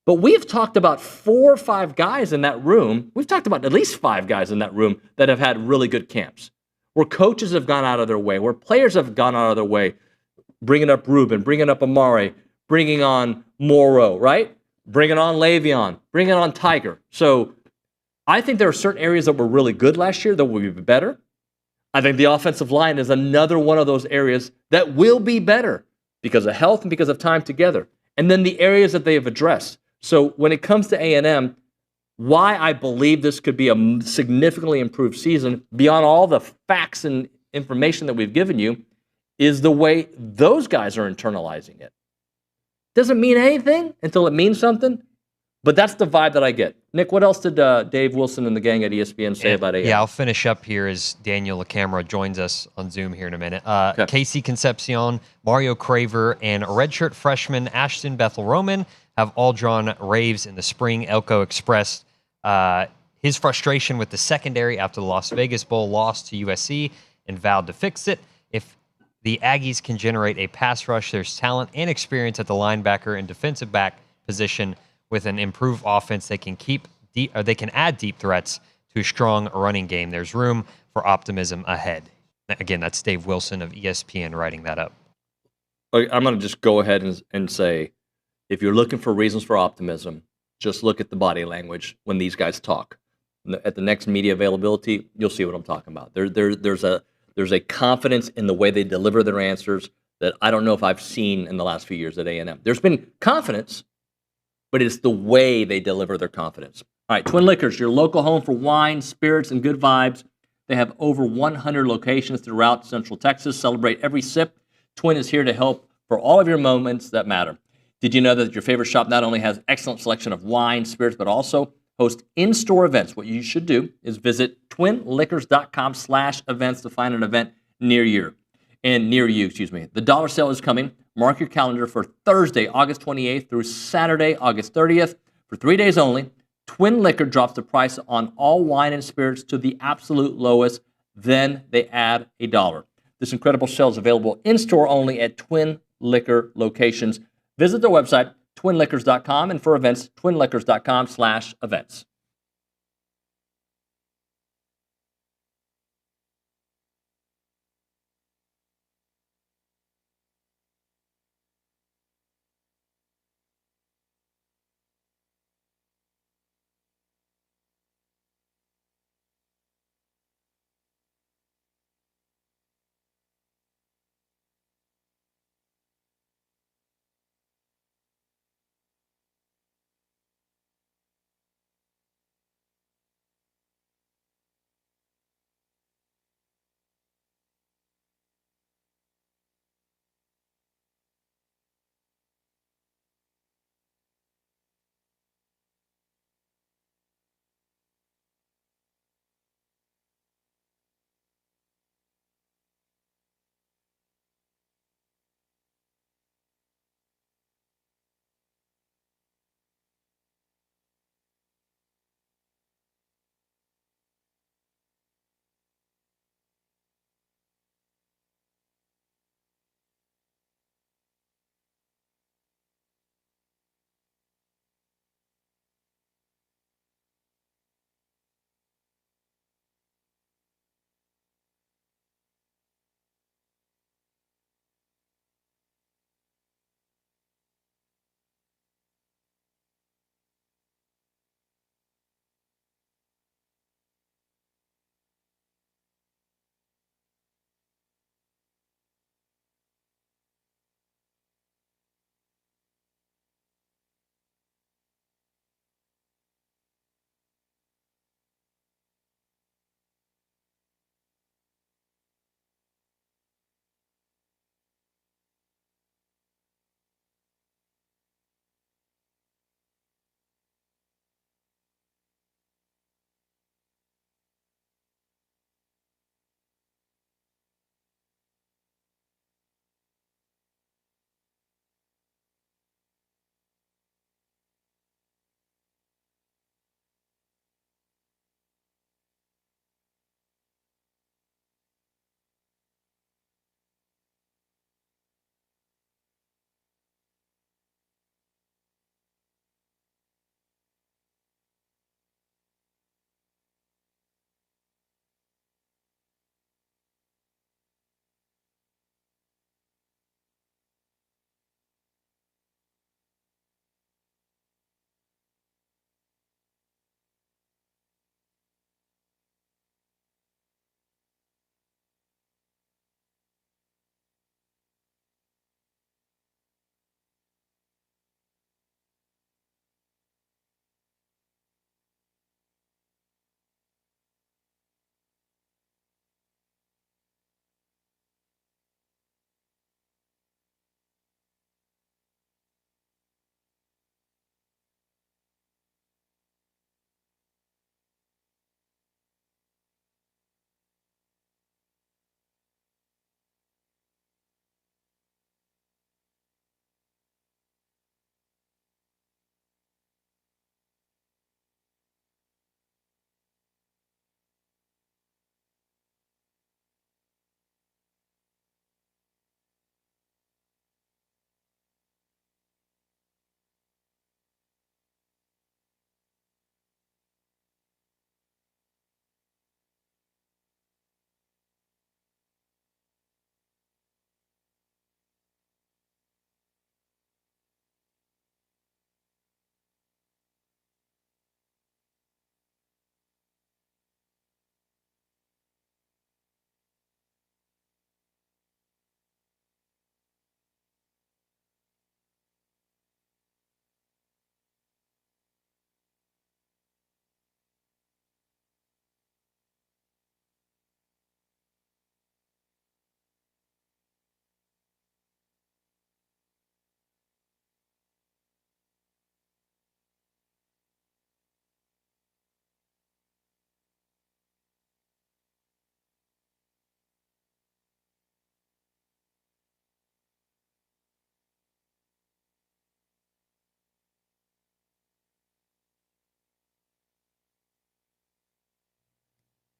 But we've talked about 4 or 5 guys in that room. We've talked about at least 5 guys in that room that have had really good camps, where coaches have gone out of their way, where players have gone out of their way, bringing up Ruben, bringing up Amari, bringing on Morrow, right? Bringing on Le'Veon, bringing on Tiger. So I think there are certain areas that were really good last year that will be better. I think the offensive line is another one of those areas that will be better because of health and because of time together. And then the areas that they have addressed. So when it comes to A&M, why I believe this could be a significantly improved season beyond all the facts and information that we've given you is the way those guys are internalizing it. Doesn't mean anything until it means something, but that's the vibe that I get. Nick, what else did Dave Wilson and the gang at ESPN say about A&M? Yeah, I'll finish up here as Daniel LaCamera joins us on Zoom here in a minute. Casey Concepcion, Mario Craver, and redshirt freshman Ashton Bethel-Roman have all drawn raves in the spring. Elko expressed his frustration with the secondary after the Las Vegas Bowl loss to USC and vowed to fix it. If the Aggies can generate a pass rush, there's talent and experience at the linebacker and defensive back position. With an improved offense, they can add deep threats to a strong running game. There's room for optimism ahead. Again, that's Dave Wilson of ESPN writing that up. I'm going to just go ahead and say, if you're looking for reasons for optimism, just look at the body language when these guys talk. At the next media availability, you'll see what I'm talking about. There's a confidence in the way they deliver their answers that I don't know if I've seen in the last few years at A&M. There's been confidence, but it's the way they deliver their confidence. All right, Twin Liquors, your local home for wine, spirits, and good vibes. They have over 100 locations throughout Central Texas. Celebrate every sip. Twin is here to help for all of your moments that matter. Did you know that your favorite shop not only has excellent selection of wine, spirits, but also host in-store events? What you should do is visit twinliquors.com/events to find an event near you. The dollar sale is coming. Mark your calendar for Thursday, August 28th through Saturday, August 30th. For 3 days only, Twin Liquor drops the price on all wine and spirits to the absolute lowest. Then they add $1. This incredible sale is available in-store only at Twin Liquor locations. Visit their website, twinliquors.com, and for events, twinliquors.com/events.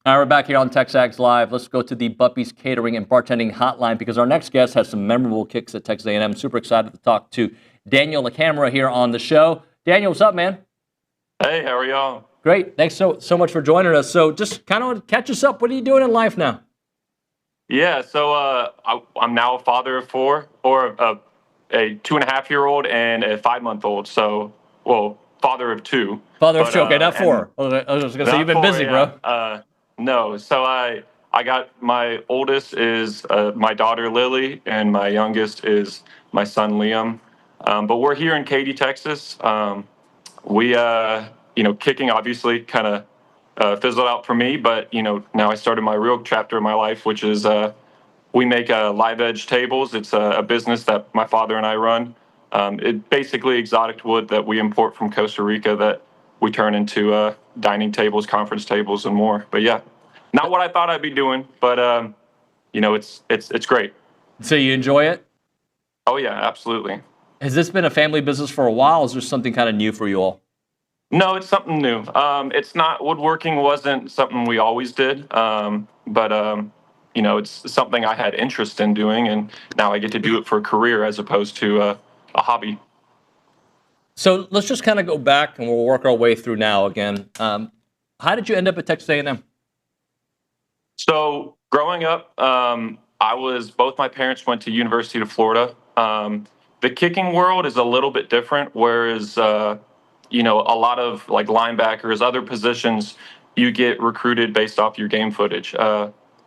All right, we're back here on TexAgs Live. Let's go to the Buppy's Catering and Bartending Hotline because our next guest has some memorable kicks at Texas A&M. Super excited to talk to Daniel LaCamera here on the show. Daniel, what's up, man? Hey, how are y'all? Great. Thanks so much for joining us. So just kind of catch us up. What are you doing in life now? Yeah, so I'm now a father of four, or a 2.5-year-old and a 5-month-old. So, well, father of two. Father of two, okay, not four. I was going to say, you've been busy, yeah. bro. No, so I got my oldest is my daughter Lily, and my youngest is my son Liam. But we're here in Katy, Texas. We, kicking obviously kind of fizzled out for me, but now I started my real chapter of my life, which is we make live edge tables. It's a business that my father and I run. It basically exotic wood that we import from Costa Rica that we turn into dining tables, conference tables, and more. But yeah, not what I thought I'd be doing, but it's great. So you enjoy it? Oh yeah, absolutely. Has this been a family business for a while? Or is there something kind of new for you all? No, it's something new. It's not, woodworking wasn't something we always did, but it's something I had interest in doing, and now I get to do it for a career as opposed to a hobby. So let's just kind of go back, and we'll work our way through now again. How did you end up at Texas A&M? So growing up, both my parents went to University of Florida. The kicking world is a little bit different, whereas a lot of like linebackers, other positions, you get recruited based off your game footage.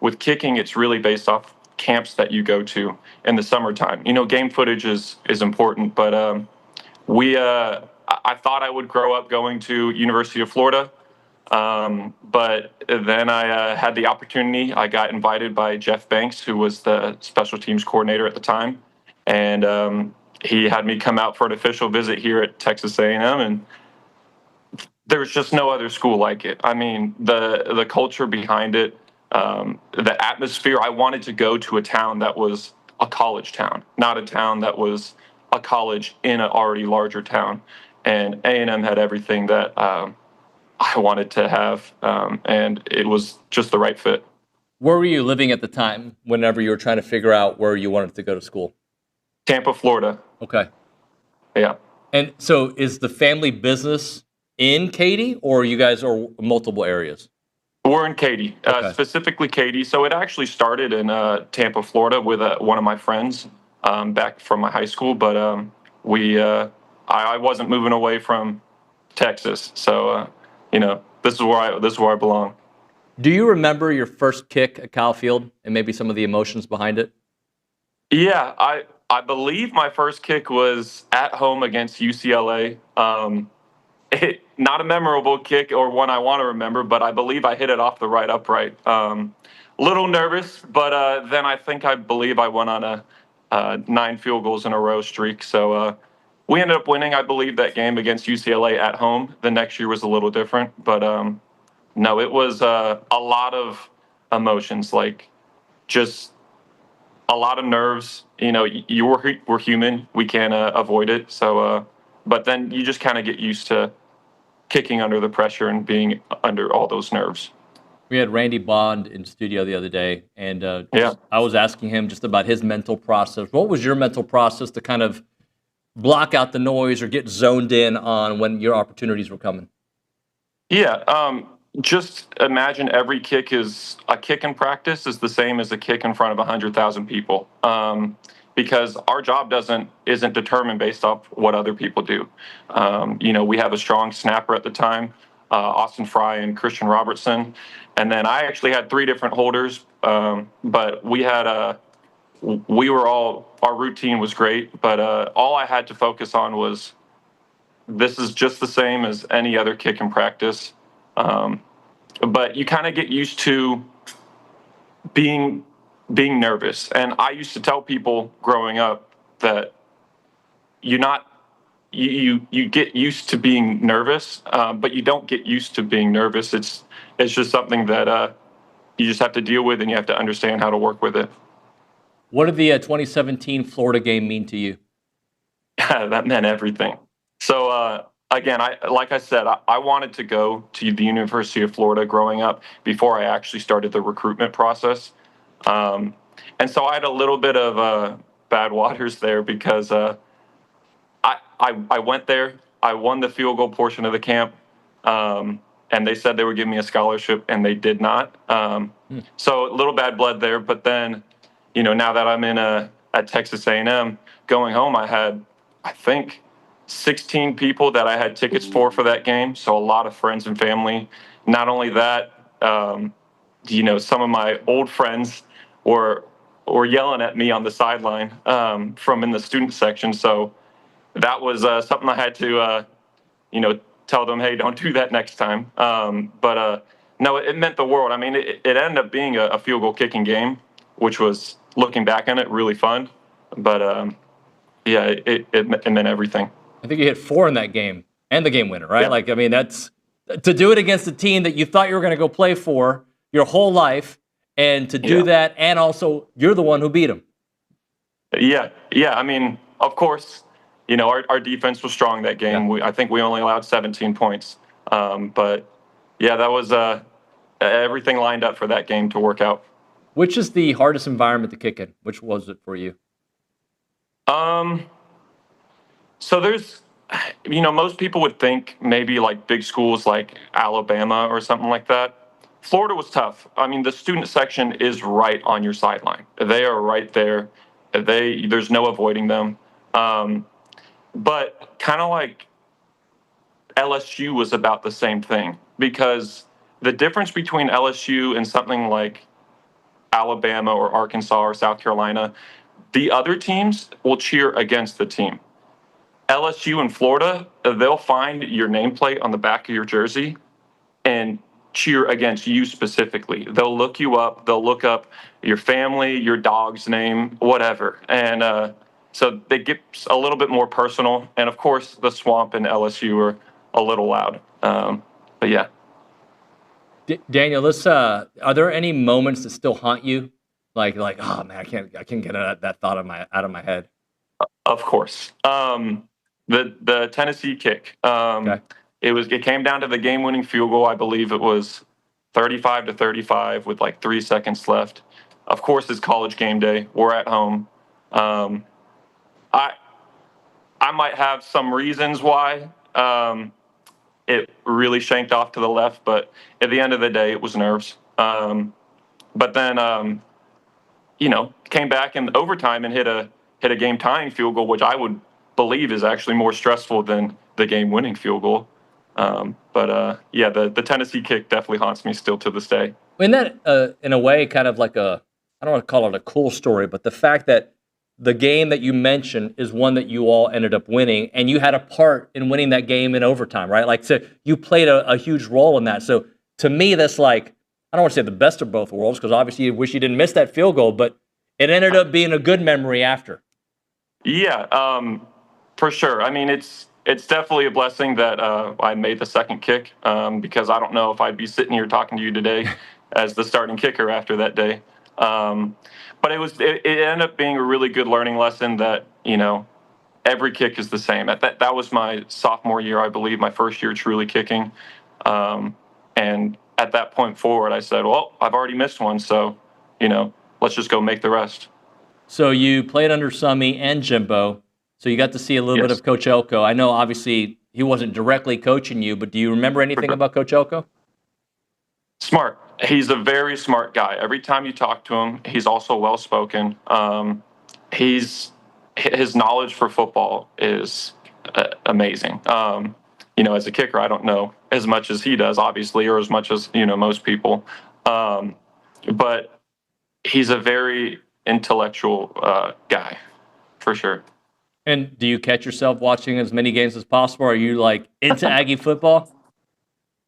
With kicking, it's really based off camps that you go to in the summertime. Game footage is important, but I thought I would grow up going to University of Florida, but then I had the opportunity. I got invited by Jeff Banks, who was the special teams coordinator at the time, and he had me come out for an official visit here at Texas A&M, and there's just no other school like it. I mean, the culture behind it, the atmosphere. I wanted to go to a town that was a college town, not a town that was a college in an already larger town. And A&M had everything that I wanted to have, and it was just the right fit. Where were you living at the time whenever you were trying to figure out where you wanted to go to school? Tampa, Florida. Okay. Yeah. And so is the family business in Katy, or you guys are multiple areas? We're in Katy, specifically Katy. So it actually started in Tampa, Florida with one of my friends back from my high school, but I wasn't moving away from Texas. So, this is where I belong. Do you remember your first kick at Kyle Field and maybe some of the emotions behind it? Yeah, I believe my first kick was at home against UCLA. Not a memorable kick or one I want to remember, but I believe I hit it off the right upright. Little nervous, but then I believe I went on a 9 field goals in a row streak. So we ended up winning, I believe, that game against UCLA at home. The next year was a little different, but no, it was a lot of emotions, like just a lot of nerves. We're human. We can't avoid it. So, but then you just kind of get used to kicking under the pressure and being under all those nerves. We had Randy Bond in studio the other day, and I was asking him just about his mental process. What was your mental process to kind of block out the noise or get zoned in on when your opportunities were coming? Yeah, just imagine every kick is a kick in practice is the same as a kick in front of 100,000 people. Because our job isn't determined based off what other people do. We have a strong snapper at the time, Austin Fry and Christian Robertson, and then I actually had 3 different holders. But our routine was great, but all I had to focus on was this is just the same as any other kick in practice. But you kind of get used to being nervous. And I used to tell people growing up that you get used to being nervous, but you don't get used to being nervous. It's just something that you just have to deal with, and you have to understand how to work with it. What did the 2017 Florida game mean to you? That meant everything. So again, like I said, I wanted to go to the University of Florida growing up before I actually started the recruitment process. And so I had a little bit of bad waters there because I went there. I won the field goal portion of the camp, and they said they would give me a scholarship, and they did not. So a little bad blood there. But then, now that I'm at Texas A&M, going home, I had, I think, 16 people that I had tickets for that game. So a lot of friends and family. Not only that, some of my old friends were yelling at me on the sideline from in the student section. So that was something I had to, tell them, hey, don't do that next time. But no, it meant the world. I mean, it ended up being a field goal kicking game, which was, looking back on it, really fun. But yeah, it meant everything. I think you hit 4 in that game and the game winner, right? Yeah. Like, I mean, that's to do it against a team that you thought you were going to go play for your whole life, and to do that, and also you're the one who beat them. Yeah. I mean, of course, our defense was strong that game. I think we only allowed 17 points. But yeah, that was everything lined up for that game to work out. Which is the hardest environment to kick in? Which was it for you? So there's, most people would think maybe like big schools like Alabama or something like that. Florida was tough. I mean, the student section is right on your sideline. They are right there. There's no avoiding them. But kind of like LSU was about the same thing, because the difference between LSU and something like Alabama or Arkansas or South Carolina, the other teams will cheer against the team. LSU in Florida, they'll find your nameplate on the back of your jersey and cheer against you specifically. They'll look you up. They'll look up your family, your dog's name, whatever. And so they get a little bit more personal. And of course, the Swamp and LSU are a little loud. But yeah. Daniel, let's. Are there any moments that still haunt you? Like, oh man, I can't get that thought out of my head. Of course. The Tennessee kick. Okay. It came down to the game-winning field goal. I believe it was 35-35 with like 3 seconds left. Of course, it's college game day. We're at home. I might have some reasons why it really shanked off to the left, but at the end of the day, it was nerves. But then, came back in overtime and hit a game-tying field goal, which I would believe is actually more stressful than the game-winning field goal. But the Tennessee kick definitely haunts me still to this day. Isn't that, in a way, kind of like I don't want to call it a cool story, but the fact that the game that you mentioned is one that you all ended up winning, and you had a part in winning that game in overtime, right? Like, so you played a huge role in that. So to me, that's like, I don't want to say the best of both worlds, because obviously you wish you didn't miss that field goal, but it ended up being a good memory after. Yeah, for sure. I mean, it's definitely a blessing that I made the second kick, because I don't know if I'd be sitting here talking to you today as the starting kicker after that day. But it ended up being a really good learning lesson that, every kick is the same. That was my sophomore year, I believe, my first year truly kicking. And at that point forward, I said, well, I've already missed one, so, let's just go make the rest. So you played under Summy and Jimbo, so you got to see a little bit of Coach Elko. I know, obviously, he wasn't directly coaching you, but do you remember anything about Coach Elko? Smart. He's a very smart guy. Every time you talk to him, he's also well-spoken. His knowledge for football is amazing. As a kicker, I don't know as much as he does, obviously, or as much as, most people. But he's a very intellectual guy, for sure. And do you catch yourself watching as many games as possible? Are you, like, into Aggie football?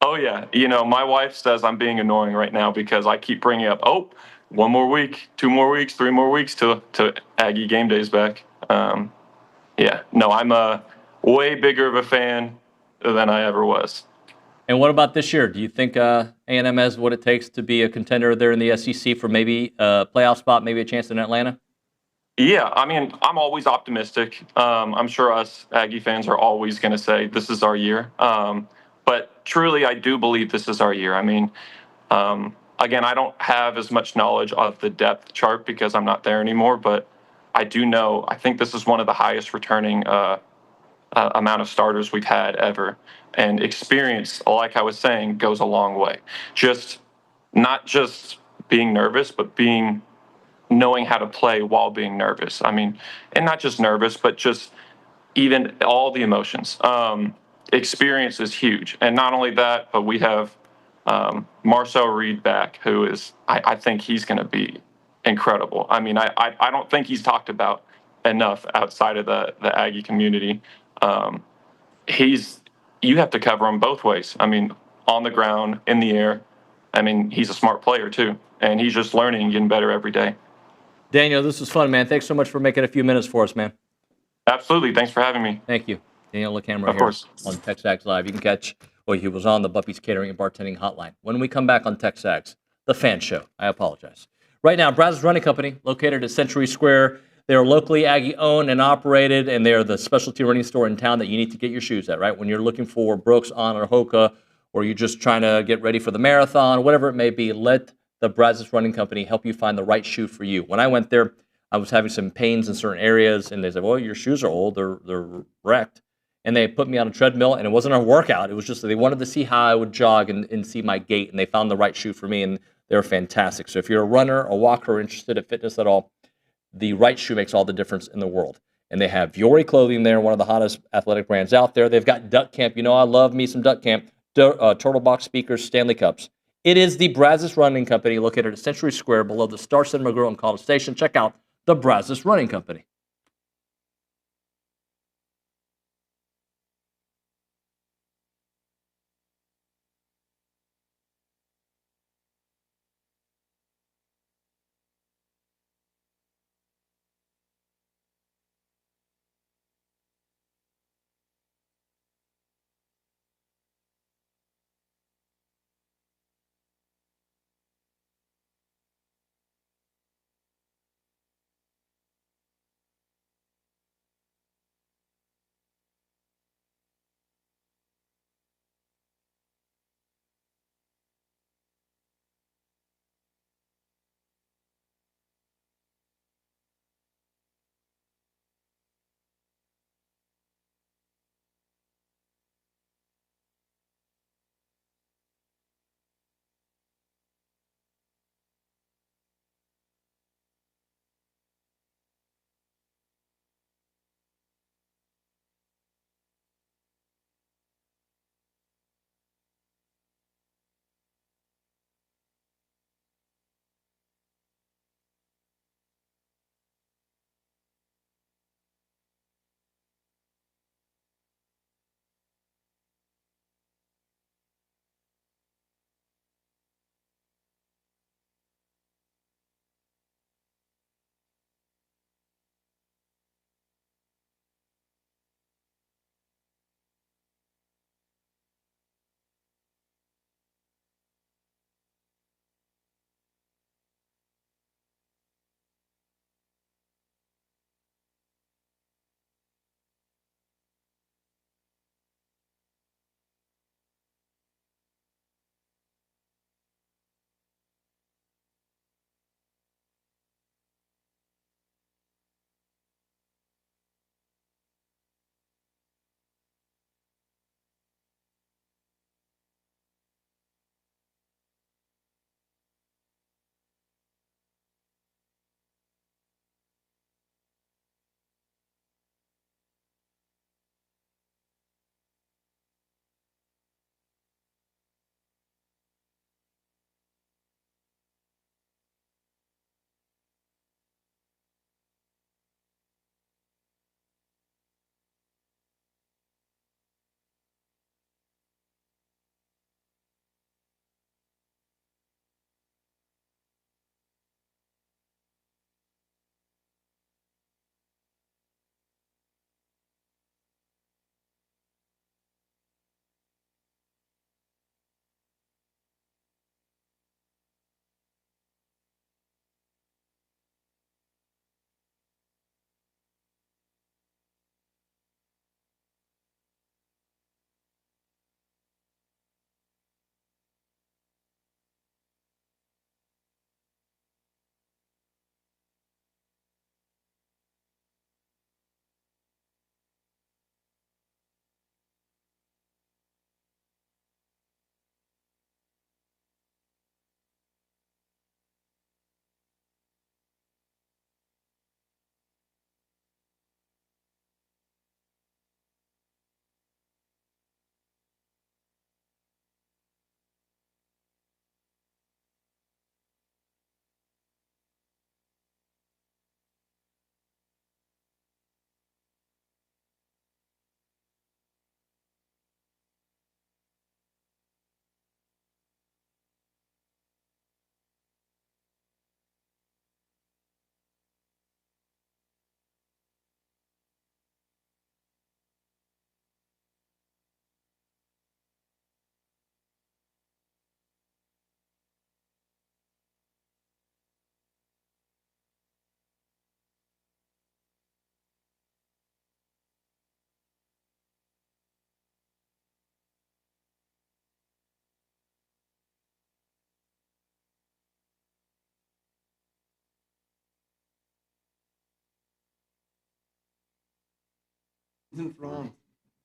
Oh, yeah. My wife says I'm being annoying right now because I keep bringing up, 1 more week, 2 more weeks, 3 more weeks to Aggie game days back. I'm a way bigger of a fan than I ever was. And what about this year? Do you think A&M has what it takes to be a contender there in the SEC for maybe a playoff spot, maybe a chance in Atlanta? Yeah, I mean, I'm always optimistic. I'm sure us Aggie fans are always going to say this is our year. But truly, I do believe this is our year. I mean, again, I don't have as much knowledge of the depth chart because I'm not there anymore, but I do know, I think this is one of the highest returning amount of starters we've had ever. And experience, like I was saying, goes a long way. Just not just being nervous, but knowing how to play while being nervous. I mean, and not just nervous, but just even all the emotions. Experience is huge. And not only that, but we have Marcel Reed back, who is, I think he's going to be incredible. I mean, I don't think he's talked about enough outside of the Aggie community. You have to cover him both ways. I mean, on the ground, in the air. I mean, he's a smart player too, and he's just learning and getting better every day. Daniel, this was fun, man. Thanks so much for making a few minutes for us, man. Absolutely. Thanks for having me. Thank you. Daniel LaCamera Of here course. on TexAgs Live. You can catch, well, he was on the Buffy's Catering and Bartending Hotline. When we come back on TexAgs, the fan show, I apologize. Right now, Brazos Running Company, located at Century Square. They are locally Aggie owned and operated, and they are the specialty running store in town that you need to get your shoes at, right? When you're looking for Brooks, On, or Hoka, or you're just trying to get ready for the marathon, whatever it may be, let the Brazos Running Company help you find the right shoe for you. When I went there, I was having some pains in certain areas, and they said, well, your shoes are old, they're wrecked. And they put me on a treadmill, and it wasn't a workout. It was just that they wanted to see how I would jog and see my gait, and they found the right shoe for me, and they're fantastic. So if you're a runner, a walker, or interested in fitness at all, the right shoe makes all the difference in the world. And they have Vuori clothing there, one of the hottest athletic brands out there. They've got Duck Camp. You know I love me some Duck Camp. Turtle Box speakers, Stanley Cups. It is the Brazos Running Company located at Century Square below the Star Cinema Grill in College Station. Check out the Brazos Running Company.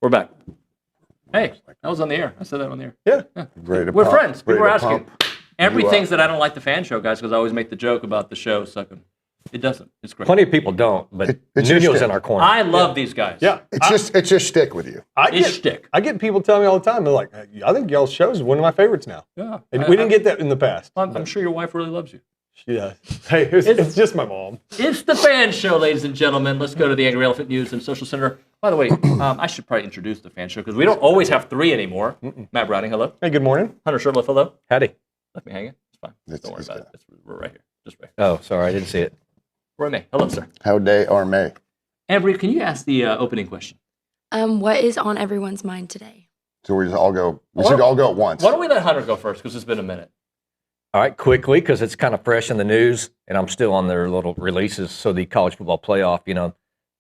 We're back. Hey, that was on the air. I said that on the air. Yeah. We're friends. People were asking. pump Every you thinks up. that I don't like the fan show, guys, because I always make the joke about the show sucking. It doesn't. It's great. Plenty of people don't, but it's your Nuño's shtick. in our corner. I love these guys. Yeah. It's just stick with you. I get people telling me all the time, they're like, I think y'all's show is one of my favorites now. Yeah. And we didn't get that in the past. I'm sure your wife really loves you. She does. Hey, it's just my mom. It's the fan show, ladies and gentlemen. Let's go to the Angry Elephant News and Social Center. By the way, I should probably introduce the fan show because we don't always have three anymore. Matt Browning, hello. Hey, good morning. Hunter Sherman, hello. Howdy. Left me hanging. It's fine. Don't worry about it. We're right here. Just right. Oh, sorry, I didn't see it. Roy May, hello, sir. How day or May? Ambry, can you ask the opening question? What is on everyone's mind today? So we just all go. We should all go at once. Why don't we let Hunter go first because it's been a minute. All right, quickly, because it's kind of fresh in the news, and I'm still on their little releases. So the college football playoff, they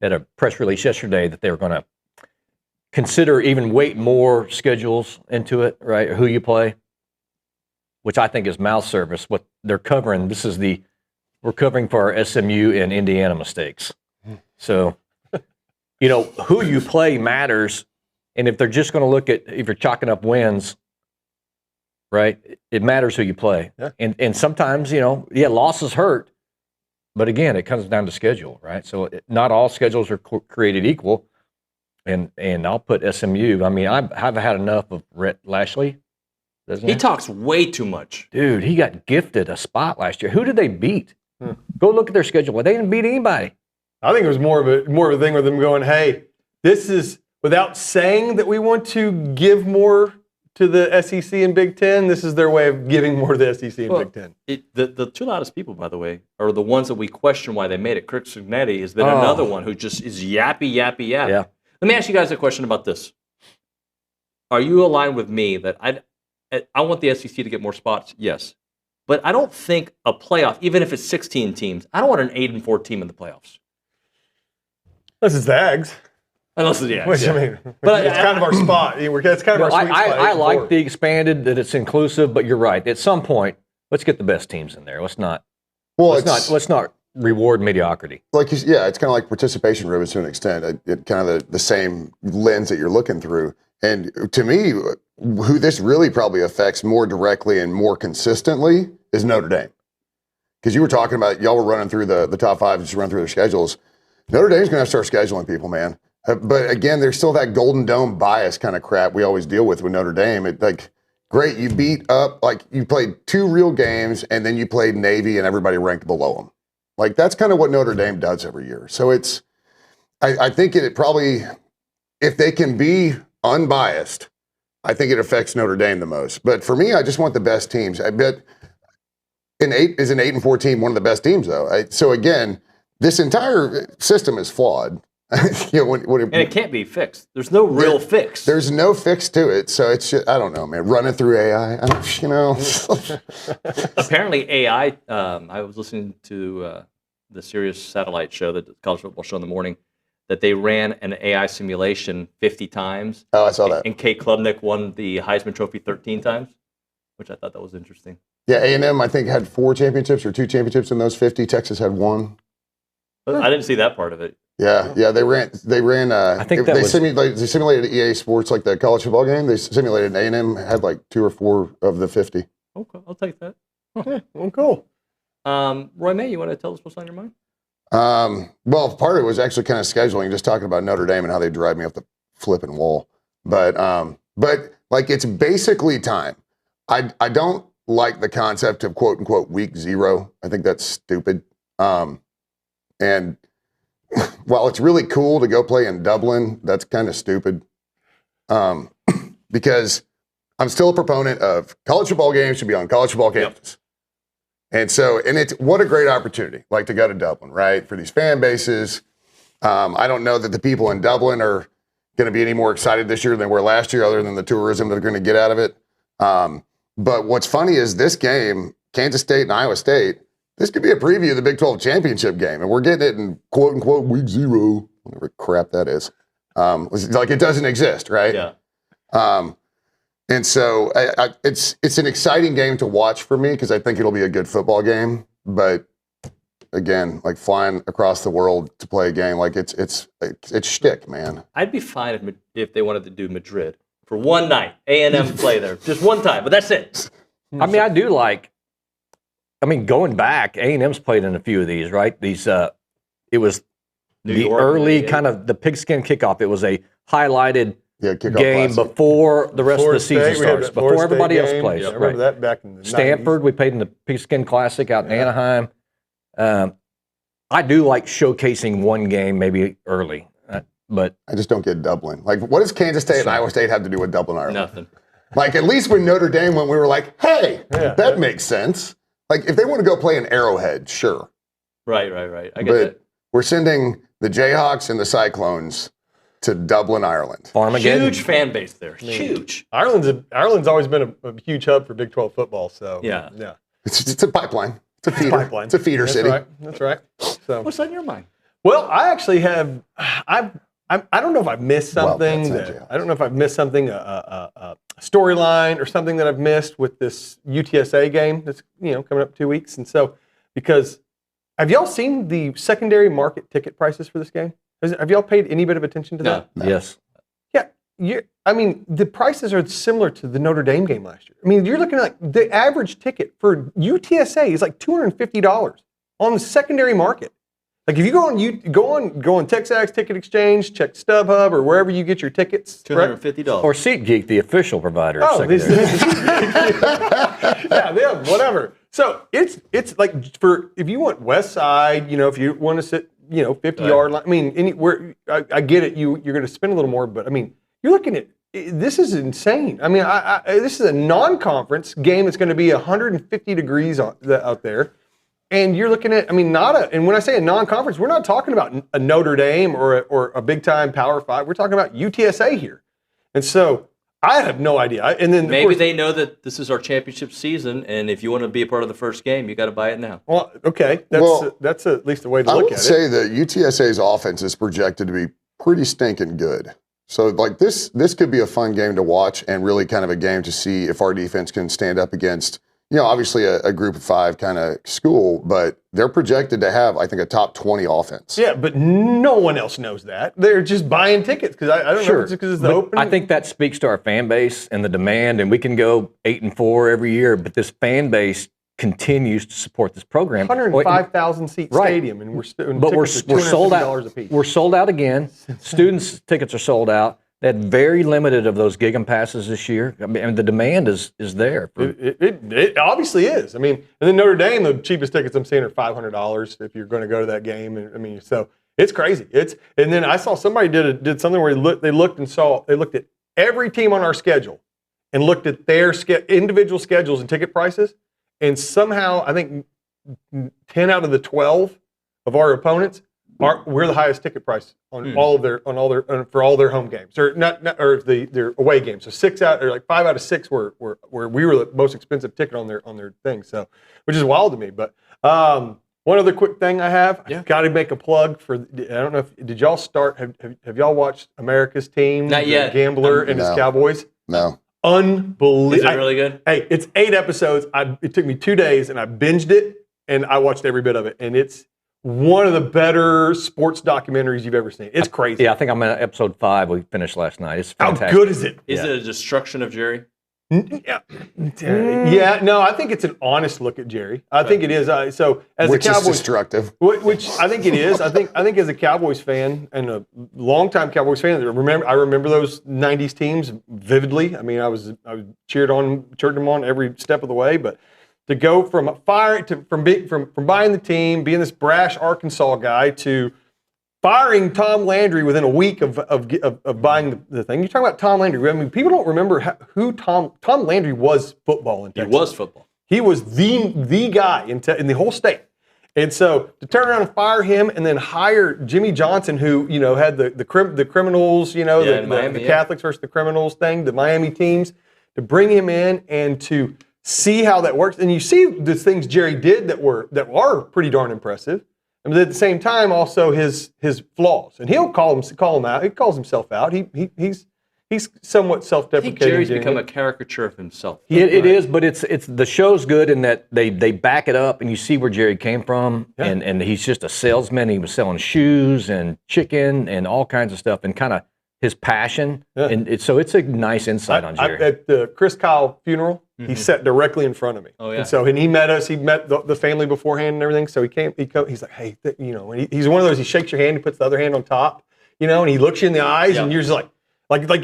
had a press release yesterday that they were going to consider even weight more schedules into it, right? Who you play, which I think is mouth service. What they're covering, we're covering for our SMU and Indiana mistakes. So, who you play matters. And if they're just going to look at, if you're chalking up wins, right, it matters who you play. Yeah. And sometimes, losses hurt. But again, it comes down to schedule, right? So not all schedules are created equal. And I'll put SMU. I mean, I've had enough of Rhett Lashley. He talks way too much. Dude, he got gifted a spot last year. Who did they beat? Go look at their schedule. Well, they didn't beat anybody. I think it was more of a thing with them going, hey, this is without saying that we want to give more to the SEC and Big Ten. This is their way of giving more to the SEC and Big Ten. The two loudest people, by the way, are the ones that we question why they made it. Chris Gordy has been another one who just is yappy. Yeah. Let me ask you guys a question about this. Are you aligned with me that I want the SEC to get more spots? Yes. But I don't think a playoff, even if it's 16 teams, I don't want an 8-4 team in the playoffs. Unless it's the Aggs. Unless it's the Aggs. Which, yeah. I mean, but it's kind of our spot. It's kind of our sweet spot. I like the expanded, that it's inclusive, but you're right. At some point, let's get the best teams in there. Let's not reward mediocrity. It's kind of like participation ribbons to an extent. It kind of the same lens that you're looking through. And to me, who this really probably affects more directly and more consistently is Notre Dame. Because you were talking about, y'all were running through the top five, just run through their schedules. Notre Dame's going to have to start scheduling people, man. But again, there's still that Golden Dome bias kind of crap we always deal with Notre Dame. Great, you beat up, you played 2 real games, and then you played Navy and everybody ranked below them. That's kind of what Notre Dame does every year. So I think it probably, if they can be unbiased, I think it affects Notre Dame the most. But for me, I just want the best teams. I bet an 8-4 team one of the best teams, though. So again, this entire system is flawed. And it can't be fixed. There's no real fix. There's no fix to it. So it's just, I don't know, man. Running through AI, Apparently AI, I was listening to the Sirius satellite show, the college football show in the morning, that they ran an AI simulation 50 times. Oh, I saw that. And Kate Klubnik won the Heisman Trophy 13 times, which I thought that was interesting. Yeah, A&M, I think, had 4 championships or 2 championships in those 50. Texas had 1. I didn't see that part of it. Yeah, they ran. I think they simulated EA Sports, like the college football game. They simulated A&M had 2 or 4 of the 50. Okay, I'll take that. Well, cool. Roy May, you want to tell us what's on your mind? Well, part of it was actually kind of scheduling, just talking about Notre Dame and how they drive me up the flipping wall. But it's basically time. I don't like the concept of quote unquote week 0. I think that's stupid. And while it's really cool to go play in Dublin, that's kind of stupid. Because I'm still a proponent of college football games should be on college football campus. And it's what a great opportunity, to go to Dublin, right? For these fan bases. I don't know that the people in Dublin are going to be any more excited this year than they were last year, other than the tourism they're going to get out of it. But what's funny is this game, Kansas State and Iowa State, this could be a preview of the Big 12 championship game, and we're getting it in quote unquote week 0, whatever crap that is. It doesn't exist, right? Yeah. And so it's an exciting game to watch for me because I think it'll be a good football game. But again, like flying across the world to play a game. Like it's shtick, man. I'd be fine if they wanted to do Madrid for one night. A&M play there just one time, but that's it. I mean, I do like. I mean, going back, A&M's played in a few of these, right? These, it was New the York, early yeah. kind of the pigskin kickoff. It was a highlighted kickoff game classic. before the rest of the Florida season State, we had starts, that Florida before everybody State else game. plays. Yeah, I remember that back in the Stanford, we played in the Pigskin Classic out in Anaheim. I do like showcasing one game maybe early, but I just don't get Dublin. Like, what does Kansas State and Iowa State have to do with Dublin, Ireland? Nothing. Like, at least when Notre Dame went, we were like, hey, that makes sense. Like, if they want to go play in Arrowhead, sure. Right. I get that. We're sending the Jayhawks and the Cyclones to Dublin, Ireland. Huge fan base there. Huge. Ireland's always been a huge hub for Big 12 football. So Yeah. It's a pipeline. It's a feeder. It's a feeder That's city. Right. That's right. So What's on your mind? Well, I actually have. I don't know if I've missed something. I don't know if I've missed something. A storyline or something that I've missed with this UTSA game that's coming up 2 weeks. And so, because have y'all seen the secondary market ticket prices for this game? Have y'all paid any bit of attention to that? No. Yes. Yeah. I mean, the prices are similar to the Notre Dame game last year. I mean, you're looking at like the average ticket for UTSA is like $250 on the secondary market. Like if you go on TexAgs Ticket Exchange, check StubHub or wherever you get your tickets, $250. Or SeatGeek, the official provider. Oh, of secondary. yeah, whatever. So it's like for if you want West Side, if you want to sit, 50-yard line. I mean, anywhere. I get it. You're going to spend a little more, but I mean, you're looking at this is insane. I mean, this is a non-conference game. It's going to be 150 degrees out there. And you're looking at, and when I say a non-conference, we're not talking about a Notre Dame or a big-time Power 5. We're talking about UTSA here. And so I have no idea. And then Maybe they know that this is our championship season, and if you want to be a part of the first game, you got to buy it now. Well, okay. That's at least a way to I look would at it. say that UTSA's offense is projected to be pretty stinking good. So, like, this could be a fun game to watch and really kind of a game to see if our defense can stand up against, obviously a group of 5 kind of school, but they're projected to have, I think, a top 20 offense. Yeah, but no one else knows that. They're just buying tickets because I don't know if it's because it's the But opening. I think that speaks to our fan base and the demand, and we can go 8-4 every year, but this fan base continues to support this program. 105,000 seat stadium, and We're sold out. $250 a piece. We're sold out again. Students' tickets are sold out. They had very limited of those gig 'em passes this year. I mean, the demand is there. It obviously is. I mean, and then Notre Dame, the cheapest tickets I'm seeing are $500 if you're going to go to that game. And, so it's crazy. And then I saw somebody did something where they looked at every team on our schedule and looked at their individual schedules and ticket prices. And somehow, I think 10 out of the 12 of our opponents we're the highest ticket price on all their for all their home games, or their away games. So 5 out of 6 were we were the most expensive ticket on their thing. So, which is wild to me. But one other quick thing I have, I've got to make a plug for. I don't know did y'all start? Have y'all watched America's Team? Not yet. Gambler and his Cowboys. No. Unbelievable. Is it really good? Hey, it's 8 episodes. It took me 2 days, and I binged it, and I watched every bit of it, and it's one of the better sports documentaries you've ever seen. It's crazy. Yeah, I think I'm at episode 5. We finished last night. It's fantastic. How good is it? Is it a destruction of Jerry? Yeah, no, I think it's an honest look at Jerry. I think it is. So as which a Cowboys, is destructive. Which I think it is. I think as a Cowboys fan and a longtime Cowboys fan, I remember those '90s teams vividly. I mean, I was cheered them on every step of the way. But to go from buying the team, being this brash Arkansas guy, to firing Tom Landry within a week of buying the thing. You're talking about Tom Landry. I mean, people don't remember who Tom Landry was football in Texas. He was football. He was the guy in the whole state. And so to turn around and fire him and then hire Jimmy Johnson, who had the criminals, the Catholics versus the criminals thing, the Miami teams, to bring him in and to see how that works. And you see the things Jerry did that are pretty darn impressive. And at the same time, also his flaws, and he'll call him out. He calls himself out. He's he's somewhat I think self-deprecating. Jerry's doing become it. a caricature of himself. It is, but it's the show's good in that they back it up and you see where Jerry came from, Yeah. and he's just a salesman. He was selling shoes and chicken and all kinds of stuff, and kind of his passion, and so it's a nice insight on Jerry. At the Chris Kyle funeral, he sat directly in front of me. Oh, yeah. And he met us. He met the family beforehand and everything. So he came. He's like, hey, and he's one of those. He shakes your hand. He puts the other hand on top. And he looks you in the eyes, and you're just like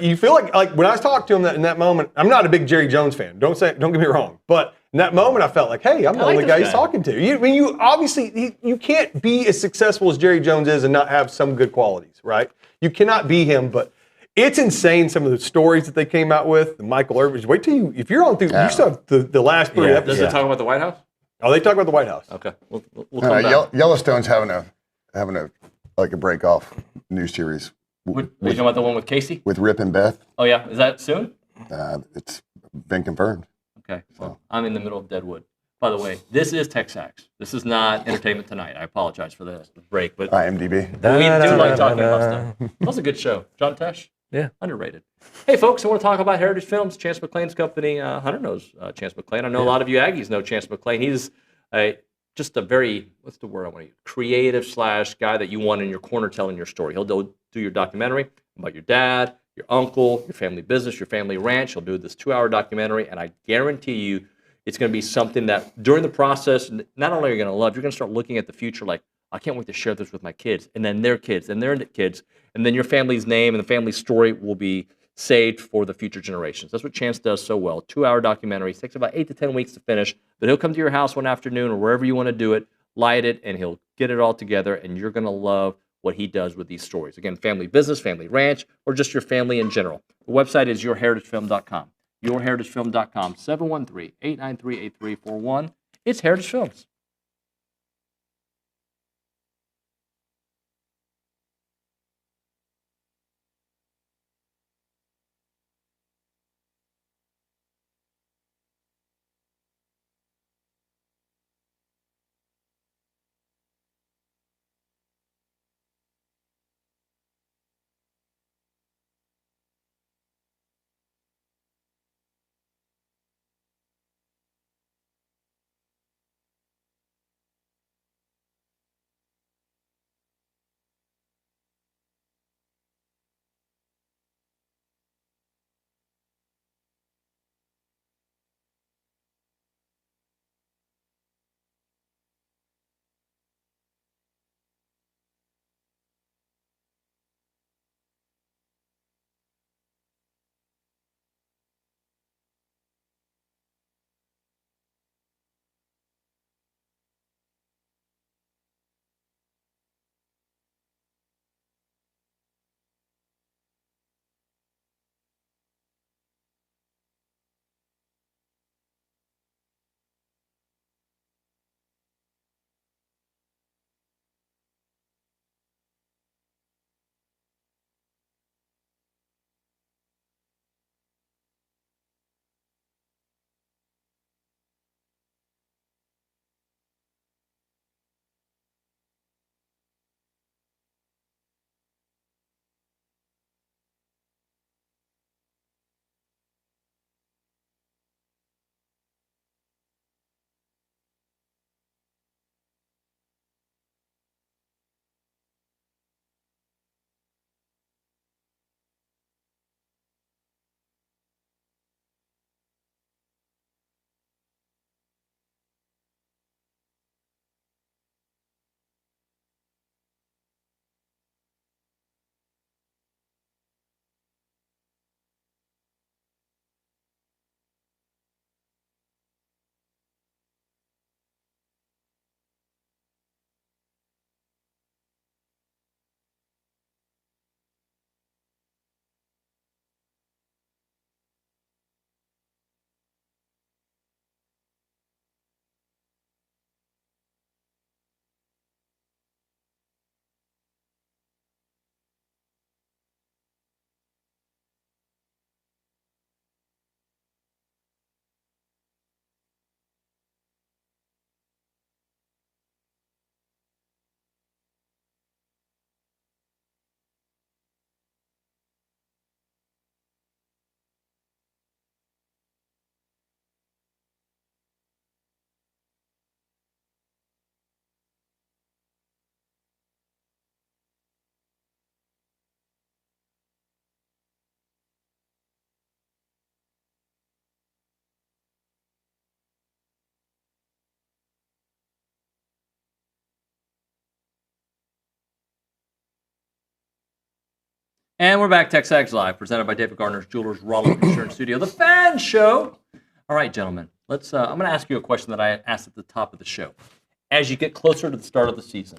you feel like when I was talking to him in that moment. I'm not a big Jerry Jones fan. Don't get me wrong, but in that moment, I felt like, hey, I'm the only guy he's talking to. You obviously you can't be as successful as Jerry Jones is and not have some good qualities, right? You cannot be him, but. It's insane some of the stories that they came out with. Michael Irvin. Wait till if you're on through, you still have the last 3 episodes. Does it talk about the White House? Oh, they talk about the White House. Okay, we'll come back. Yellowstone's having a break off new series. Are you talking about the one with Casey? With Rip and Beth. Oh yeah, is that soon? It's been confirmed. Okay, well, I'm in the middle of Deadwood. By the way, this is TexAgs. This is not Entertainment Tonight. I apologize for the break, but IMDb. we do like talking about stuff. That was a good show. John Tesh. Yeah. Underrated. Hey, folks, I want to talk about Heritage Films. Chance McClain's company. Hunter knows Chance McClain. I know a lot of you Aggies know Chance McClain. He's just a very, what's the word I want to use? Creative / guy that you want in your corner telling your story. He'll do your documentary about your dad, your uncle, your family business, your family ranch. He'll do this 2-hour documentary, and I guarantee you it's going to be something that during the process, not only are you going to love, you're going to start looking at the future like, I can't wait to share this with my kids, and then their kids, and their kids, and then your family's name and the family story will be saved for the future generations. That's what Chance does so well. 2-hour documentary. It takes about 8 to 10 weeks to finish, but he'll come to your house one afternoon or wherever you want to do it, light it, and he'll get it all together, and you're going to love what he does with these stories. Again, family business, family ranch, or just your family in general. The website is yourheritagefilm.com. Yourheritagefilm.com, 713-893-8341. It's Heritage Films. And we're back, TexAgs Live, presented by David Gardner's Jewelers, Rollins Insurance Studio, the Fan Show. All right, gentlemen, let's. I'm going to ask you a question that I asked at the top of the show. As you get closer to the start of the season,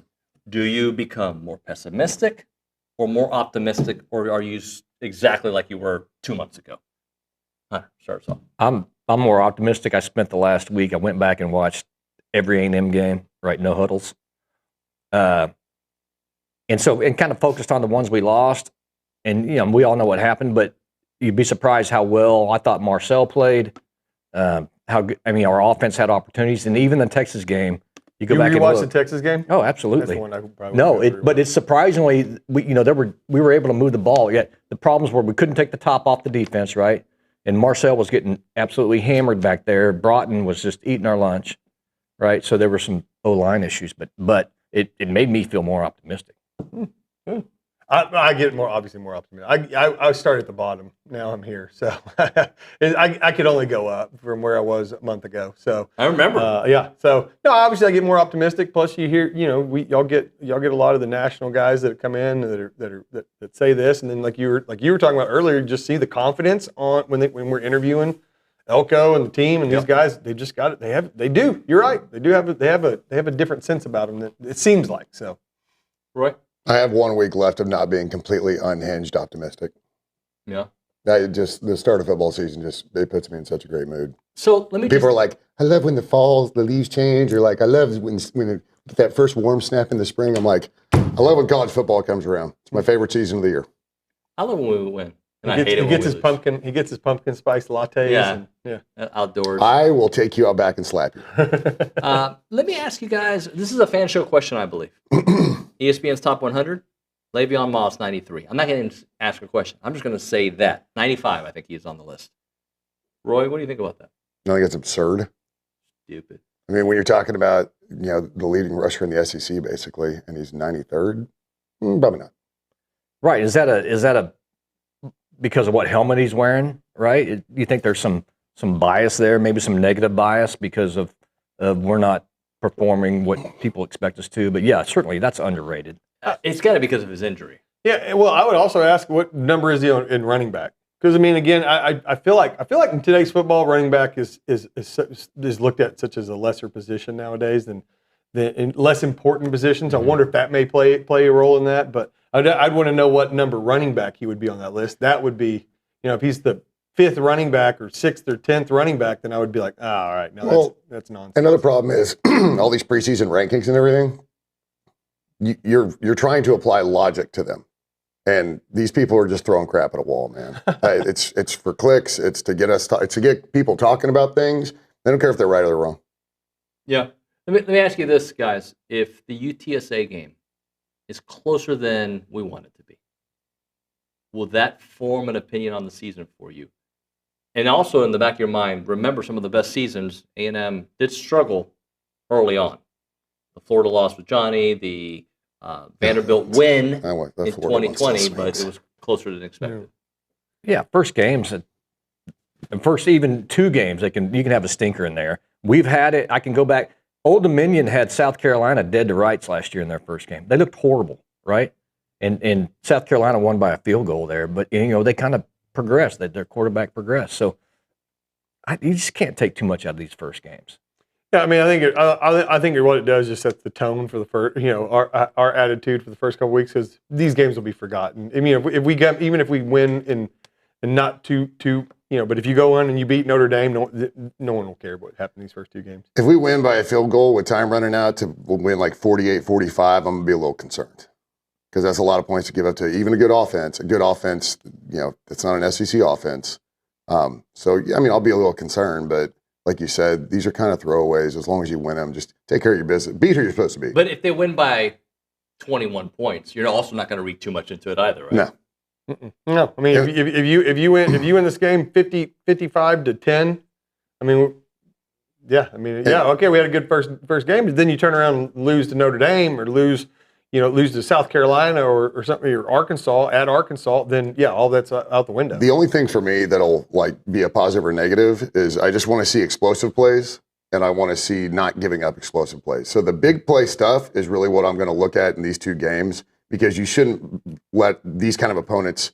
do you become more pessimistic or more optimistic, or are you exactly like you were 2 months ago? Hunter, start us off. I'm more optimistic. I spent the last week. I went back and watched every A&M game. Right, no huddles. And kind of focused on the ones we lost. And, we all know what happened, but you'd be surprised how well I thought Marcel played. Our offense had opportunities. And even the Texas game, you go back and watch look. the Texas game? Oh, absolutely. That's the one I probably but it's surprisingly, we were able to move the ball. Yet the problems were we couldn't take the top off the defense, right? And Marcel was getting absolutely hammered back there. Broughton was just eating our lunch, right? So there were some O-line issues, but it made me feel more optimistic. I get obviously more optimistic. I started at the bottom. Now I'm here, so I could only go up from where I was a month ago. So I remember. Yeah. So no, obviously I get more optimistic. Plus, you hear, y'all get a lot of the national guys that come in that say this, and then like you were talking about earlier, you just see the confidence on when we're interviewing Elko and the team and these guys. They just got it. They do. You're right. They have a different sense about them. That it seems like so. Roy. I have 1 week left of not being completely unhinged optimistic. Yeah. The start of football season it puts me in such a great mood. So let me. People are like, I love when the leaves change, or like I love when that first warm snap in the spring. I'm like, I love when college football comes around. It's my favorite season of the year. I love when we win. And He gets his pumpkin spice lattes. Yeah. And, outdoors. I will take you out back and slap you. Let me ask you guys. This is a fan show question, I believe. ESPN's top 100. Le'Veon Moss, 93. I'm not going to ask a question. I'm just going to say that 95. I think he's on the list. Roy, what do you think about that? I think it's absurd. Stupid. I mean, when you're talking about the leading rusher in the SEC, basically, and he's 93rd, probably not. Right? Is that a because of what helmet he's wearing? Right? You think there's some bias there, maybe some negative bias because of we're not performing what people expect us to? But yeah, certainly that's underrated. It's got to be because of his injury. Yeah. Well, I would also ask what number is he in running back? Because I mean, again, I feel like in today's football, running back is looked at such as a lesser position nowadays than in less important positions. I wonder if that may play a role in that. But I'd want to know what number running back he would be on that list. That would be, if he's the 5th running back or 6th or 10th running back, then I would be like, all right, no, that's nonsense. Another problem is all these preseason rankings and everything. You're trying to apply logic to them. And these people are just throwing crap at a wall, man. It's for clicks. It's to get to get people talking about things. They don't care if they're right or they're wrong. Yeah. Let me ask you this, guys. If the UTSA game is closer than we want it to be, will that form an opinion on the season for you? And also in the back of your mind, remember some of the best seasons, A&M did struggle early on. The Florida loss with Johnny, the Vanderbilt win in 2020, but it was closer than expected. Yeah, first games, and first even 2 games, you can have a stinker in there. We've had it. I can go back. Old Dominion had South Carolina dead to rights last year in their first game. They looked horrible, right? And South Carolina won by a field goal there, but they kind of progressed. Their quarterback progressed. So you just can't take too much out of these first games. Yeah, I mean, I think what it does is sets the tone for the first, our attitude for the first couple weeks, because these games will be forgotten. I mean, even if we win and not too, but if you go in and you beat Notre Dame, no one will care what happened in these first 2 games. If we win by a field goal with time running out to win like 48-45, I'm going to be a little concerned, because that's a lot of points to give up to even a good offense. A good offense, it's not an SEC offense. So, I mean, I'll be a little concerned, but like you said, these are kind of throwaways. As long as you win them, just take care of your business. Beat who you're supposed to beat. But if they win by 21 points, you're also not going to read too much into it either, right? No. No, I mean, if you win this game 55-10, I mean, okay, we had a good first game, but then you turn around and lose to Notre Dame or lose to South Carolina or something, or Arkansas, then all that's out the window. The only thing for me that'll be a positive or negative is I just want to see explosive plays, and I want to see not giving up explosive plays. So the big play stuff is really what I'm going to look at in these 2 games, because you shouldn't let these kind of opponents,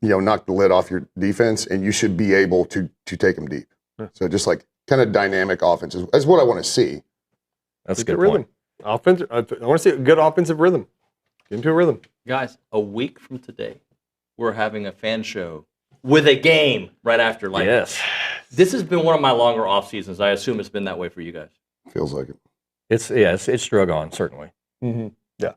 knock the lid off your defense, and you should be able to take them deep. So just like kind of dynamic offense is what I want to see. That's a Good good rhythm. point. I want to see a good offensive rhythm. Get into a rhythm. Guys, a week from today, we're having a fan show with a game right after. Yes. This has been one of my longer off seasons. I assume it's been that way for you guys. Feels like it. It's drug on, certainly. Mm-hmm. Yeah.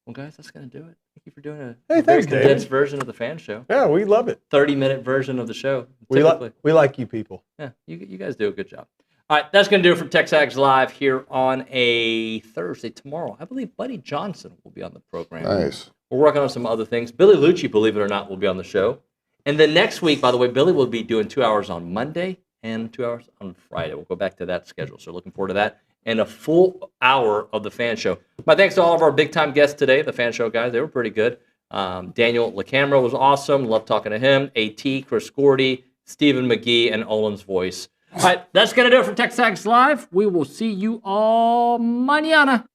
Well, guys, that's going to do it. Thank you for doing a Hey, very thanks, condensed David. version of the fan show. Yeah, we love it. 30-minute version of the show. We typically. like you people. Yeah, you guys do a good job. All right, that's going to do it from TexAgs Live here on a Thursday. Tomorrow, I believe Buddy Johnson will be on the program. Nice. We're working on some other things. Billy Lucci, believe it or not, will be on the show. And then next week, by the way, Billy will be doing 2 hours on Monday and 2 hours on Friday. We'll go back to that schedule. So looking forward to that. And a full hour of the fan show. My thanks to all of our big-time guests today, the fan show guys. They were pretty good. Daniel LaCamera was awesome. Love talking to him. AT, Chris Gordy, Stephen McGee, and Olin's voice. All right, that's going to do it for TexAgs Live. We will see you all mañana.